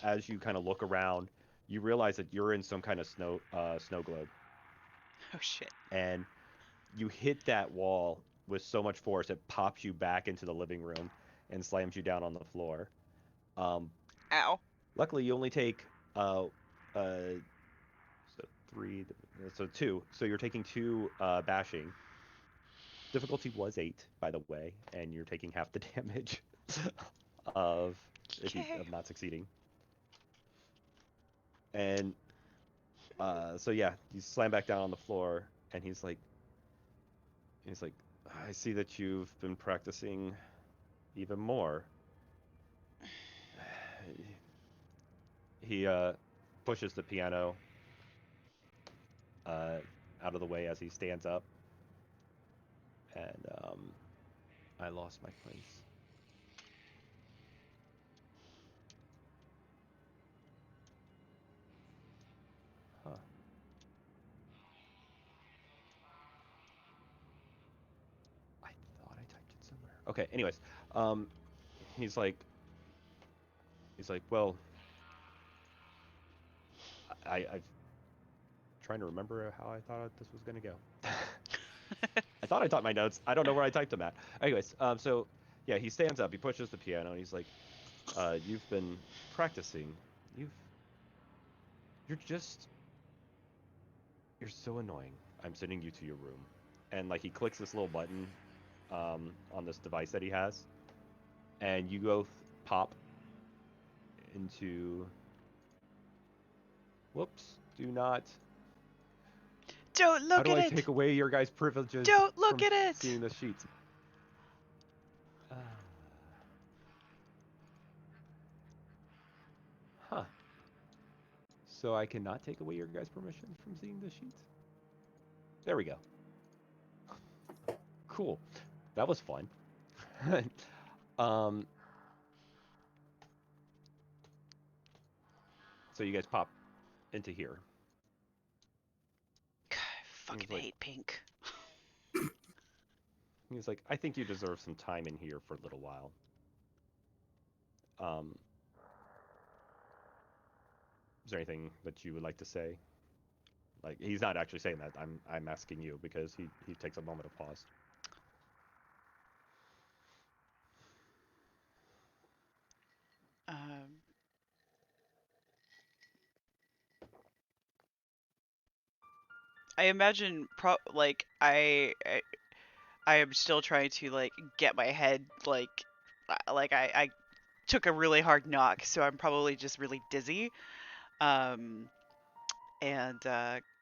as you kind of look around, you realize that you're in some kind of snow globe, Oh shit. and you hit that wall with so much force it pops you back into the living room and slams you down on the floor. Um, Ow. Luckily, you only take so 3, so 2. So you're taking 2 bashing. Difficulty was 8, by the way, and you're taking half the damage of of not succeeding. And so yeah, you slam back down on the floor, and he's like, I see that you've been practicing even more. He pushes the piano out of the way as he stands up, and I lost my place. Huh. I thought I typed it somewhere. Okay, anyways, he's like, well, I've trying to remember how I thought this was gonna go. I thought I typed my notes. I don't know where I typed them at. Anyways, so yeah, he stands up, he pushes the piano, and he's like, you've been practicing. You're You're so annoying. I'm sending you to your room. And like he clicks this little button on this device that he has, and you both pop into. Whoops! Do not. Don't How look do at I it! take away your guys' privileges Don't look from at it! seeing the sheets? Huh. So I cannot take away your guys' permission from seeing the sheets? There we go. Cool. That was fun. um, so you guys pop into here. God, I fucking like- hate pink. He's like, I think you deserve some time in here for a little while. Is there anything that you would like to say? Like, he's not actually saying that. I'm asking you because he takes a moment of pause. I imagine I am still trying to like get my head I took a really hard knock, so I'm probably just really dizzy, and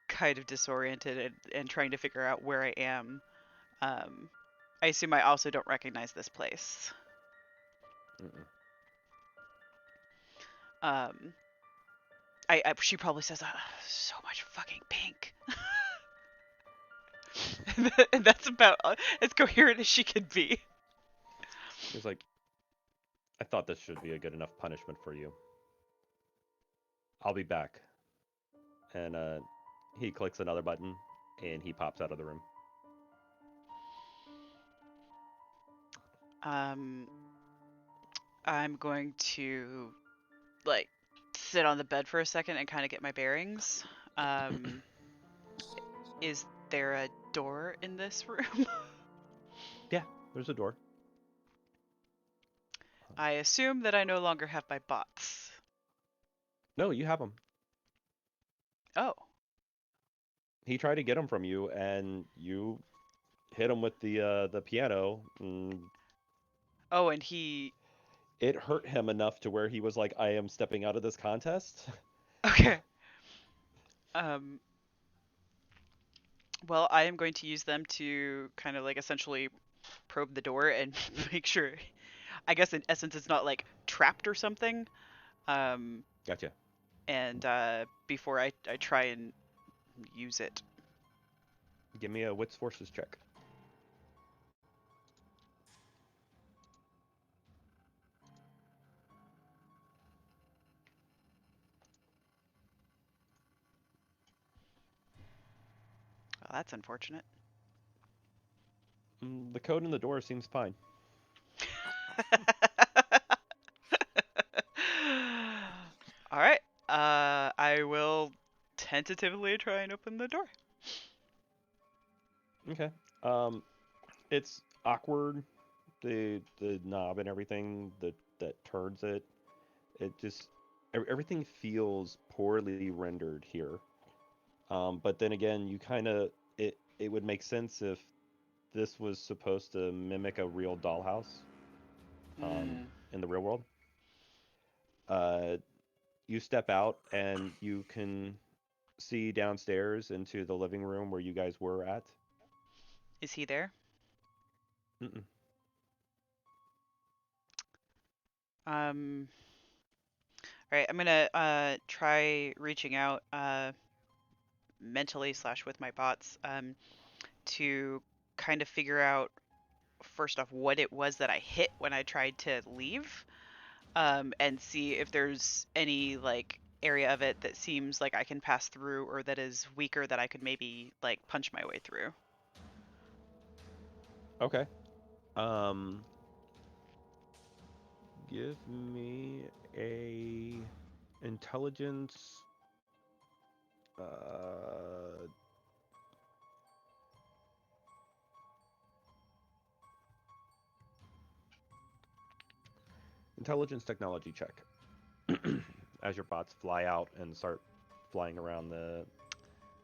kind of disoriented and trying to figure out where I am. I assume I also don't recognize this place. Mm-mm. She probably says, so much fucking pink. And that's about as coherent as she could be. He's like, I thought this should be a good enough punishment for you. I'll be back. And he clicks another button, and he pops out of the room. I'm going to like sit on the bed for a second and kind of get my bearings. Is there a door in this room? Yeah, there's a door. I assume that I no longer have my bots. No, you have them. Oh. He tried to get them from you, and you hit him with the piano. Oh, and he. It hurt him enough to where he was like, I am stepping out of this contest. Okay. Well, I am going to use them to kind of like essentially probe the door and make sure. I guess in essence, it's not like trapped or something. Gotcha. And before I try and use it. Give me a wits forces check. Well, that's unfortunate. The code in the door seems fine. All right. I will tentatively try and open the door. Okay. It's awkward. The knob and everything that turns it. It just everything feels poorly rendered here. But then again, you kind of it would make sense if this was supposed to mimic a real dollhouse in the real world. You step out and you can see downstairs into the living room where you guys were at. Is he there? Mm-mm. All right. I'm gonna try reaching out mentally / with my bots to kind of figure out first off what it was that I hit when I tried to leave, and see if there's any like area of it that seems like I can pass through or that is weaker that I could maybe like punch my way through. Okay. Give me a intelligence. Intelligence technology check. As your bots fly out and start flying around the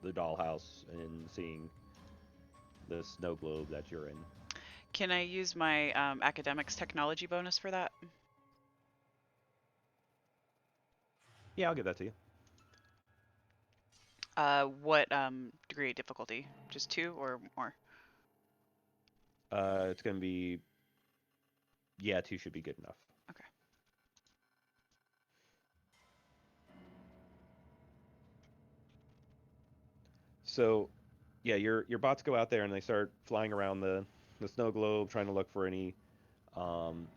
the dollhouse and seeing the snow globe that you're in. Can I use my academics technology bonus for that? Yeah, I'll give that to you. What degree of difficulty? Just 2 or more? It's gonna be, yeah, 2 should be good enough. Okay. So, yeah, your bots go out there and they start flying around the snow globe, trying to look for um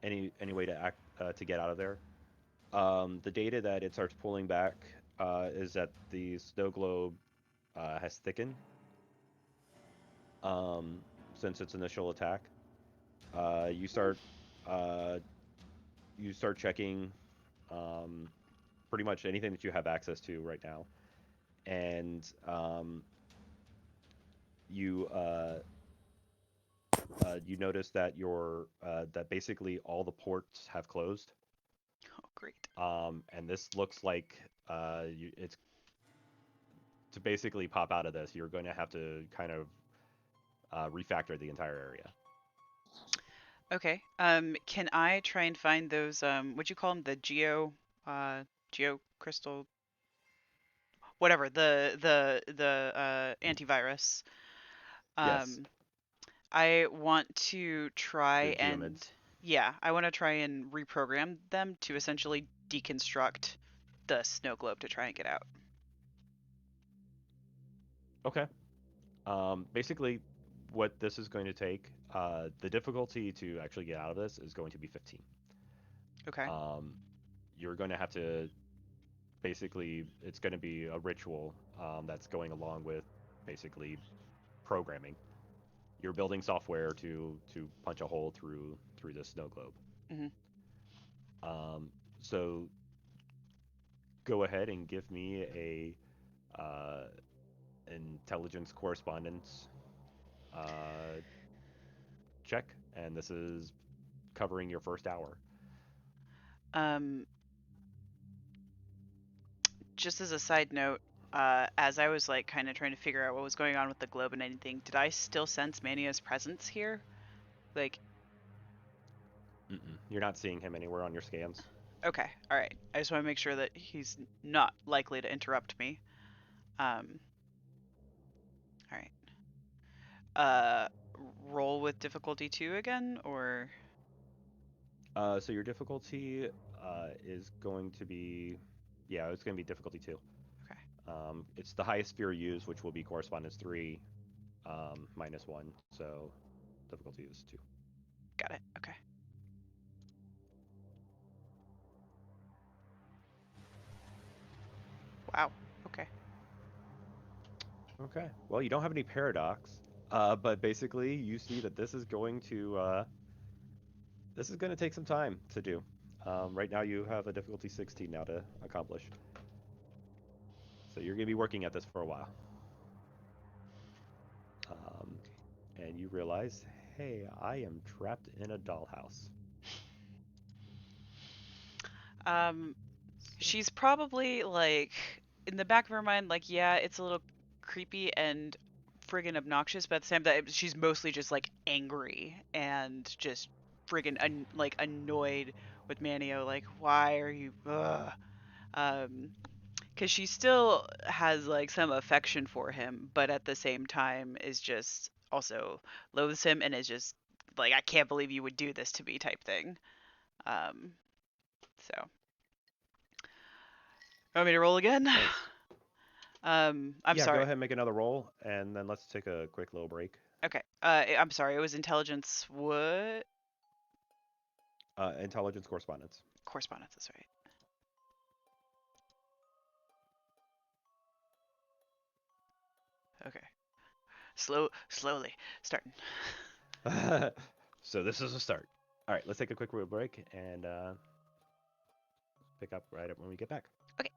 any way to to get out of there. The data that it starts pulling back is that the snow globe has thickened um, since its initial attack. Uh, you start uh, you start checking um, pretty much anything that you have access to right now, and you you notice that that basically all the ports have closed, Oh, great. and this looks like it's to basically pop out of this. You're going to have to kind of refactor the entire area. Okay. Can I try and find those what'd you call them? The geo crystal, whatever, the antivirus. Yes, Um, I want to try the and geomids. yeah, I want to try and reprogram them to essentially deconstruct the snow globe to try and get out. Okay. Basically, what this is going to take, the difficulty to actually get out of this is going to be 15. Okay. Um, you're going to have to basically, it's going to be a ritual that's going along with basically programming. You're building software to punch a hole through the snow globe. Hmm. Um, so go ahead and give me a intelligence correspondence uh, check, and this is covering your first hour. Um, just as a side note, as I was like kind of trying to figure out what was going on with the globe and anything, did I still sense Mania's presence here? Like, Mm-mm. You're not seeing him anywhere on your scans. okay, all right. I just want to make sure that he's not likely to interrupt me. Um, all right. Uh, roll with difficulty 2 again, or So your difficulty is going to be, yeah, it's going to be difficulty 2. okay, It's the highest sphere used, which will be correspondence 3 minus 1. So difficulty is 2. got it. Okay. Wow. Okay. Okay. Well, you don't have any paradox, but basically you see that this is going to take some time to do. Right now you have a difficulty 16 now to accomplish. So you're going to be working at this for a while. Um, and you realize, hey, I am trapped in a dollhouse. Um, So, she's probably like in the back of her mind, like, yeah, it's a little creepy and friggin' obnoxious, but at the same time, she's mostly just like angry and just friggin' like annoyed with Manio. Like, why are you? Ugh. Um, because she still has like some affection for him, but at the same time is just also loathes him and is just like, I can't believe you would do this to me type thing. Um, so. Want me to roll again? nice. I'm Yeah, go sorry. ahead and make another roll, and then let's take a quick little break. Okay. I'm sorry. It was intelligence. What? Intelligence correspondence. Correspondence. That's right. Okay. Slowly, starting. So this is a start. All right, let's take a quick real break and pick up right up when we get back. Okay.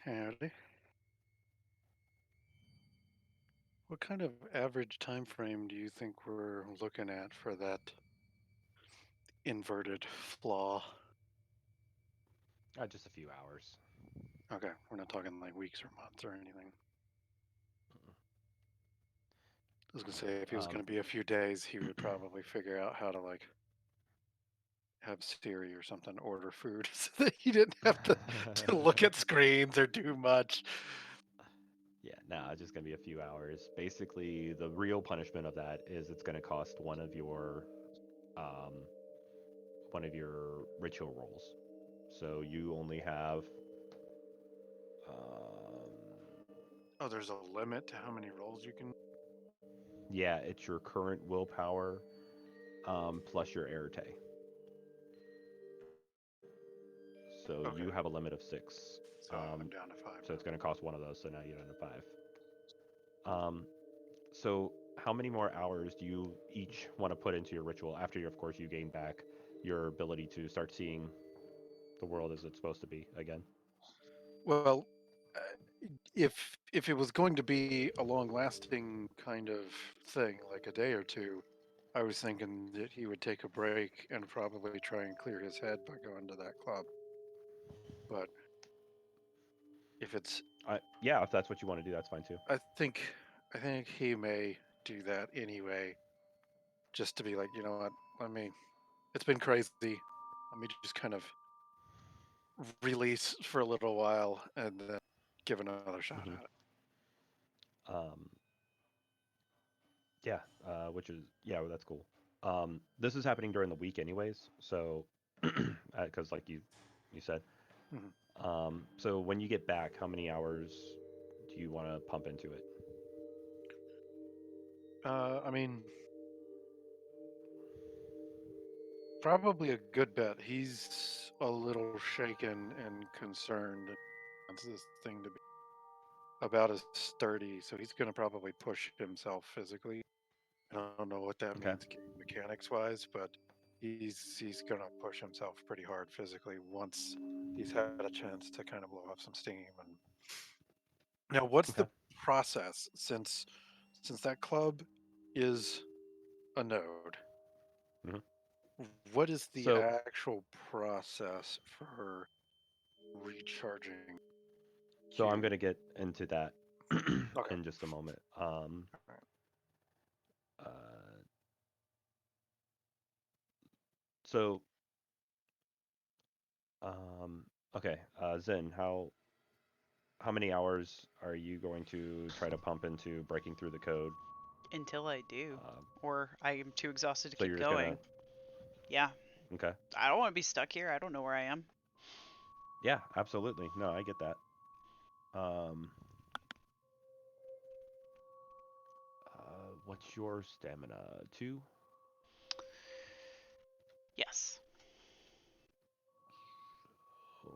Howdy. What kind of average time frame do you think we're looking at for that inverted flaw? Just a few hours. Okay, we're not talking like weeks or months or anything. I was gonna say if he was gonna be a few days, he would probably figure out how to like have Siri or something order food so that he didn't have to look at screens or do much. Yeah, no, it's just gonna be a few hours. Basically, the real punishment of that is it's gonna cost um, one of your ritual rolls. So you only have, Oh, there's a limit to how many rolls you can. yeah, it's your current willpower, plus your arete. So Okay. you have a limit of 6. So I'm down to 5. So it's gonna cost one of those. So now you're down to 5. So how many more hours do you each want to put into your ritual after, of course, you gain back your ability to start seeing the world as it's supposed to be again? Well, if it was going to be a long-lasting kind of thing, like a day or two, I was thinking that he would take a break and probably try and clear his head by going to that club. But if it's, Yeah, if that's what you want to do, that's fine too. I think he may do that anyway, just to be like, you know what? It's been crazy. Let me just kind of release for a little while and then give another shot Mhm. at it. Yeah, which is, yeah, well, that's cool. This is happening during the week anyways, so because like you said. Mhm. So when you get back, how many hours do you want to pump into it? I mean, probably a good bet. He's a little shaken and concerned. And wants this thing to be about as sturdy, so he's going to probably push himself physically. I don't know what that Okay. means mechanics wise, but he's going to push himself pretty hard physically once he's had a chance to kind of blow off some steam. And now, what's Okay. the process since that club is a node? Mhm. What is the So actual process for recharging I'm you? gonna get into that Okay. in just a moment. Alright. Uh, so um, okay, Zen, how many hours are you going to try to pump into breaking through the code? Until I do, Uh, or I am too exhausted to so keep you're just gonna, going. Yeah, okay. I don't want to be stuck here. I don't know where I am. Yeah, absolutely. No, I get that. Um, what's your stamina? 2? Yes. Oh,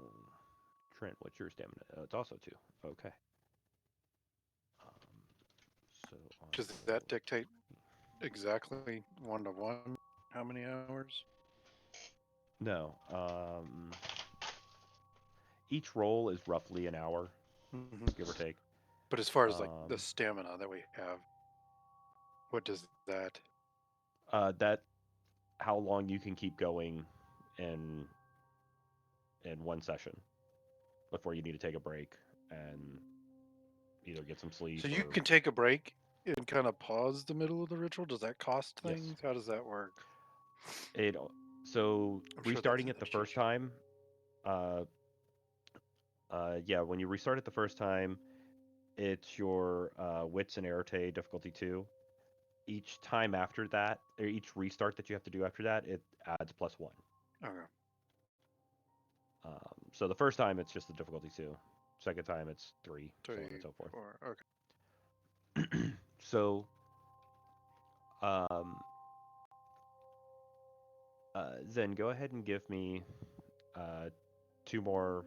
Trent, what's your stamina? It's also 2. Okay. So I Does will. that dictate exactly 1-to-1 how many hours? No. Each roll is roughly an hour, Hmm. give or take. But as far as like the Um, stamina that we have, what does that? that how long you can keep going in one session before you need to take a break and either get some sleep So you or can take a break and kind of pause the middle of the ritual. Does that cost yes. things? How does that work? It so I'm sure that's restarting in it the this cheat first sheet. time. Uh, yeah, when you restart it the first time, it's your wits and arete difficulty 2. Each time after that, or each restart that you have to do after that, it adds +1. Okay. So the first time it's just the difficulty 2. Second time it's 3, so on 3, and so forth. 4. Okay. So, um, Zen, go ahead and give me 2 more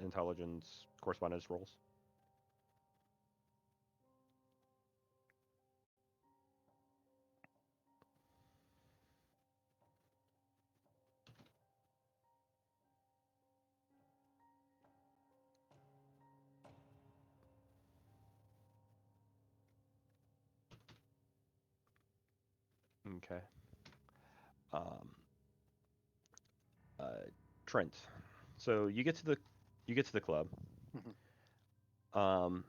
intelligence correspondence rolls. Okay. Um, Trent. So you get to the club. And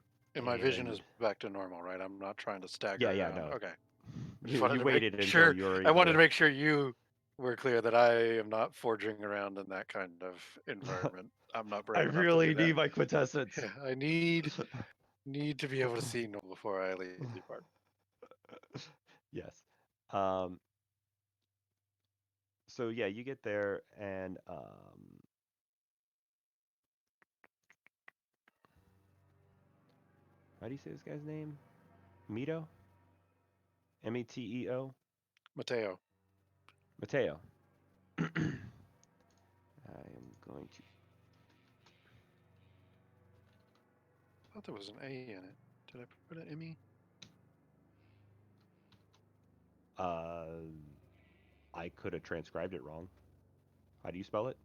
my vision is And back to normal, right? I'm not trying to stagger yeah, around. no. Okay. I just You wanted to make waited until sure. you're I wanted able to make sure you were clear that I am not forging around in that kind of environment. I'm not I brave enough to do really that. need my quintessence. Yeah, I need to be able to see normal before I leave the apartment. Yes. So yeah, you get there and how do you say this guy's name? Mito? Meteo? Mateo. Mateo. I am going to I thought there was an A in it. Did I put an ME? I could have transcribed it wrong. How do you spell it?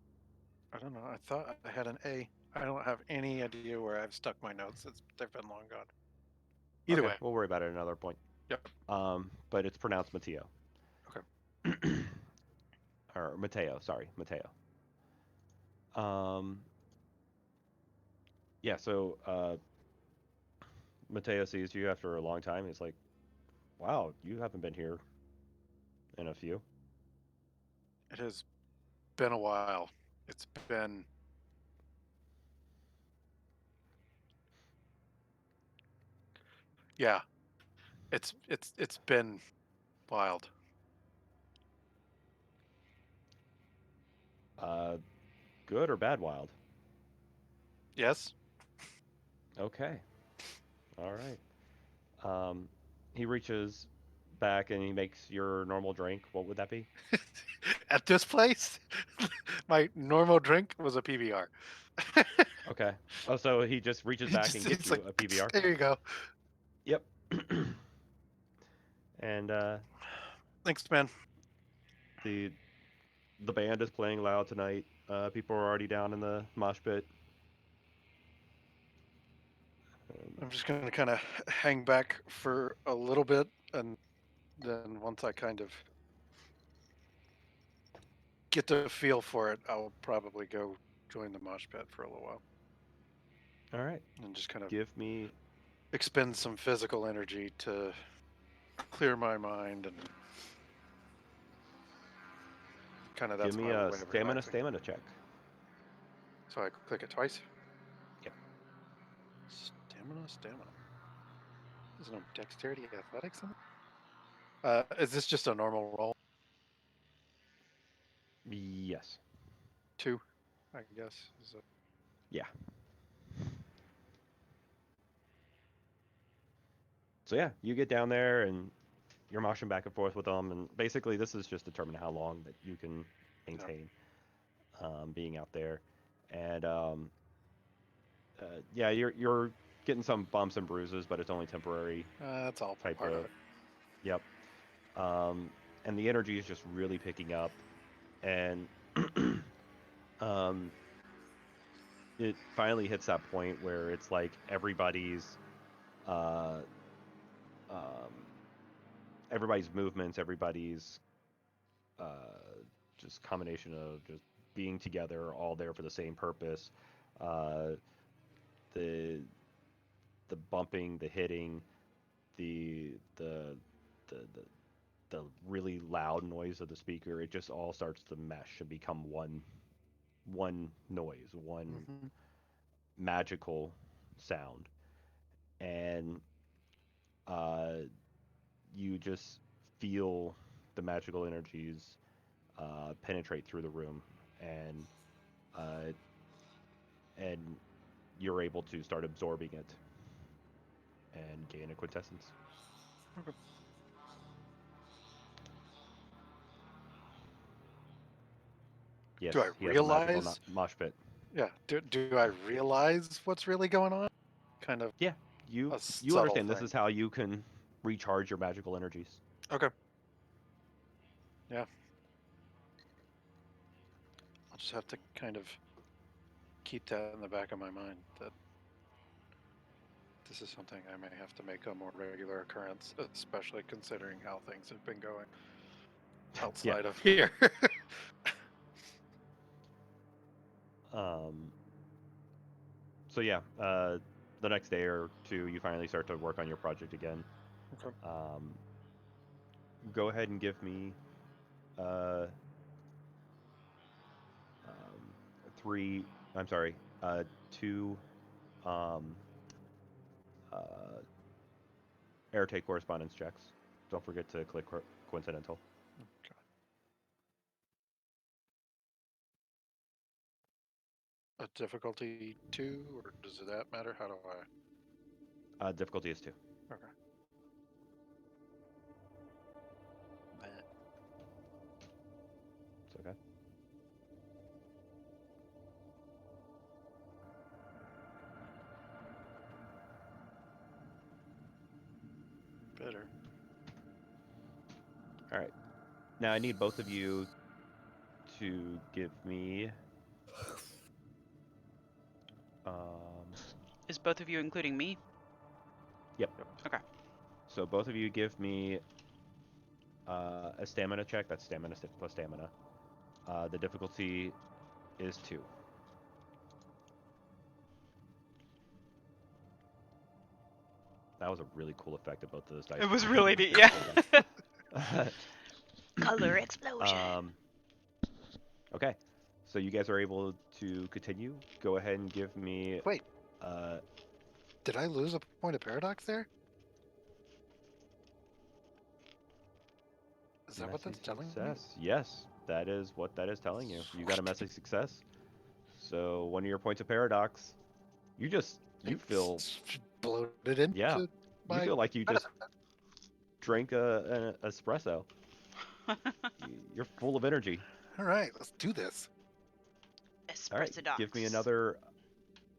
I don't know. I thought I had an A. I don't have any idea where I've stuck my notes. They've been long gone. Either Okay, way. we'll worry about it at another point. Yep. But it's pronounced Mateo. Okay. Or Mateo, sorry, Mateo. Yeah, so Mateo sees you after a long time. He's like, wow, you haven't been here in a few. It has been a while. It's been yeah. It's been wild. Good or bad wild? Yes. Okay. All right. He reaches back and he makes your normal drink. What would that be? At this place, my normal drink was a PBR. Okay. Oh, so he just reaches back and gives It's you like, a PBR? there you go. Yep. And Thanks, man. the band is playing loud tonight. People are already down in the mosh pit. I'm just gonna kind of hang back for a little bit, and then once I kind of get the feel for it, I'll probably go join the mosh pit for a little while All right. and just kind of Give me expend some physical energy to clear my mind and kind of that's my a way of relaxing. stamina check. So I click it twice. Yep. Stamina. There's no dexterity athletics in it. Is this just a normal roll? Yes. 2, I guess. Yeah. So yeah, you get down there and you're moshing back and forth with them, and basically this is just determining how long that you can maintain being out there, and yeah, you're getting some bumps and bruises, but it's only temporary That's all type part of of. it. Yep. And the energy is just really picking up, and it finally hits that point where it's like everybody's uh, um, everybody's movements, everybody's just combination of just being together, all there for the same purpose. Uh, the bumping, the hitting, the the the the the really loud noise of the speaker, it just all starts to mesh and become one noise, one Mm-hmm. magical sound, and uh, you just feel the magical energies penetrate through the room, and uh, and you're able to start absorbing it and gain a quintessence. Okay. Yes, Do I he has a magical realize? mosh pit. Yeah. Do I realize what's really going on? Kind of Yeah, a you subtle understand this thing. is how you can recharge your magical energies. Okay. Yeah. I'll just have to kind of keep that in the back of my mind that this is something I may have to make a more regular occurrence, especially considering how things have been going. outside of here. So yeah, the next day or two, you finally start to work on your project again. Okay. Go ahead and give me uh, three. I'm sorry, two uh, Airtake correspondence checks. Don't forget to click coincidental. Okay. A difficulty 2, or does that matter? How do I? Difficulty is 2. Okay. That. It's okay. Better. All right. Now I need both of you to give me. Is both of you including me? Yep. Okay. So both of you give me a stamina check. That's stamina plus stamina. The difficulty is 2. That was a really cool effect of both of those dice. It was really neat, yeah. Color Um, explosion. okay, so you guys are able to continue. Go ahead and give me. Wait, Uh, did I lose a point of paradox there? Is that what messy that's telling me? success. Yes, that is what that is telling you. You got a messy success. So 1 of your points of paradox. You feel Bloated into yeah. You my feel like you just benefit. drank an espresso. You're full of energy. All right, let's do this. All right, Espresso give me another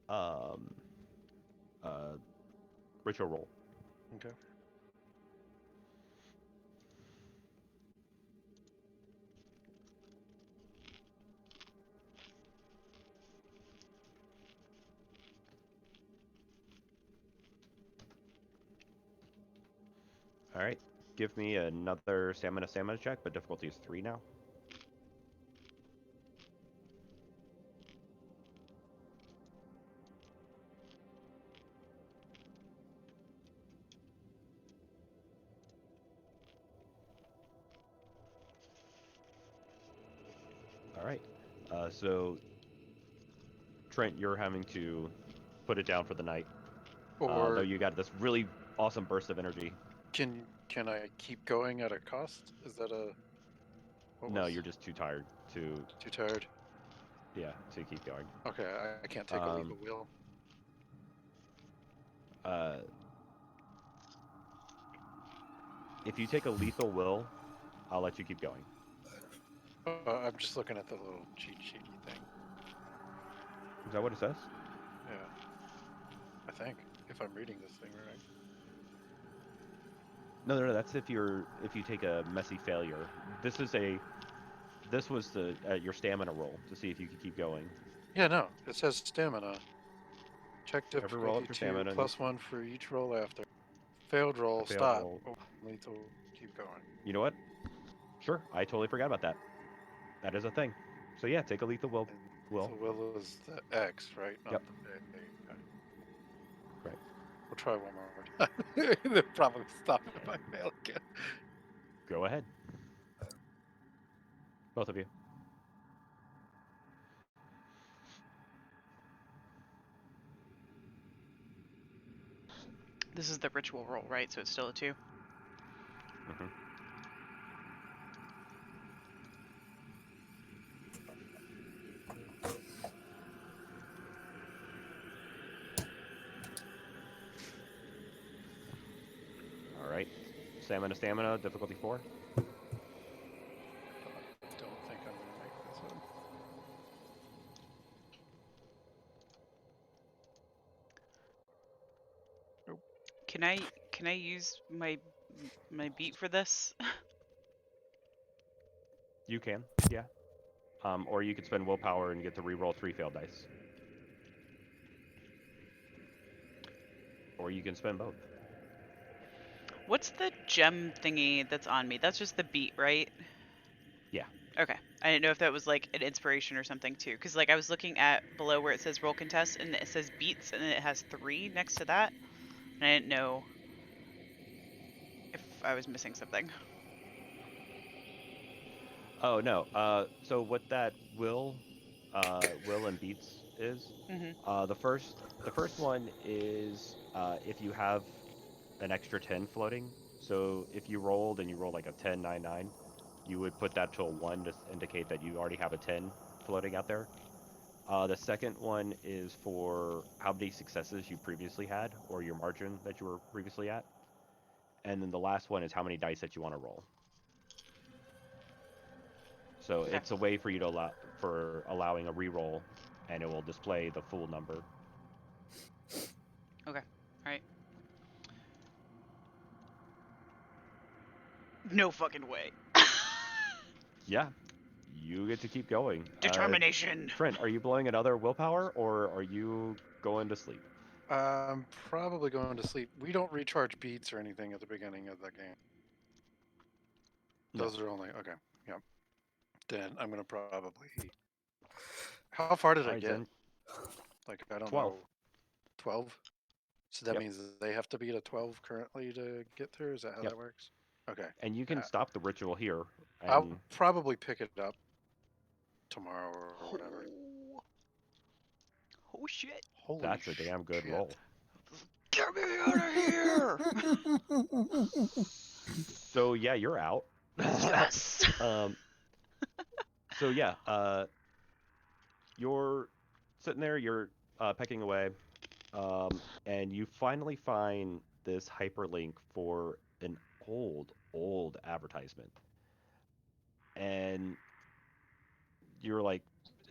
um, ritual roll. Okay. All right, give me another stamina check, but difficulty is 3 now. All right, so Trent, you're having to put it down for the night. Or though you got this really awesome burst of energy. can I keep going at a cost? Is that a? No, you're just too tired to too tired. to keep going. Okay, I can't take a lethal wheel. If you take a lethal will, I'll let you keep going. I'm just looking at the little cheat sheety thing. Is that what it says? Yeah, I think if I'm reading this thing right. No, that's if you take a messy failure. This was your stamina roll to see if you could keep going. Yeah, no, it says stamina. Check Every roll up difficulty your 2, stamina. +1 for each roll after. Failed roll, Failed stop. roll. Lethal, keep going. You know what? Sure, I totally forgot about that. That is a thing. So yeah, take a lethal will. Lethal will is the X, right? Not Yep. the A. Okay. Right. We'll try one more time. They'll probably stop if I fail again. Go ahead. Both of you. This is the ritual roll, right? So it's still a 2. Mm-hmm. All right. Stamina, difficulty 4. I don't think I'm gonna make this one. Nope. Can I use my beat for this? You can, yeah. Or you could spend willpower and get to reroll 3 failed dice. Or you can spend both. What's the gem thingy that's on me? That's just the beat, right? Okay. I didn't know if that was like an inspiration or something too, because like I was looking at below where it says roll contest and it says beats and then it has 3 next to that, and I didn't know if I was missing something. Oh no. So what that will and beats is, Mhm. the first one is if you have an extra 10 floating. So if you rolled and you roll like a 10 9 9, you would put that to a 1 to indicate that you already have a 10 floating out there. The second one is for how many successes you previously had or your margin that you were previously at. And then the last one is how many dice that you want to roll. So Okay. it's a way for you to allowing a reroll, and it will display the full number. Okay. All right. No fucking way. Yeah, you get to keep going. Determination. Trent, are you blowing another willpower, or are you going to sleep? I'm probably going to sleep. We don't recharge beats or anything at the beginning of the game. No. Those are only okay. Yep. Then I'm gonna probably. How far did All I right, get? then. Like I don't 12. know. 12. So that Yep. means they have to be at a 12 currently to get through. Is that how Yep. that works? Okay. And you can stop the ritual here. I'll And probably pick it up tomorrow or whatever. Oh, oh shit. Holy that's a damn good shit. roll. Get me out of here. So yeah, you're out. Yes. um. So yeah, you're sitting there. You're pecking away. And you finally find this hyperlink for an old advertisement. And you're like,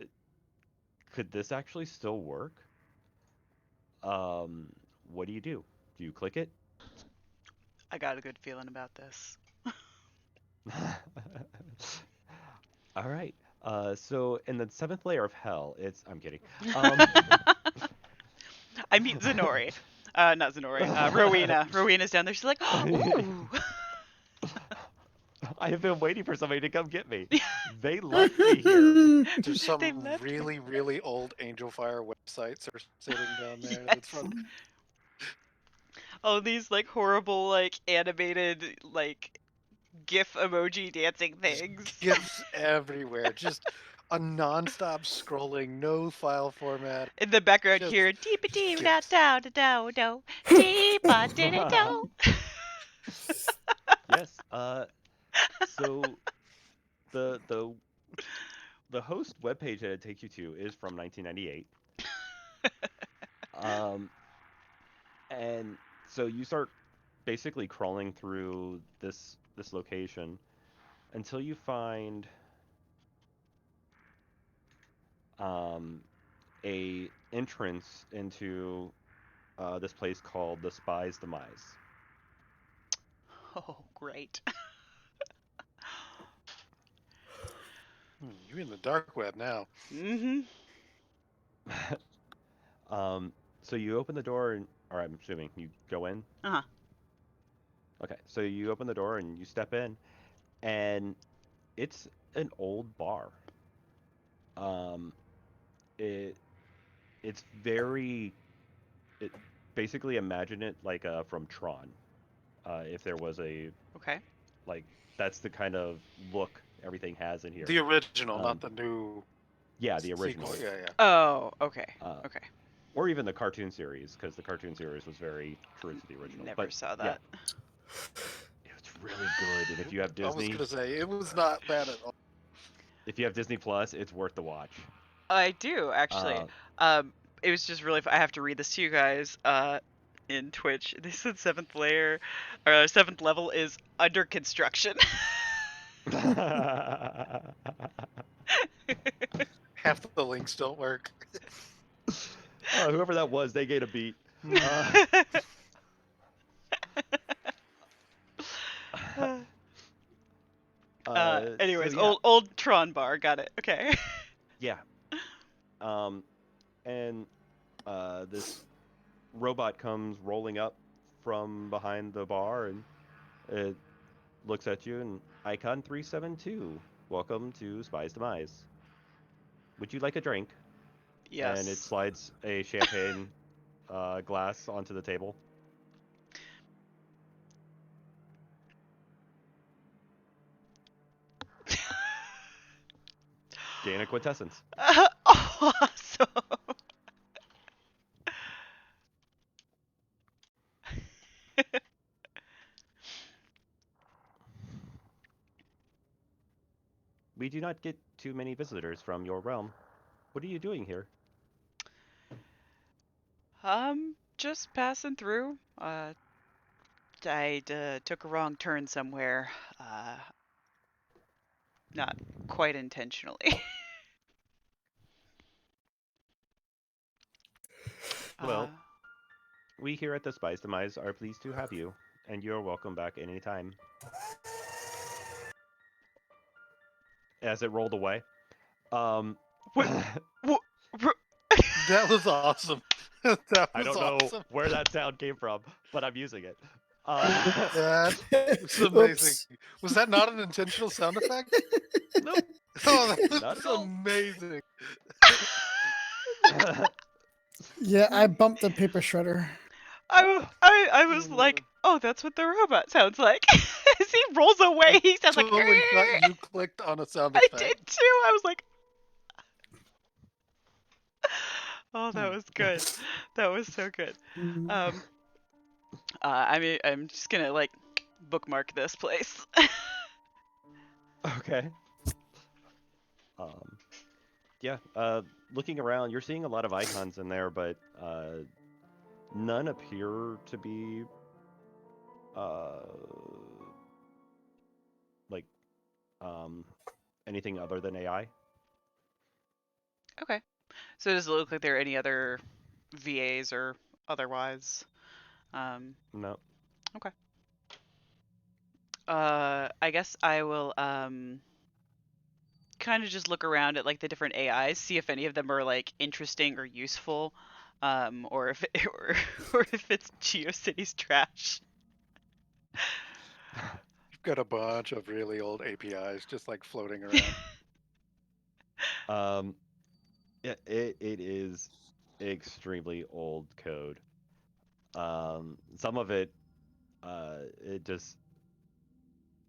"Uh, could this actually still work? Um, what do? Do you click it? I got a good feeling about this. All right. So in the seventh layer of hell, I'm kidding. Um, I meet Zenori. Not Zenori. Rowena. Rowena's down there. She's like, ooh. I have been waiting for somebody to come get me. They left me here. There's some They left me. really, really old Angel Fire websites are sitting down there. Yes. That's from Oh, these like horrible like animated like GIF emoji dancing things. GIFs everywhere. Just a non-stop scrolling, no file format. In the background Just here, deep dee da GIFs. da da da da deep did it do. Yes. So the the the host webpage that it takes you to is from 1998. Um, and so you start basically crawling through this location until you find um, a entrance into this place called the Spy's Demise. Oh, great. You're in the dark web now. Mm-hmm. So you open the door, or I'm assuming you go in. Uh-huh. Okay, so you open the door and you step in, and it's an old bar. Um, it it's very it basically imagine it like from Tron. If there was a Okay. like that's the kind of look everything has in here. The original, Um, not the new yeah, the original. sequel. Yeah, yeah. Oh, okay. Uh, Okay. or even the cartoon series, because the cartoon series was very true to the original. Never But saw yeah, that. it's really good. And if you have I was Disney, gonna say it was not bad at all. if you have Disney Plus, it's worth the watch. I do actually. Uh, Um, it was just really. I have to read this to you guys. In Twitch, they said seventh layer, or seventh level is under construction. Half the links don't work. whoever that was, they get a beat. Anyways, So yeah, old Tron bar. Got it. Okay. yeah. And this robot comes rolling up from behind the bar, and it looks at you and Icon 372. welcome to Spy's Demise. Would you like a drink? Yes. And it slides a champagne glass onto the table. Gain a quintessence. Awesome. We do not get too many visitors from your realm. What are you doing here? Just passing through. I took a wrong turn somewhere. Not quite intentionally. Well, we here at the Spy's Demise are pleased to have you, and you're welcome back anytime. As it rolled away. What? That was awesome. That was I don't know awesome. where that sound came from, but I'm using it. That was amazing. Oops. Was that not an intentional sound effect? Nope. Oh, Not that's at all. amazing. Yeah, I bumped the paper shredder. I was like, oh, that's what the robot sounds like. As he rolls away, he sounds like. Totally thought you clicked on a sound I effect. did too. I was like, oh, that was good. That was so good. I'm just gonna like bookmark this place. Okay. Yeah. Looking around, you're seeing a lot of icons in there, but none appear to be like anything other than AI. Okay. So does it look like there are any other VAs or otherwise? No. Okay. I guess I will kind of just look around at like the different AIs, see if any of them are like interesting or useful, or if or if it's GeoCities trash. You've got a bunch of really old APIs just like floating around. Yeah, it is extremely old code. Some of it,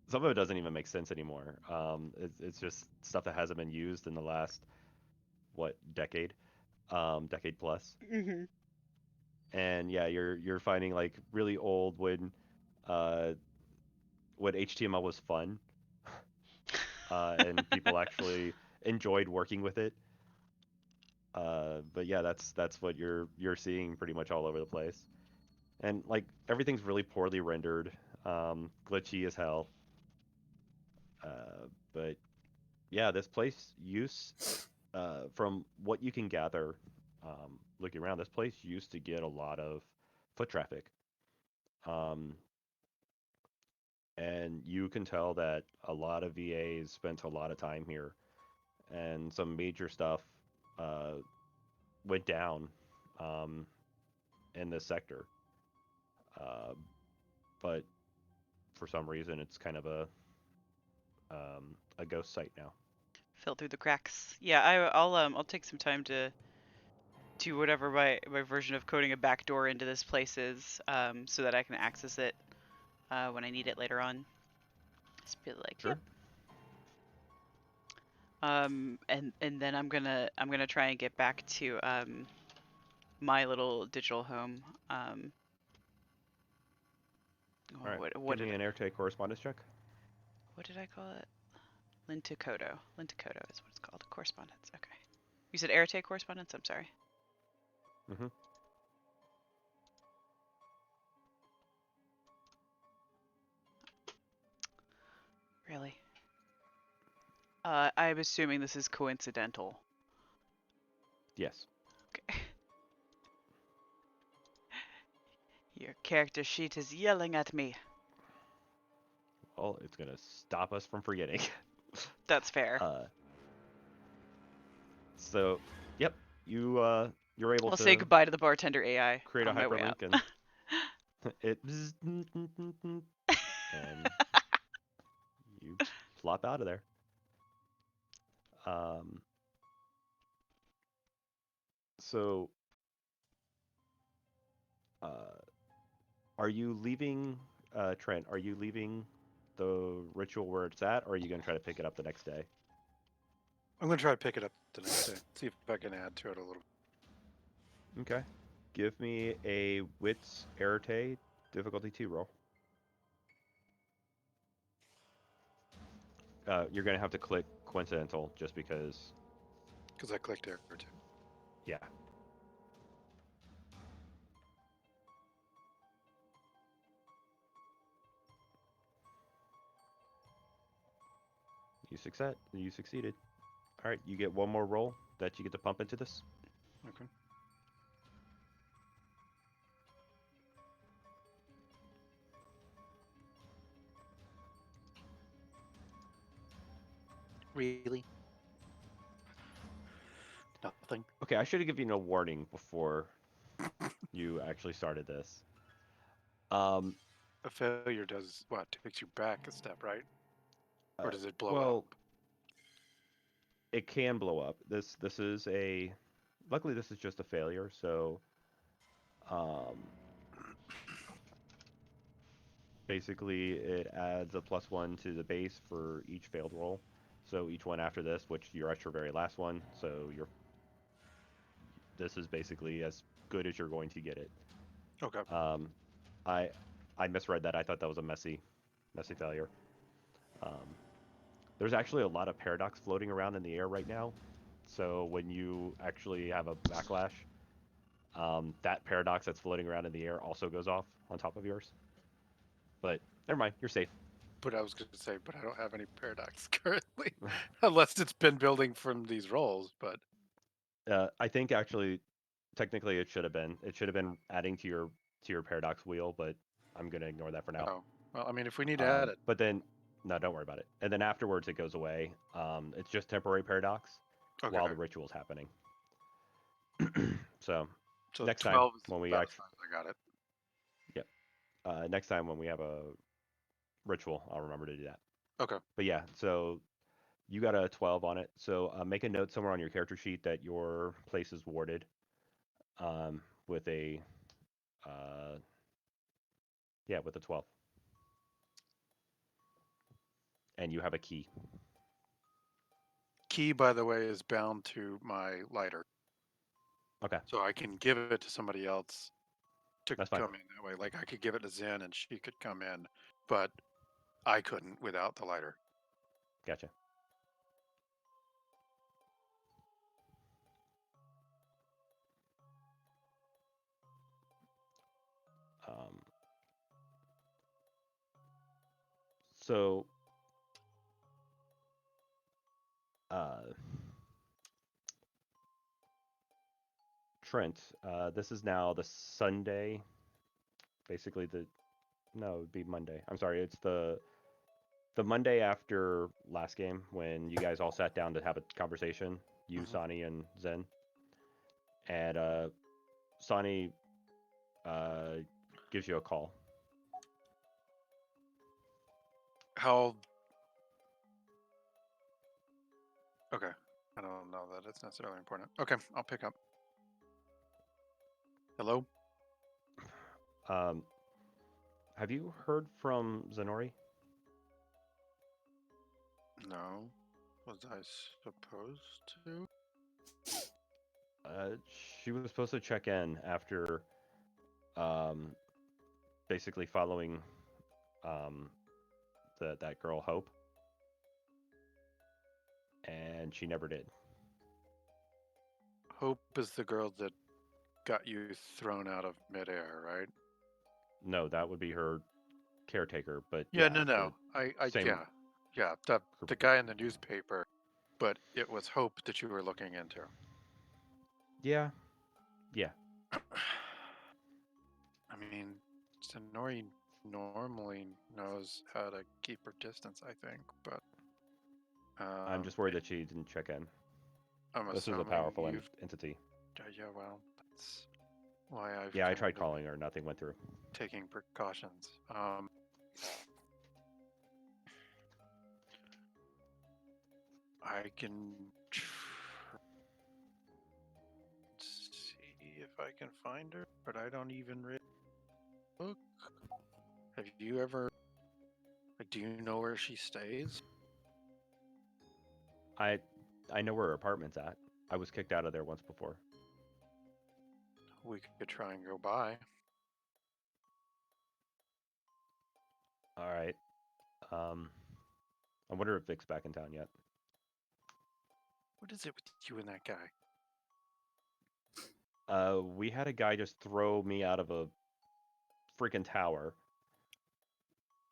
some of it doesn't even make sense anymore. It's just stuff that hasn't been used in the last, what, decade, decade plus. Mm-hmm. And yeah, you're finding like really old when HTML was fun, and people actually enjoyed working with it. But yeah, that's what you're seeing pretty much all over the place. And like everything's really poorly rendered, glitchy as hell. But yeah, this place from what you can gather, looking around, this place used to get a lot of foot traffic. And you can tell that a lot of VAs spent a lot of time here, and some major stuff went down in this sector. But for some reason, it's kind of a ghost site now. Fell through the cracks. Yeah, I'll take some time to do whatever my version of coding a backdoor into this place is, so that I can access it when I need it later on. Just be like, Sure. yep. And then I'm gonna try and get back to my little digital home. All right. What Give me did an airtight correspondence check. what did I call it? Linticodo. Linticodo is what it's called. Correspondence. Okay. You said Arete correspondence? I'm sorry. Mm-hmm. Really? I'm assuming this is coincidental. Yes. Okay. Your character sheet is yelling at me. Well, it's gonna stop us from forgetting. That's fair. So, yep, you're able I'll to say goodbye to the bartender AI create a on my way hyperlink out. and it and you flop out of there. Um, so, are you leaving, Trent? Are you leaving the ritual where it's at, or are you gonna try to pick it up the next day? I'm gonna try to pick it up the next day. See if I can add to it a little. Okay. Give me a Wits Arete difficulty 2 roll. You're gonna have to click coincidental just because. Because I clicked error too. Yeah. You succeeded. All right, you get one more roll that you get to pump into this. Okay. Really? Nothing. Okay, I should have given you a warning before you actually started this. A failure does what? Takes you back a step, right? Or does it blow well, up? it can blow up. This is a. Luckily, this is just a failure. So, um, basically, it adds a +1 to the base for each failed roll. So each one after this, which you're at your very last one. So this is basically as good as you're going to get it. Okay. I I misread that. I thought that was a messy failure. There's actually a lot of paradox floating around in the air right now. So when you actually have a backlash, that paradox that's floating around in the air also goes off on top of yours. But never mind, you're safe. But I was going to say, but I don't have any paradox currently, unless it's been building from these rolls. But I think actually, technically, it should have been. It should have been adding to your paradox wheel, but I'm gonna ignore that for now. oh, well, I mean, if we need to add it, But then, no, don't worry about it. And then afterwards, it goes away. It's just temporary paradox okay. while the ritual's happening. So So next time 12 is when we about actually, as I got it. next time when we have a ritual, I'll remember to do that. Okay. But yeah, so you got a 12 on it. So make a note somewhere on your character sheet that your place is warded, with a, with a 12, and you have a key. Key, by the way, is bound to my lighter. Okay, So I can give it to somebody else to that's fine. come in that way. Like I could give it to Zen and she could come in, but I couldn't without the lighter. Gotcha. So, Trent, this is now the Sunday, basically no, it'd be Monday. I'm sorry, it's the Monday after last game when you guys all sat down to have a conversation, you, Mhm. Sani, and Zen. And Sani gives you a call. How? Okay. I don't know that it's necessarily important. Okay, I'll pick up. Hello? Have you heard from Zenori? No. Was I supposed to? She was supposed to check in after, basically following, that girl Hope, and she never did. Hope is the girl that got you thrown out of midair, right? No, that would be her caretaker. But Yeah, no. same Yeah. The guy in the newspaper, but it was Hope that you were looking into. Yeah. I mean, Sonori normally knows how to keep her distance, I think, but I'm just worried that she didn't check in. I'm This is a assuming powerful you've. entity. Yeah, well, that's why I've. Yeah, I kind tried of calling her. Nothing went through. taking precautions. I can see if I can find her, but I don't even really look. Have you ever? Like, do you know where she stays? I know where her apartment's at. I was kicked out of there once before. We could try and go by. All right. I wonder if Vic's back in town yet. What is it with you and that guy? We had a guy just throw me out of a freaking tower.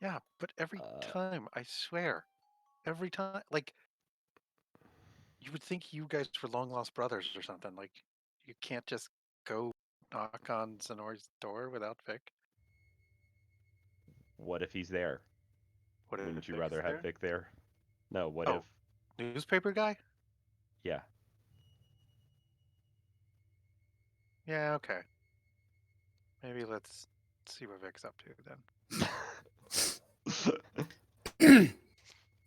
Yeah, but every Uh, time, I swear, every time, like, you would think you guys were long lost brothers or something. Like, you can't just go knock on Sonor's door without Vic. What if he's there? What if Wouldn't you Vic's rather have there? Vic there? No, what Oh, if... newspaper guy? Yeah. Yeah, okay. Maybe let's see what Vic's up to then.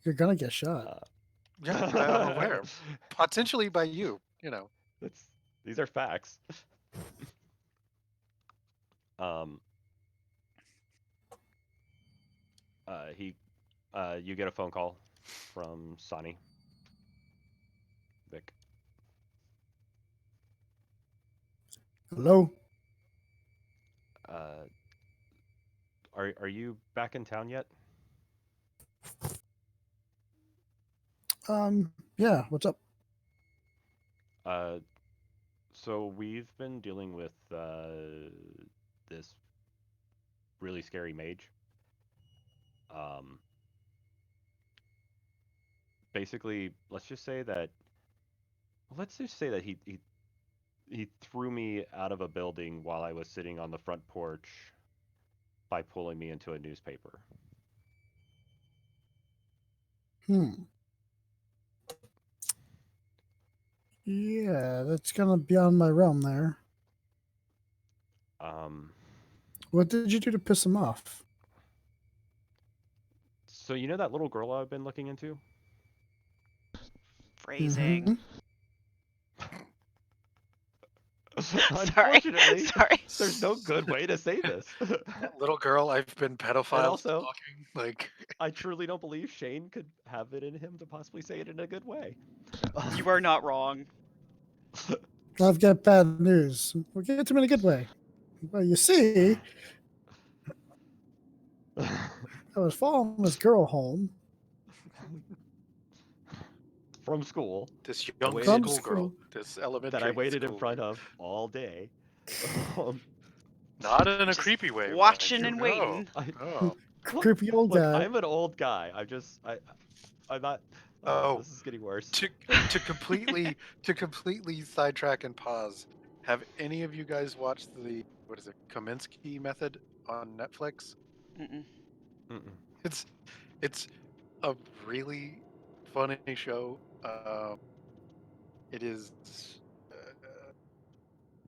You're gonna get shot. Yeah, I'm aware. Potentially by you, you know. These are facts. You get a phone call from Sonny. Vic. Hello. Are you back in town yet? Yeah. What's up? So we've been dealing with this really scary mage. Basically, let's just say that he threw me out of a building while I was sitting on the front porch by pulling me into a newspaper. Yeah, that's gonna be on my realm there. What did you do to piss him off? So you know that little girl I've been looking into? Phrasing. Mhm. Unfortunately, Sorry. there's no good way to say this. That little girl I've been pedophile And also, stalking, like, I truly don't believe Shane could have it in him to possibly say it in a good way. You are not wrong. I've got bad news. We'll get to him in a good way. Well, you see, I was following this girl home From school this I young waited- from schoolgirl, school. this elementary that I waited in school front girl. of all day. Not in a Just creepy way. mind watching you. and No. waiting. Oh. Creepy old Look, guy. I'm an old guy. I'm not. Oh. This is getting worse. To completely sidetrack and pause. Have any of you guys watched the what is it, Kaminsky Method on Netflix? Mm-mm. Mm-mm. It's a really funny show. It is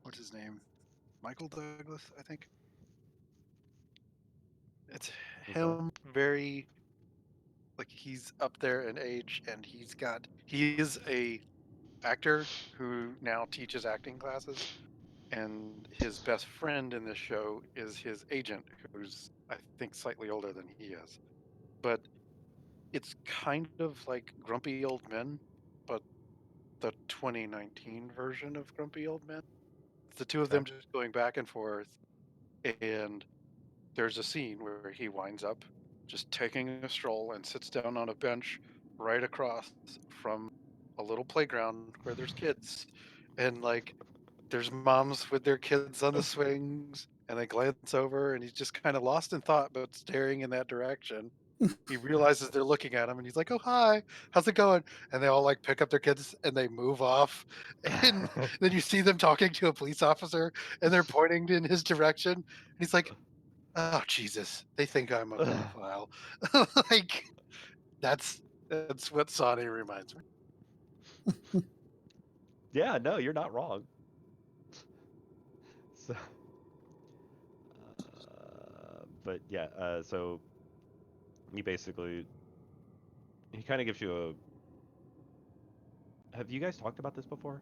what's his name? Michael Douglas, I think. It's Okay. him, very like he's up there in age, and he is a actor who now teaches acting classes, and his best friend in this show is his agent, who's I think slightly older than he is. But it's kind of like Grumpy Old Men, but the 2019 version of Grumpy Old Men. It's the two of them Okay. just going back and forth, and there's a scene where he winds up just taking a stroll and sits down on a bench right across from a little playground where there's kids, and like there's moms with their kids on the swings, and they glance over, and he's just kind of lost in thought but staring in that direction. He realizes they're looking at him, and he's like, "Oh, hi, how's it going?" And they all like pick up their kids and they move off, and then you see them talking to a police officer, and they're pointing in his direction, and he's like, "Oh, Jesus, they think I'm a pedophile." Like that's what Sonny reminds me. Yeah, no, you're not wrong. So, but yeah, so he kind of gives you have you guys talked about this before?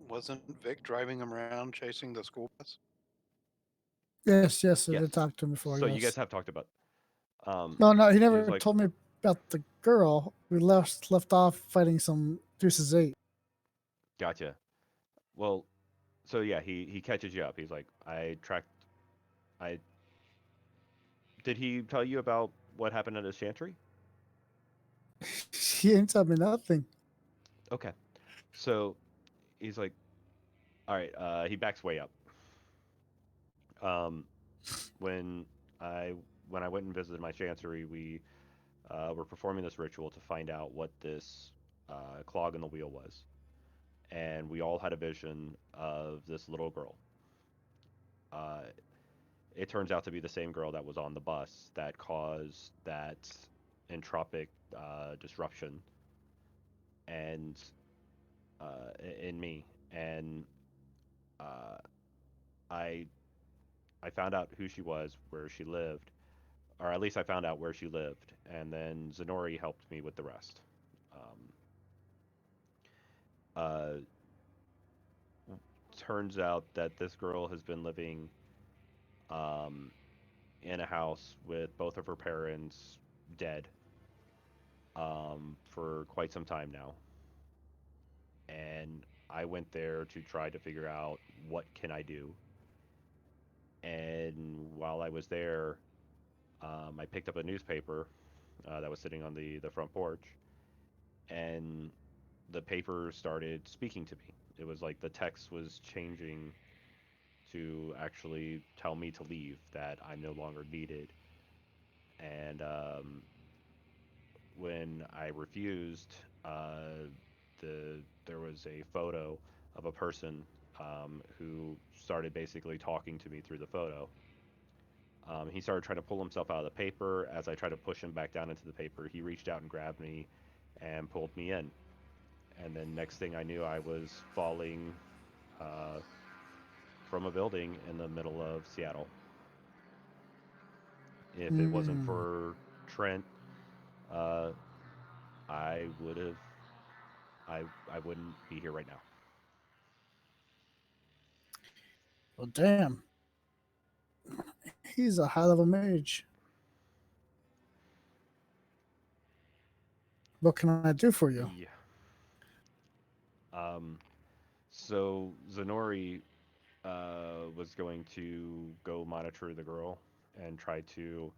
Wasn't Vic driving him around chasing the school bus? Yes, I Yes. did talk to him before. So yes. you guys have talked about. No, he was never like- told me about the girl. We left off fighting some Deuces 8. Gotcha. Well, so yeah, he catches you up. He's like, I did he tell you about what happened at his chantry? He ain't told me nothing. Okay. So he's like, all right, he backs way up. When I when I went and visited my chancery, we were performing this ritual to find out what this clog in the wheel was, and we all had a vision of this little girl. Uh, it turns out to be the same girl that was on the bus that caused that entropic disruption and in me, and uh, I I found out who she was, where she lived, or at least I found out where she lived, and then Zenori helped me with the rest. Uh, Turns out that this girl has been living um, in a house with both of her parents dead for quite some time now, and I went there to try to figure out what can I do. And while I was there, I picked up a newspaper that was sitting on the front porch, and the paper started speaking to me. It was like the text was changing to actually tell me to leave, that I'm no longer needed. And when I refused, there was a photo of a person who started basically talking to me through the photo. He started trying to pull himself out of the paper. As I tried to push him back down into the paper, he reached out and grabbed me and pulled me in. And then next thing I knew, I was falling from a building in the middle of Seattle. If it wasn't for Trent, uh, I would have, I wouldn't be here right now. Well, damn. He's a high level mage. What can I do for you? Yeah. So Zenori was going to go monitor the girl and try to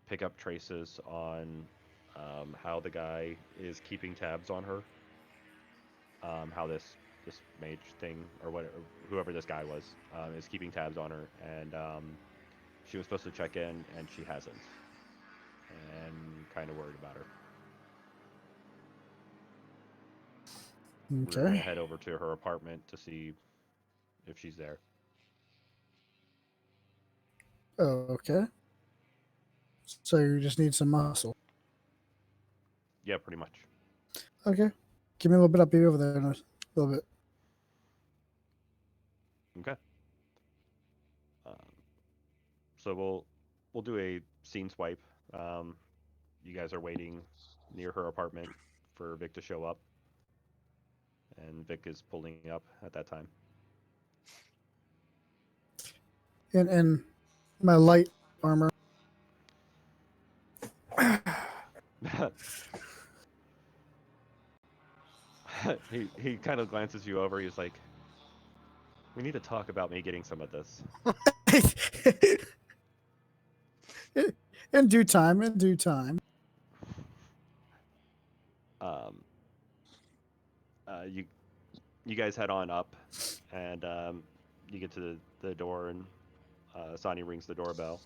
pick up traces on how the guy is keeping tabs on her. How this mage thing or whoever this guy was is keeping tabs on her, and she was supposed to check in and she hasn't, and kind of worried about her. We're gonna Okay. head over to her apartment to see if she's there. Okay. So you just need some muscle. Yeah, pretty much. Okay. Give me a little bit. I'll be over there in a little bit. Okay. Um, so we'll do a scene swipe. You guys are waiting near her apartment for Vic to show up, and Vic is pulling up at that time. In my light armor. he kind of glances you over. He's like, "We need to talk about me getting some of this." In due time. In due time. Um, you guys head on up, and you get to the door, and Sonny rings the doorbell.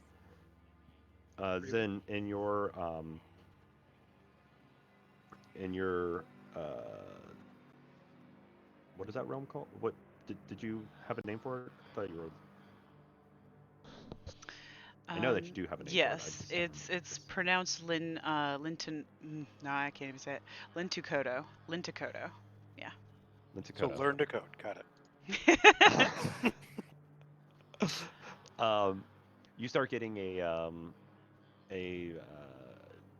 Zen, in your uh, what is that realm called? What did you have a name for it? I thought you were. I know that you do have a name Yes, for it. it's pronounced Linton. No, I can't even say it. Lintukoto. Lintukoto. Yeah. So Lintukoto. learn to code. Got it. You start getting a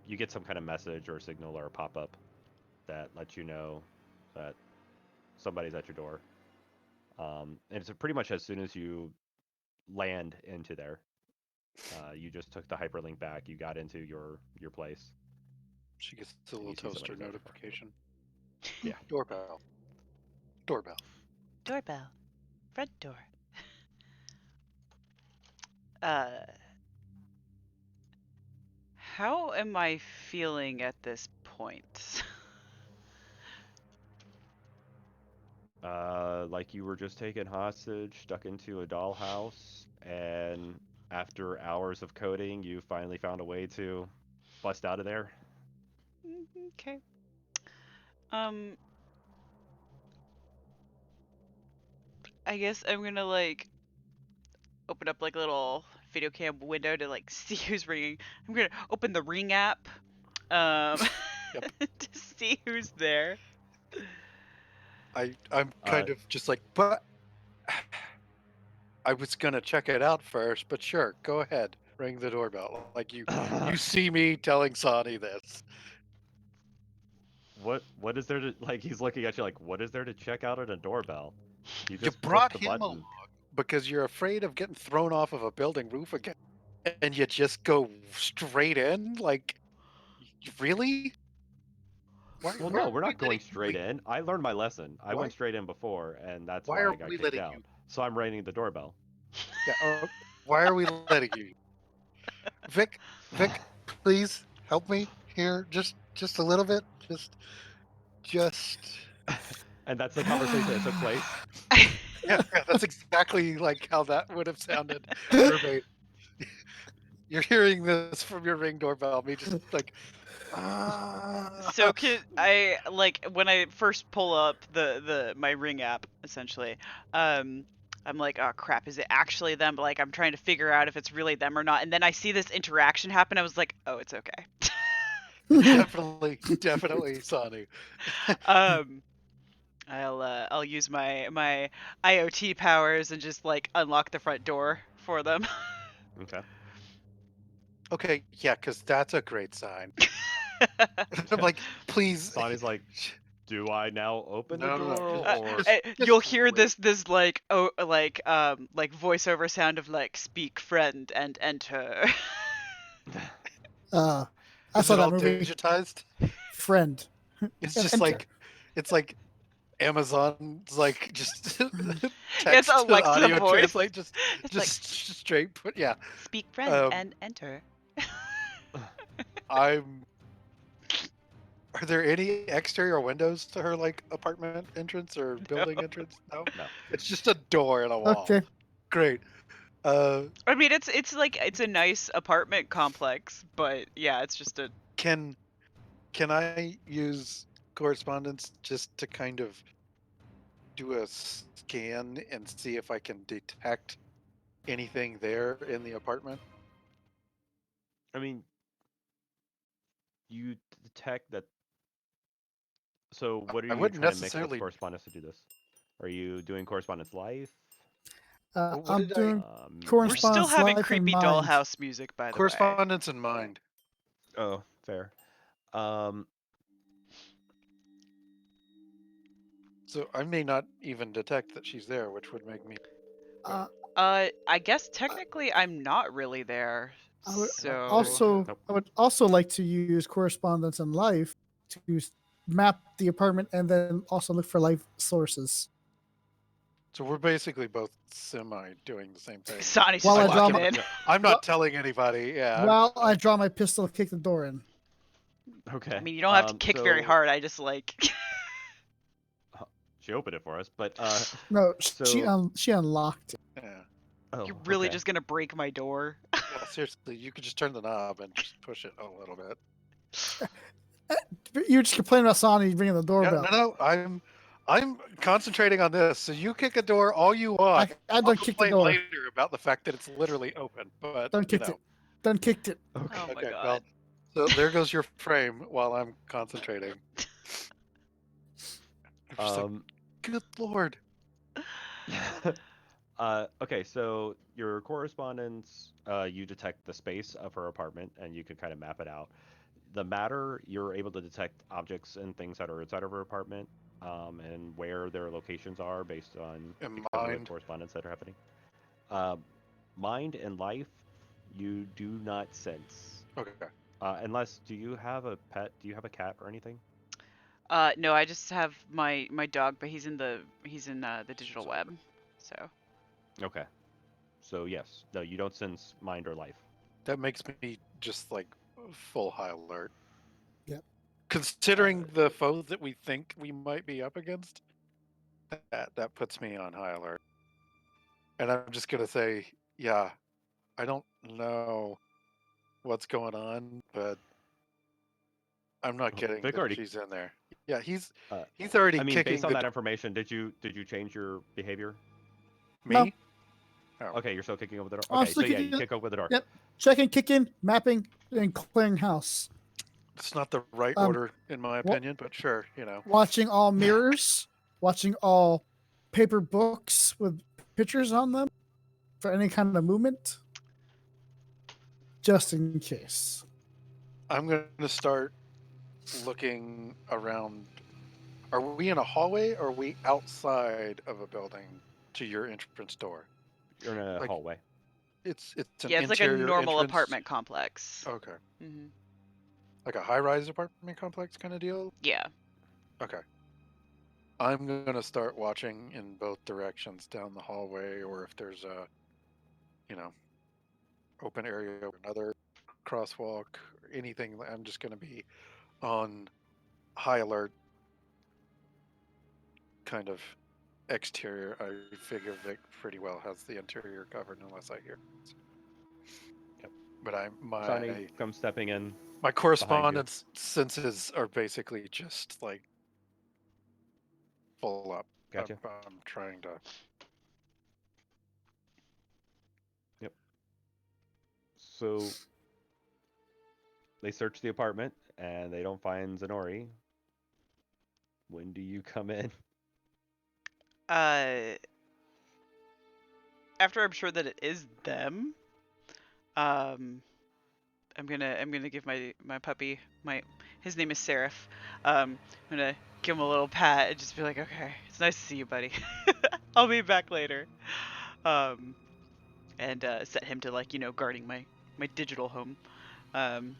you get some kind of message or signal or a pop-up that lets you know that somebody's at your door. And it's pretty much as soon as you land into there, you just took the hyperlink back. You got into your place. She gets a And little you see toaster somebody's at her door. notification. Yeah. Doorbell. Doorbell. Doorbell. Front door. Uh, how am I feeling at this point? Like you were just taken hostage, stuck into a dollhouse, and after hours of coding, you finally found a way to bust out of there. Okay. I guess I'm gonna like open up like a little video cam window to like see who's ringing. I'm gonna open the Ring app, Yep. to see who's there. I'm kind of just like, but I was gonna check it out first, but sure, go ahead, ring the doorbell. Like you see me telling Sonny this. What is there to like? He's looking at you like, what is there to check out at a doorbell? You You just brought click the him button. along because you're afraid of getting thrown off of a building roof again, and you just go straight in. Like, really? Well, why no, are we're we not going letting you straight leave? in. I learned my lesson. I Why- went straight in before, and that's Why why are I got we kicked letting out. you? So I'm ringing the doorbell. Yeah. Why are we letting you? Vic, please help me here, just a little bit, just. And that's the conversation that took place. Yeah, that's exactly like how that would have sounded verbatim. You're hearing this from your Ring doorbell. Me just like, So can I like when I first pull up my Ring app essentially, I'm like, oh crap, is it actually them? Like I'm trying to figure out if it's really them or not, and then I see this interaction happen. I was like, oh, it's okay. definitely, Sonny. I'll use my IoT powers and just like unlock the front door for them. Okay. Okay, yeah, because that's a great sign. I'm like, please. Sonny's like, do I now open the No, no, no, door just- or? just- You'll hear wait. this like like voiceover sound of like speak friend and enter. I Is saw it that all movie, digitized? Friend. It's Yeah, just enter. it's like Amazon's like just It's text to Alexa audio voice. translate, just It's like straight put. Yeah, speak friend um, and enter. I'm. Are there any exterior windows to her like apartment entrance or building entrance? No, No. it's just a door and a wall. Okay. Great. I mean, it's like it's a nice apartment complex, but yeah, it's just a. Can I use correspondence just to kind of do a scan and see if I can detect anything there in the apartment? I mean, you detect that. So, what are I you wouldn't trying to mix with necessarily. correspondence to do this? Are you doing correspondence life? What I'm did doing We're still correspondence having life in creepy mind. dollhouse music, by the way. Correspondence in mind. Oh, fair. Um, So I may not even detect that she's there, which would make me. Uh, I guess technically I'm not really there. I would So also, Nope. I would also like to use correspondence in life to map the apartment and then also look for life sources. So we're basically both semi doing the same thing. Sonny's While just I draw walking my- in. I'm not telling anybody. Yeah. While I draw my pistol, kick the door in. okay. I mean, you don't have to kick very so hard. I just like. She opened it for us, but No, So- she unlocked it. Yeah. oh, You're really okay. just gonna break my door. Yeah, seriously, you could just turn the knob and just push it a little bit. You just complain about Sonny ringing the Yeah, doorbell. no, I'm concentrating on this. So you kick a door all you want. I I'll done kicked the complain door. later about the fact that it's literally open. But Done kicked it. Done kicked it. Okay. Oh my Okay, god. well, so there goes your frame while I'm concentrating. I'm just like, good lord. Okay, so your correspondence, you detect the space of her apartment, and you can kind of map it out. the matter, you're able to detect objects and things that are inside of her apartment, and where their locations are based on And because of the mind. correspondence that are happening. Mind and life, you do not sense. Okay. Unless, do you have a pet? Do you have a cat or anything? No, I just have my dog, but he's in the digital So- web. So Okay. So yes, no, you don't sense mind or life. That makes me just like full high alert. Yep. Considering the foes that we think we might be up against, that puts me on high alert. And I'm just gonna say, yeah, I don't know what's going on, but I'm not kidding Vic that already. she's in there. Yeah, he's Uh, already I mean, kicking based on the that information, did you change your behavior? No. me. Oh, Okay, you're still kicking over the door. I'm Okay, so still yeah, you kicking- kick over the door. Yep. Checking, kicking, mapping, and clearing house. it's not the right Um, order in my opinion, but sure, you know. Watching all mirrors, watching all paper books with pictures on them for any kind of movement, just in case. I'm gonna start looking around. Are we in a hallway or are we outside of a building to your entrance door? You're in a Like- hallway. It's an yeah, it's like a interior normal entrance? apartment complex. Okay. Hmm. Like a high-rise apartment complex kind of deal? Yeah. Okay. I'm gonna start watching in both directions down the hallway, or if there's a, you know, open area or another crosswalk or anything. I'm just gonna be on high alert, kind of exterior. I figure Vic pretty well has the interior covered unless I hear. Yep. But Sonny comes stepping in. my correspondence senses are basically just like full up. Gotcha. I'm trying to. Yep. So they search the apartment and they don't find Zenori. When do you come in? After I'm sure that it is them, I'm gonna give my puppy his name is Seraph. I'm gonna give him a little pat and just be like, okay, it's nice to see you, buddy. I'll be back later. And set him to like guarding my digital home. And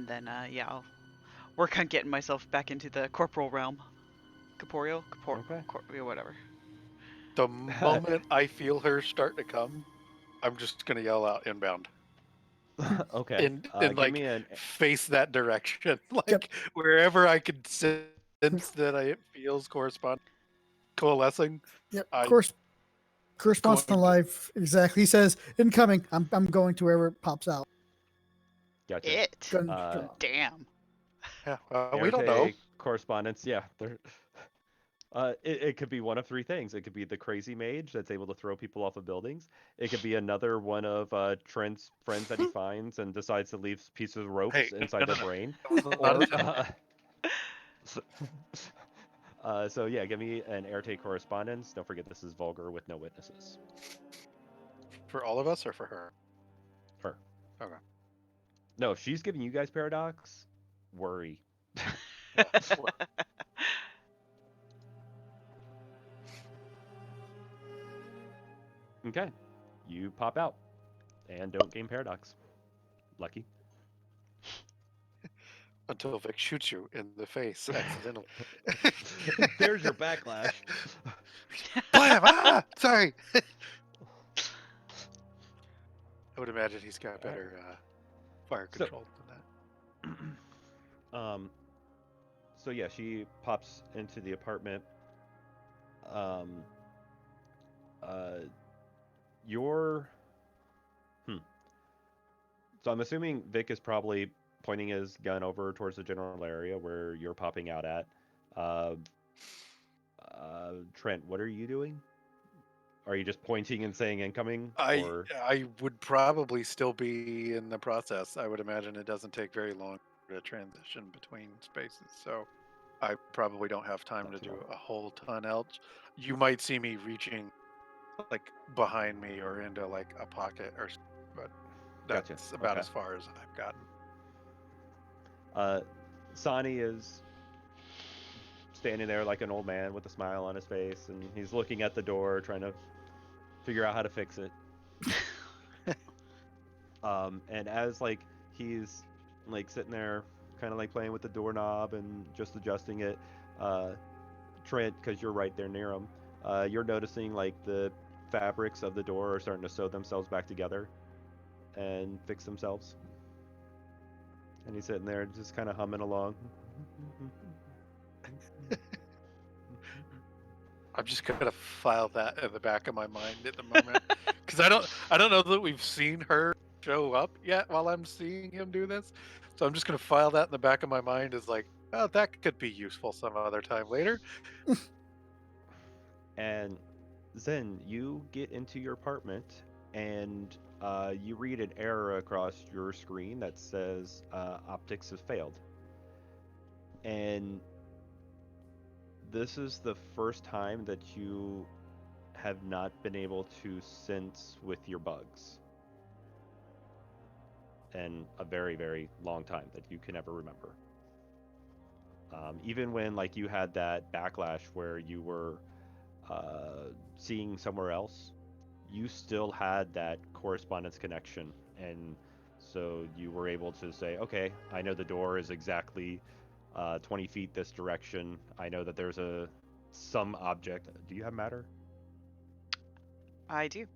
then yeah, I'll work on getting myself back into the corporeal realm. Okay. Yeah, whatever. The moment I feel her start to come, I'm just gonna yell out inbound Okay. and Give like me an face that direction, like wherever I could sense that it feels coalescing. Yep. I- Corresponds to going to- life. Exactly. He says, incoming. I'm going to wherever it pops out. It. Gun Uh, drawn. Damn. Yeah, we don't know. Arte correspondence. Yeah. It could be one of three things. It could be the crazy mage that's able to throw people off of buildings. It could be another one of Trent's friends that he finds and decides to leave pieces of ropes Hey, inside no, their no. brain. That was not Or, attempt. so yeah, give me an Arte correspondence. Don't forget this is vulgar with no witnesses. For all of us or for her? Her. Okay. No, if she's giving you guys paradox, worry. Okay. You pop out and don't gain paradox. Lucky. Until Vic shoots you in the face accidentally. There's your backlash. Blam! Ah! Sorry. I would imagine he's got better fire So- control than that. So yeah, she pops into the apartment. Your So I'm assuming Vic is probably pointing his gun over towards the general area where you're popping out at. Trent, what are you doing? Are you just pointing and saying incoming? Or I would probably still be in the process. I would imagine it doesn't take very long to transition between spaces, so I probably don't have time Not to too do long. a whole ton else. You might see me reaching like behind me or into like a pocket but Gotcha. that's about Okay. as far as I've gotten. Sani is standing there like an old man with a smile on his face, and he's looking at the door, trying to figure out how to fix it. And as like he's like sitting there, kind of like playing with the doorknob and just adjusting it, Trent, because you're right there near him, you're noticing like the fabrics of the door are starting to sew themselves back together and fix themselves. And he's sitting there just kind of humming along. I'm just gonna file that in the back of my mind at the moment because I don't know that we've seen her show up yet while I'm seeing him do this. So I'm just gonna file that in the back of my mind as like, oh, that could be useful some other time later. And Zen, you get into your apartment and you read an error across your screen that says optics has failed. And this is the first time that you have not been able to sense with your bugs in a very, very long time that you can ever remember. Even when like you had that backlash where you were seeing somewhere else, you still had that correspondence connection, and so you were able to say, okay, I know the door is exactly 20 feet this direction. I know that there's some object. Do you have matter? I do.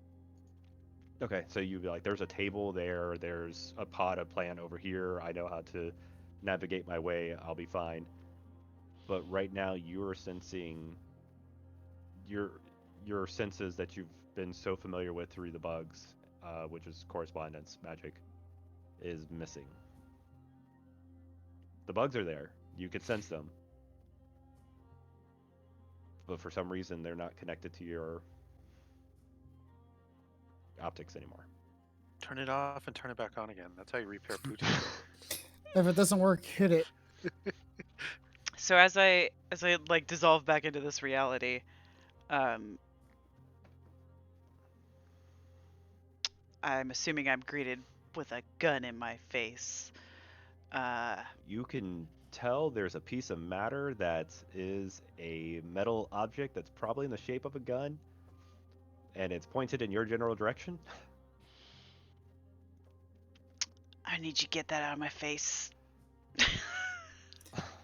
Okay, so you'd be like, there's a table there, there's a pot of plant over here. I know how to navigate my way. I'll be fine. But right now, you're sensing your senses that you've been so familiar with through the bugs, which is correspondence magic, is missing. The bugs are there. You could sense them. But for some reason, they're not connected to your optics anymore. Turn it off and turn it back on again. That's how you repair Putin. If it doesn't work, hit it. So as I like dissolve back into this reality, I'm assuming I'm greeted with a gun in my face. You can tell there's a piece of matter that is a metal object that's probably in the shape of a gun, and it's pointed in your general direction. I need you to get that out of my face.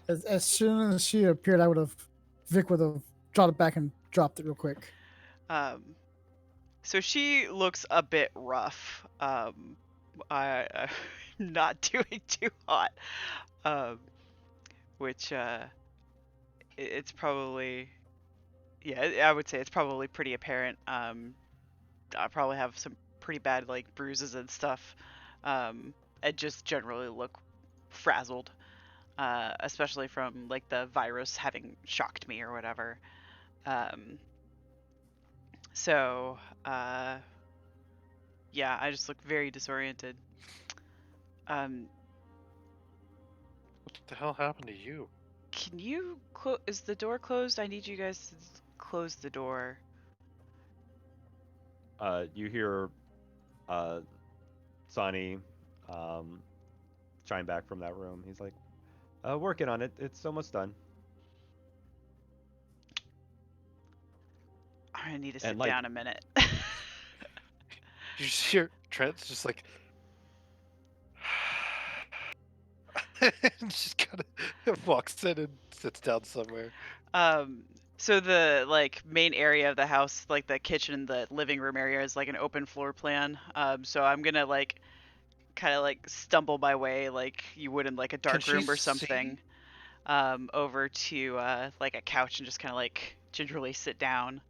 As soon as she appeared, Vic would have dropped it back and dropped it real quick. So she looks a bit rough. I'm not doing too hot. Which it's probably, yeah, I would say it's probably pretty apparent. I probably have some pretty bad like bruises and stuff. I just generally look frazzled, especially from like the virus having shocked me or whatever. So yeah, I just look very disoriented. What the hell happened to you? Can you is the door closed? I need you guys to close the door. You hear Sonny chime back from that room. He's like, working on it. It's almost done. I need to sit And, like- down a minute. You just hear Trent's just like, and just kind of walks in and sits down somewhere. So the like main area of the house, like the kitchen and the living room area, is like an open floor plan. So I'm gonna like kind of like stumble my way like you would in like a dark she room or see? something, over to like a couch and just kind of like gingerly sit down.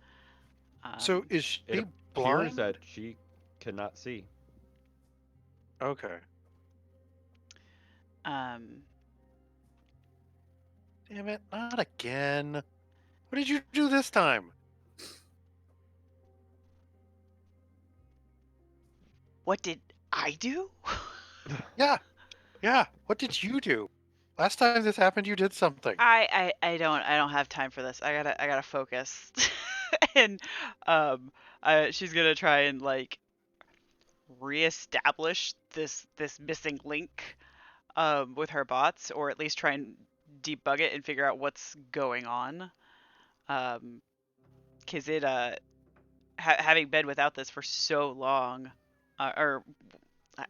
So is she It appears blind? that she cannot see. Okay. Um, Damn it, not again. What did you do this time? what did I do? Yeah. What did you do? Last time this happened, you did something. I don't have time for this. I gotta focus. And she's gonna try and like reestablish this missing link. with her bots, or at least try and debug it and figure out what's going on. Because it having been without this for so long, or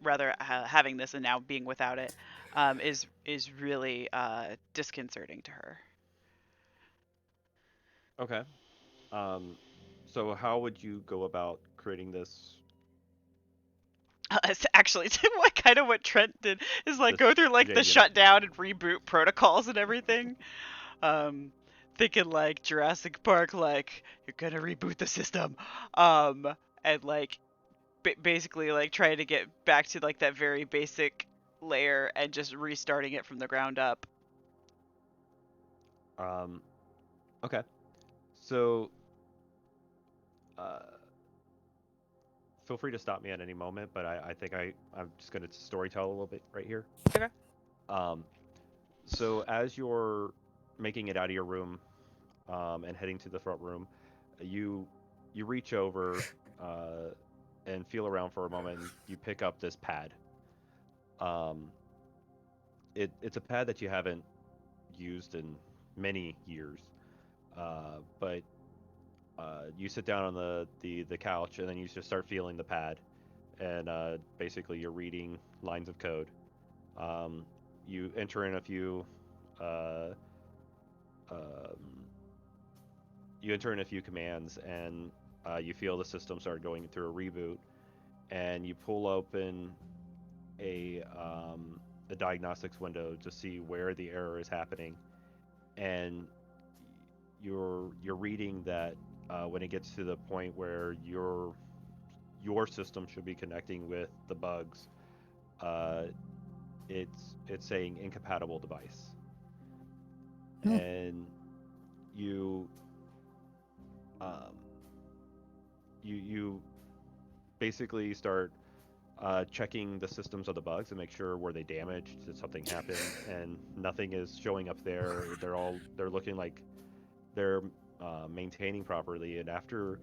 rather having this and now being without it, is really disconcerting to her. Okay. So how would you go about creating this? It's actually, what Trent did is like This go through like the JVM. shutdown and reboot protocols and everything. Thinking like Jurassic Park, like you're gonna reboot the system, and like basically like trying to get back to like that very basic layer and just restarting it from the ground up. Okay. So, uh, feel free to stop me at any moment, but I think I'm just gonna storytell a little bit right here. Okay. Um, so as you're making it out of your room, and heading to the front room, you you reach over, and feel around for a moment. And you pick up this pad. Um, it's a pad that you haven't used in many years, but you sit down on the couch and then you just start feeling the pad, and basically you're reading lines of code. Um, you enter in a few. Uh, um, you enter in a few commands, and you feel the system start going through a reboot, and you pull open a diagnostics window to see where the error is happening, and you're reading that when it gets to the point where your system should be connecting with the bugs, uh, it's saying incompatible device, and you um, you basically start checking the systems of the bugs and make sure were they damaged, did something happen, and nothing is showing up there. They're looking like they're maintaining properly, and after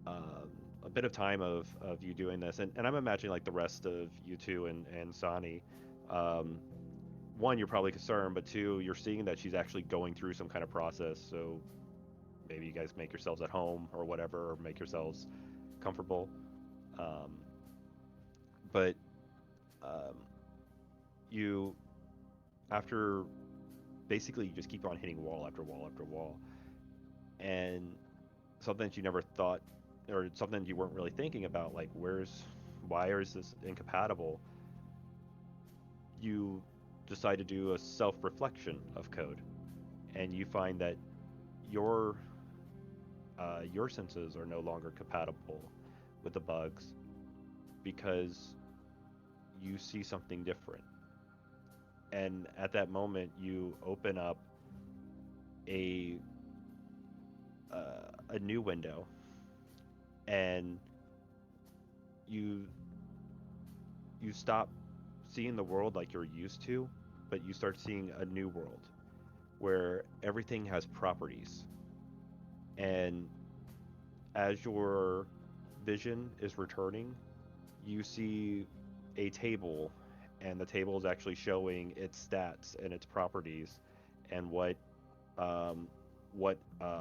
um, a bit of time of you doing this, and I'm imagining like the rest of you two and Sani, um, one, you're probably concerned, but two, you're seeing that she's actually going through some kind of process. So maybe you guys make yourselves at home or whatever, or make yourselves comfortable. Um, but um, you, after basically, you just keep on hitting wall after wall after wall, and something that you never thought, or something you weren't really thinking about, like why is this incompatible? You decide to do a self-reflection of code, and you find that your your senses are no longer compatible with the bugs because you see something different. And at that moment, you open up a a new window, and you you stop seeing the world like you're used to, but you start seeing a new world where everything has properties. And as your vision is returning, you see a table, and the table is actually showing its stats and its properties, and um, what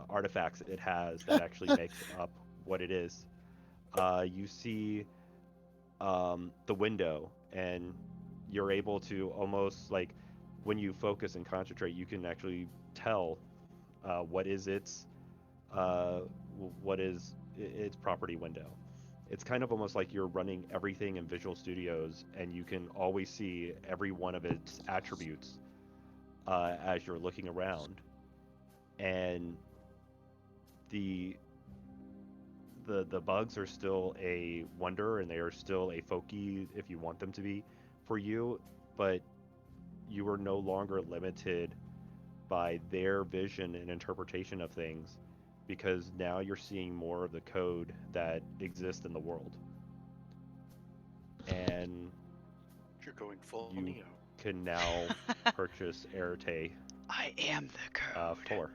artifacts it has that actually makes up what it is. You see the window, and you're able to almost like when you focus and concentrate, you can actually tell what is uh, its property window. It's kind of almost like you're running everything in Visual Studios, and you can always see every one of its attributes as you're looking around. And the the bugs are still a wonder, and they are still a Foki if you want them to be for you, but you are no longer limited by their vision and interpretation of things, because now you're seeing more of the code that exists in the world. And You're going full you Neo. can now purchase Arete I am the code. 4.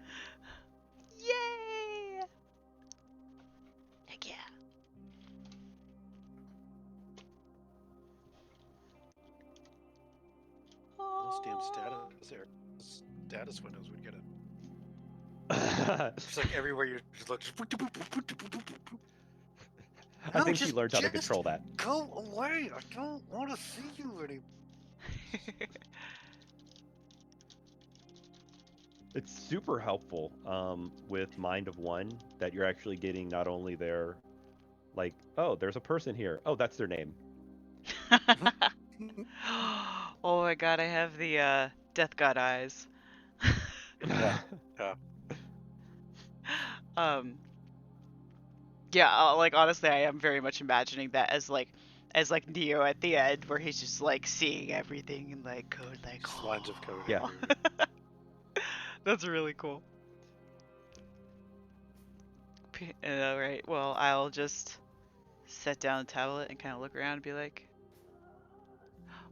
Yay! Heck yeah. status windows would get it. I It's like everywhere you just look. Just think she learned how to control that. Go away! I don't want to see you anymore. It's super helpful with Mind of One that you're actually getting not only their, like, oh, there's a person here. Oh, that's their name. Oh my god, I have the death god eyes. Yeah. Yeah, like honestly, I am very much imagining that as like Neo at the end, where he's just like seeing everything and like code, like Just lines of code. Yeah. everywhere. That's really cool. Alright, well, I'll just set down the tablet and kind of look around and be like,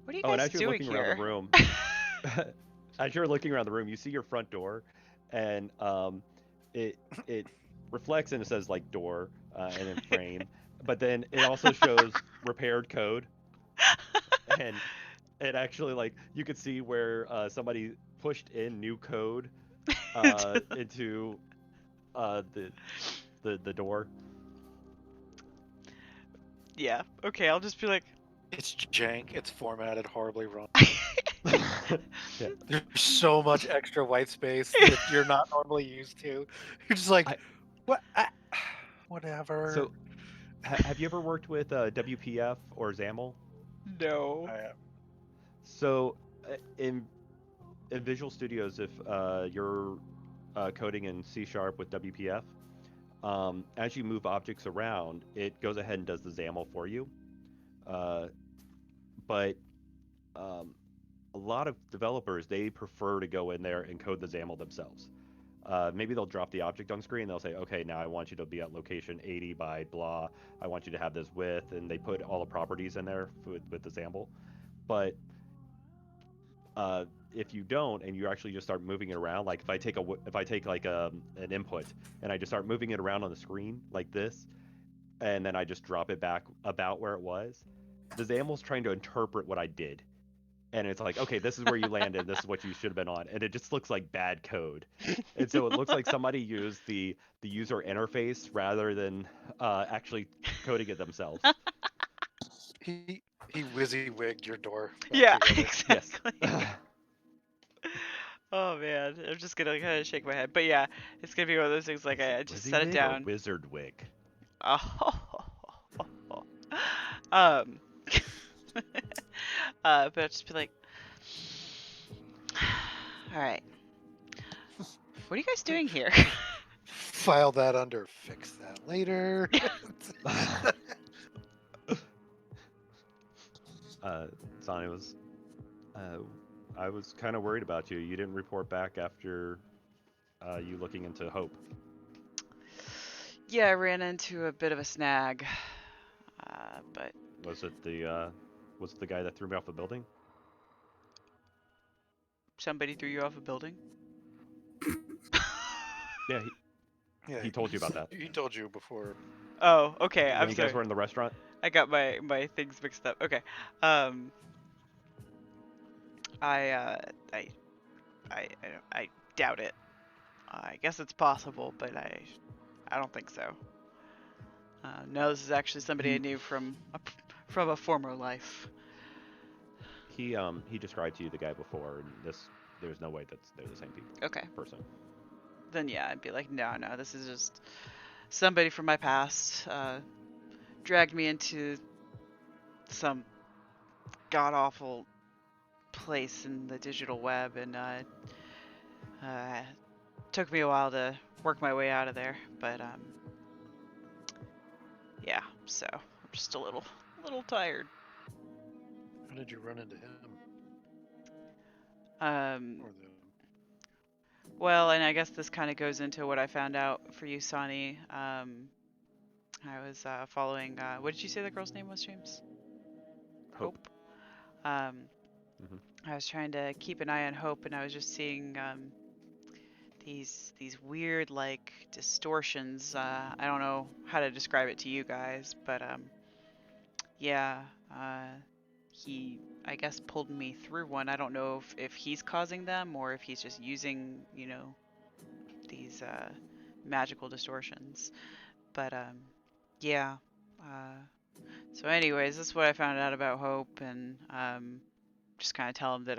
what are you Oh, and guys as you're doing looking here? around the room, as you're looking around the room, you see your front door, and it reflects and it says like door and then frame, but then it also shows repaired code, and it actually like you could see where somebody pushed in new code into the door. Yeah, okay, I'll just be like, It's jank. It's formatted horribly wrong. Yeah. There's so much extra white space that you're not normally used to. You're just like, what? Whatever. So, have you ever worked with WPF or XAML? no. So, in Visual Studios, if you're coding in C# with WPF, as you move objects around, it goes ahead and does the XAML for you. But a lot of developers, they prefer to go in there and code the XAML themselves. Maybe they'll drop the object on screen. They'll say, okay, now I want you to be at location 80 by blah. I want you to have this width, and they put all the properties in there with the XAML. But if you don't, and you actually just start moving it around, like if I take like an input and I just start moving it around on the screen like this, and then I just drop it back about where it was, the XAML's trying to interpret what I did. And it's like, okay, this is where you landed, this is what you should have been on, and it just looks like bad code. And so it looks like somebody used the user interface rather than actually coding it themselves. He WYSIWYG'd your door. back Yeah, together. exactly. Yes. Oh man, I'm just gonna kind of shake my head. But yeah, it's gonna be one of those things like I just set it WYSIWYG or down. Wizard wig? Oh. But I'll just be like, all right, what are you guys doing here? File that under fix that later. Sonny was, I was kind of worried about you. You didn't report back after you looking into Hope. Yeah, I ran into a bit of a snag, but Was it the guy that threw me off the building? somebody threw you off a building. Yeah, Yeah, he told you about that. He told you before. Oh, okay. When I'm you sorry. guys were in the restaurant. I got my things mixed up. Okay. I doubt it. I guess it's possible, but I don't think so. No, this is actually somebody I knew from a former life. He described to you the guy before, and there's no way they're the same people. Okay. Person. Then yeah, I'd be like, no, this is just somebody from my past dragged me into some god awful place in the digital web, and took me a while to work my way out of there. But yeah, so I'm just a little tired. How did you run into him? Or them? Well, and I guess this kind of goes into what I found out for you, Sonny. I was following. What did you say the girl's name was, James? Hope. I was trying to keep an eye on Hope, and I was just seeing these weird like distortions. I don't know how to describe it to you guys, but yeah, he, I guess, pulled me through one. I don't know if he's causing them or if he's just using, you know, these magical distortions. But yeah. So anyways, that's what I found out about Hope, and just kind of tell him that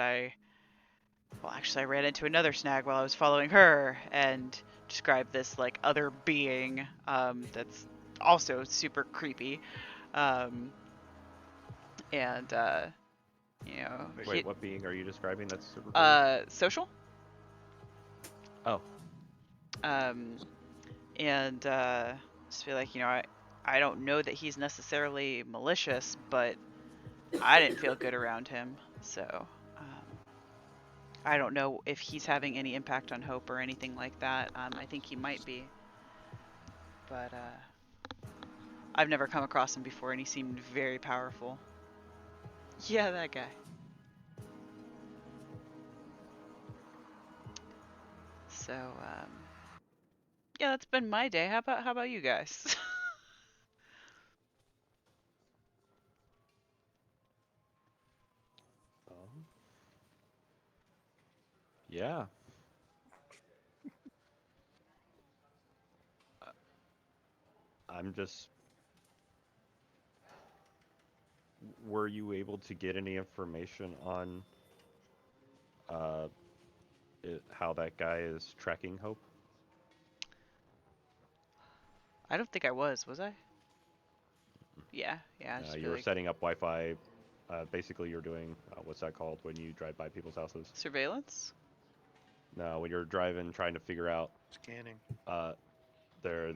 well, actually I ran into another snag while I was following her, and describe this like other being that's also super creepy. Um, and you know, Wait, what being are you describing that's super cool? social. Oh. And just feel like, you know, I don't know that he's necessarily malicious, but I didn't feel good around him, so I don't know if he's having any impact on Hope or anything like that. I think he might be, but I've never come across him before, and he seemed very powerful. Yeah, that guy. So yeah, that's been my day. How about you guys? Yeah. I'm just. Were you able to get any information on how that guy is tracking Hope? I don't think I was I? Yeah, just be You were like, setting up Wi-Fi. Basically, you're doing what's that called when you drive by people's houses? surveillance? No, when you're driving, trying to figure out Scanning. their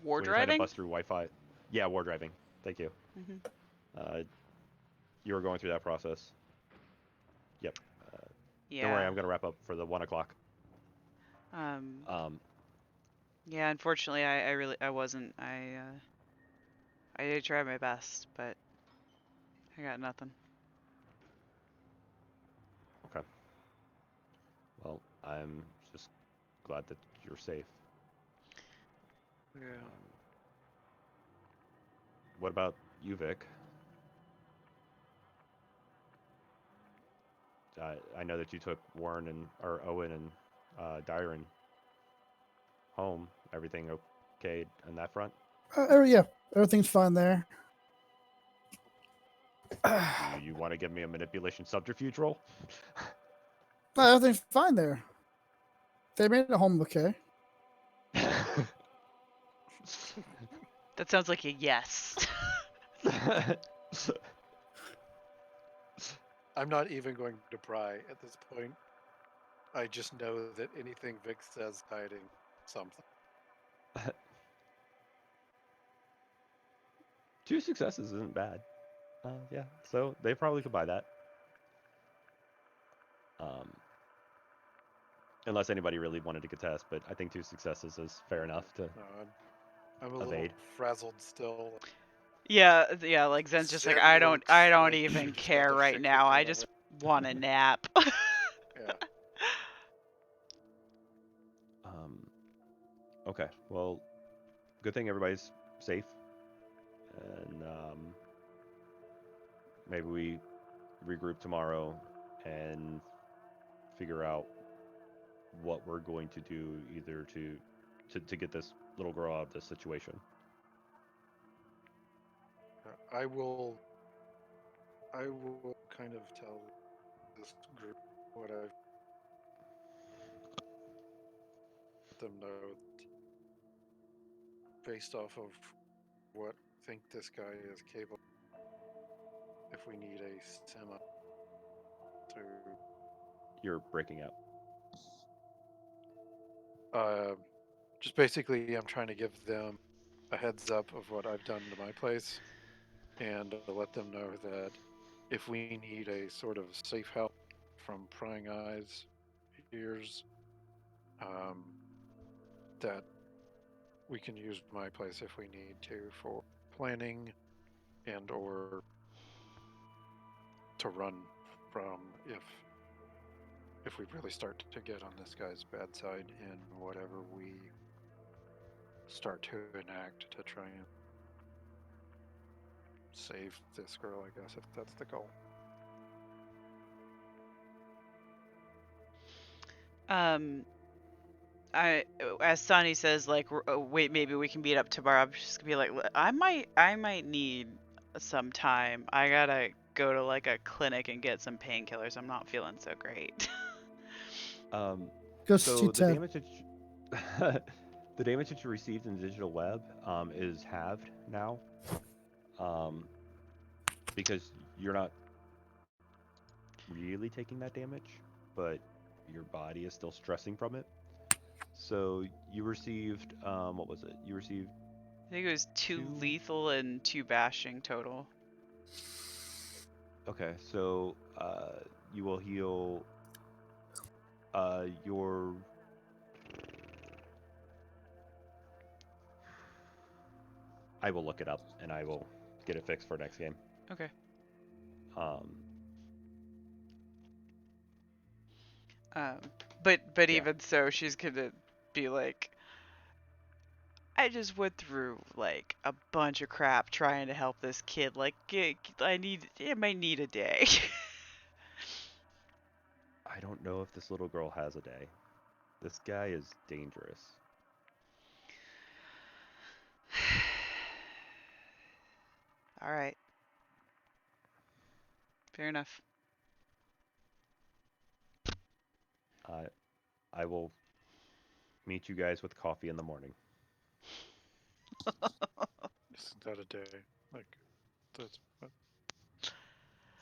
War when you're trying to driving? bust through Wi-Fi. Yeah, war driving. Thank you. Mm-hmm. You were going through that process. Yep. Yeah. Don't worry, I'm gonna wrap up for the 1 o'clock. Um, yeah, unfortunately, I wasn't. I did try my best, but I got nothing. Okay. Well, I'm just glad that you're safe. Yeah. What about you, Vic? I know that you took Warren or Owen and Dyron home. Everything okay on that front? Yeah, everything's fine there. You want to give me a manipulation subterfuge roll? No, everything's fine there. They made it home okay. That sounds like a yes. I'm not even going to pry at this point. I just know that anything Vic says hiding something. 2 successes isn't bad. Yeah, so they probably could buy that. Unless anybody really wanted to contest, but I think 2 successes is fair enough to I'm a evade. little frazzled still. Yeah, like Zen's just like, I don't Looks like even she just got care the right shit now. kicked I out of just her. want a nap. Yeah. Okay, well, good thing everybody's safe, and maybe we regroup tomorrow and figure out what we're going to do, either to get this little girl out of this situation. I will kind of tell this group what I've let them know that based off of what I think this guy is capable, if we need a semi to You're breaking up. just basically I'm trying to give them a heads up of what I've done to my place and let them know that if we need a sort of safe help from prying eyes, ears, that we can use my place if we need to for planning and or to run from if we really start to get on this guy's bad side in whatever we start to enact to try and save this girl, I guess, if that's the goal. As Sonny says, like, wait, maybe we can meet up tomorrow. I'm just gonna be like, I might need some time. I gotta go to like a clinic and get some painkillers. I'm not feeling so great. Go So see the Ted. damage that the damage that you received in digital web is halved now, because you're not really taking that damage, but your body is still stressing from it. So you received what was it? You received I think it was 2 2. lethal and 2 bashing total. Okay, so you will heal your. I will look it up and I will get it fixed for next game. Okay. Um, But Yeah. even so, she's gonna be like, I just went through like a bunch of crap trying to help this kid. Like, I might need a day. I don't know if this little girl has a day. This guy is dangerous. All right. Fair enough. I will meet you guys with coffee in the morning. Isn't that a day? Like, that's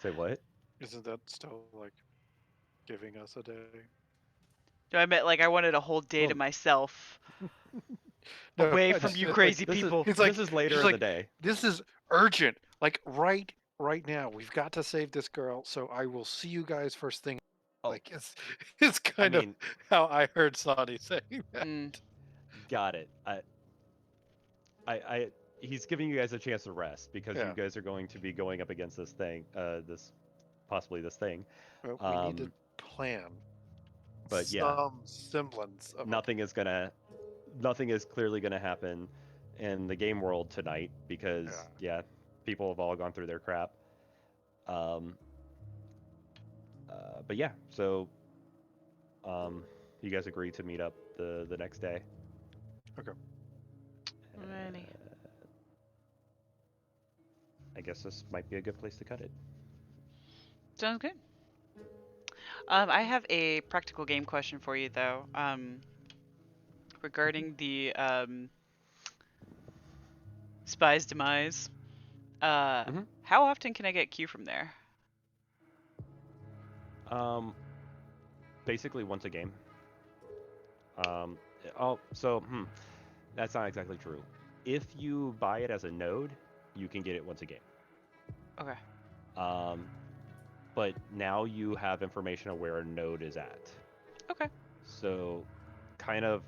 Say what? isn't that still like giving us a day? No, I meant like I wanted a whole day to Oh. myself, No, away I from just you meant, crazy This is people. He's like, this is later she's in the like, day. this is urgent. Like right now, we've got to save this girl. So I will see you guys first thing. Oh, Like it's I kind of mean, how I heard Sonny saying that. Mm. got it. I he's giving you guys a chance to rest because you Yeah. guys are going to be going up against this thing, possibly this thing. But we need to Um, plan but yeah, some semblance of a nothing is clearly gonna happen in the game world tonight because yeah, people have all gone through their crap. Um, but yeah, so you guys agree to meet up the next day. Okay. Alrighty. I guess this might be a good place to cut it. Sounds good. I have a practical game question for you though. Regarding the spy's demise. Mhm. How often can I get Q from there? Basically once a game. Oh, so that's not exactly true. If you buy it as a node, you can get it once a game. Okay. But now you have information on where a node is at. Okay. So, kind of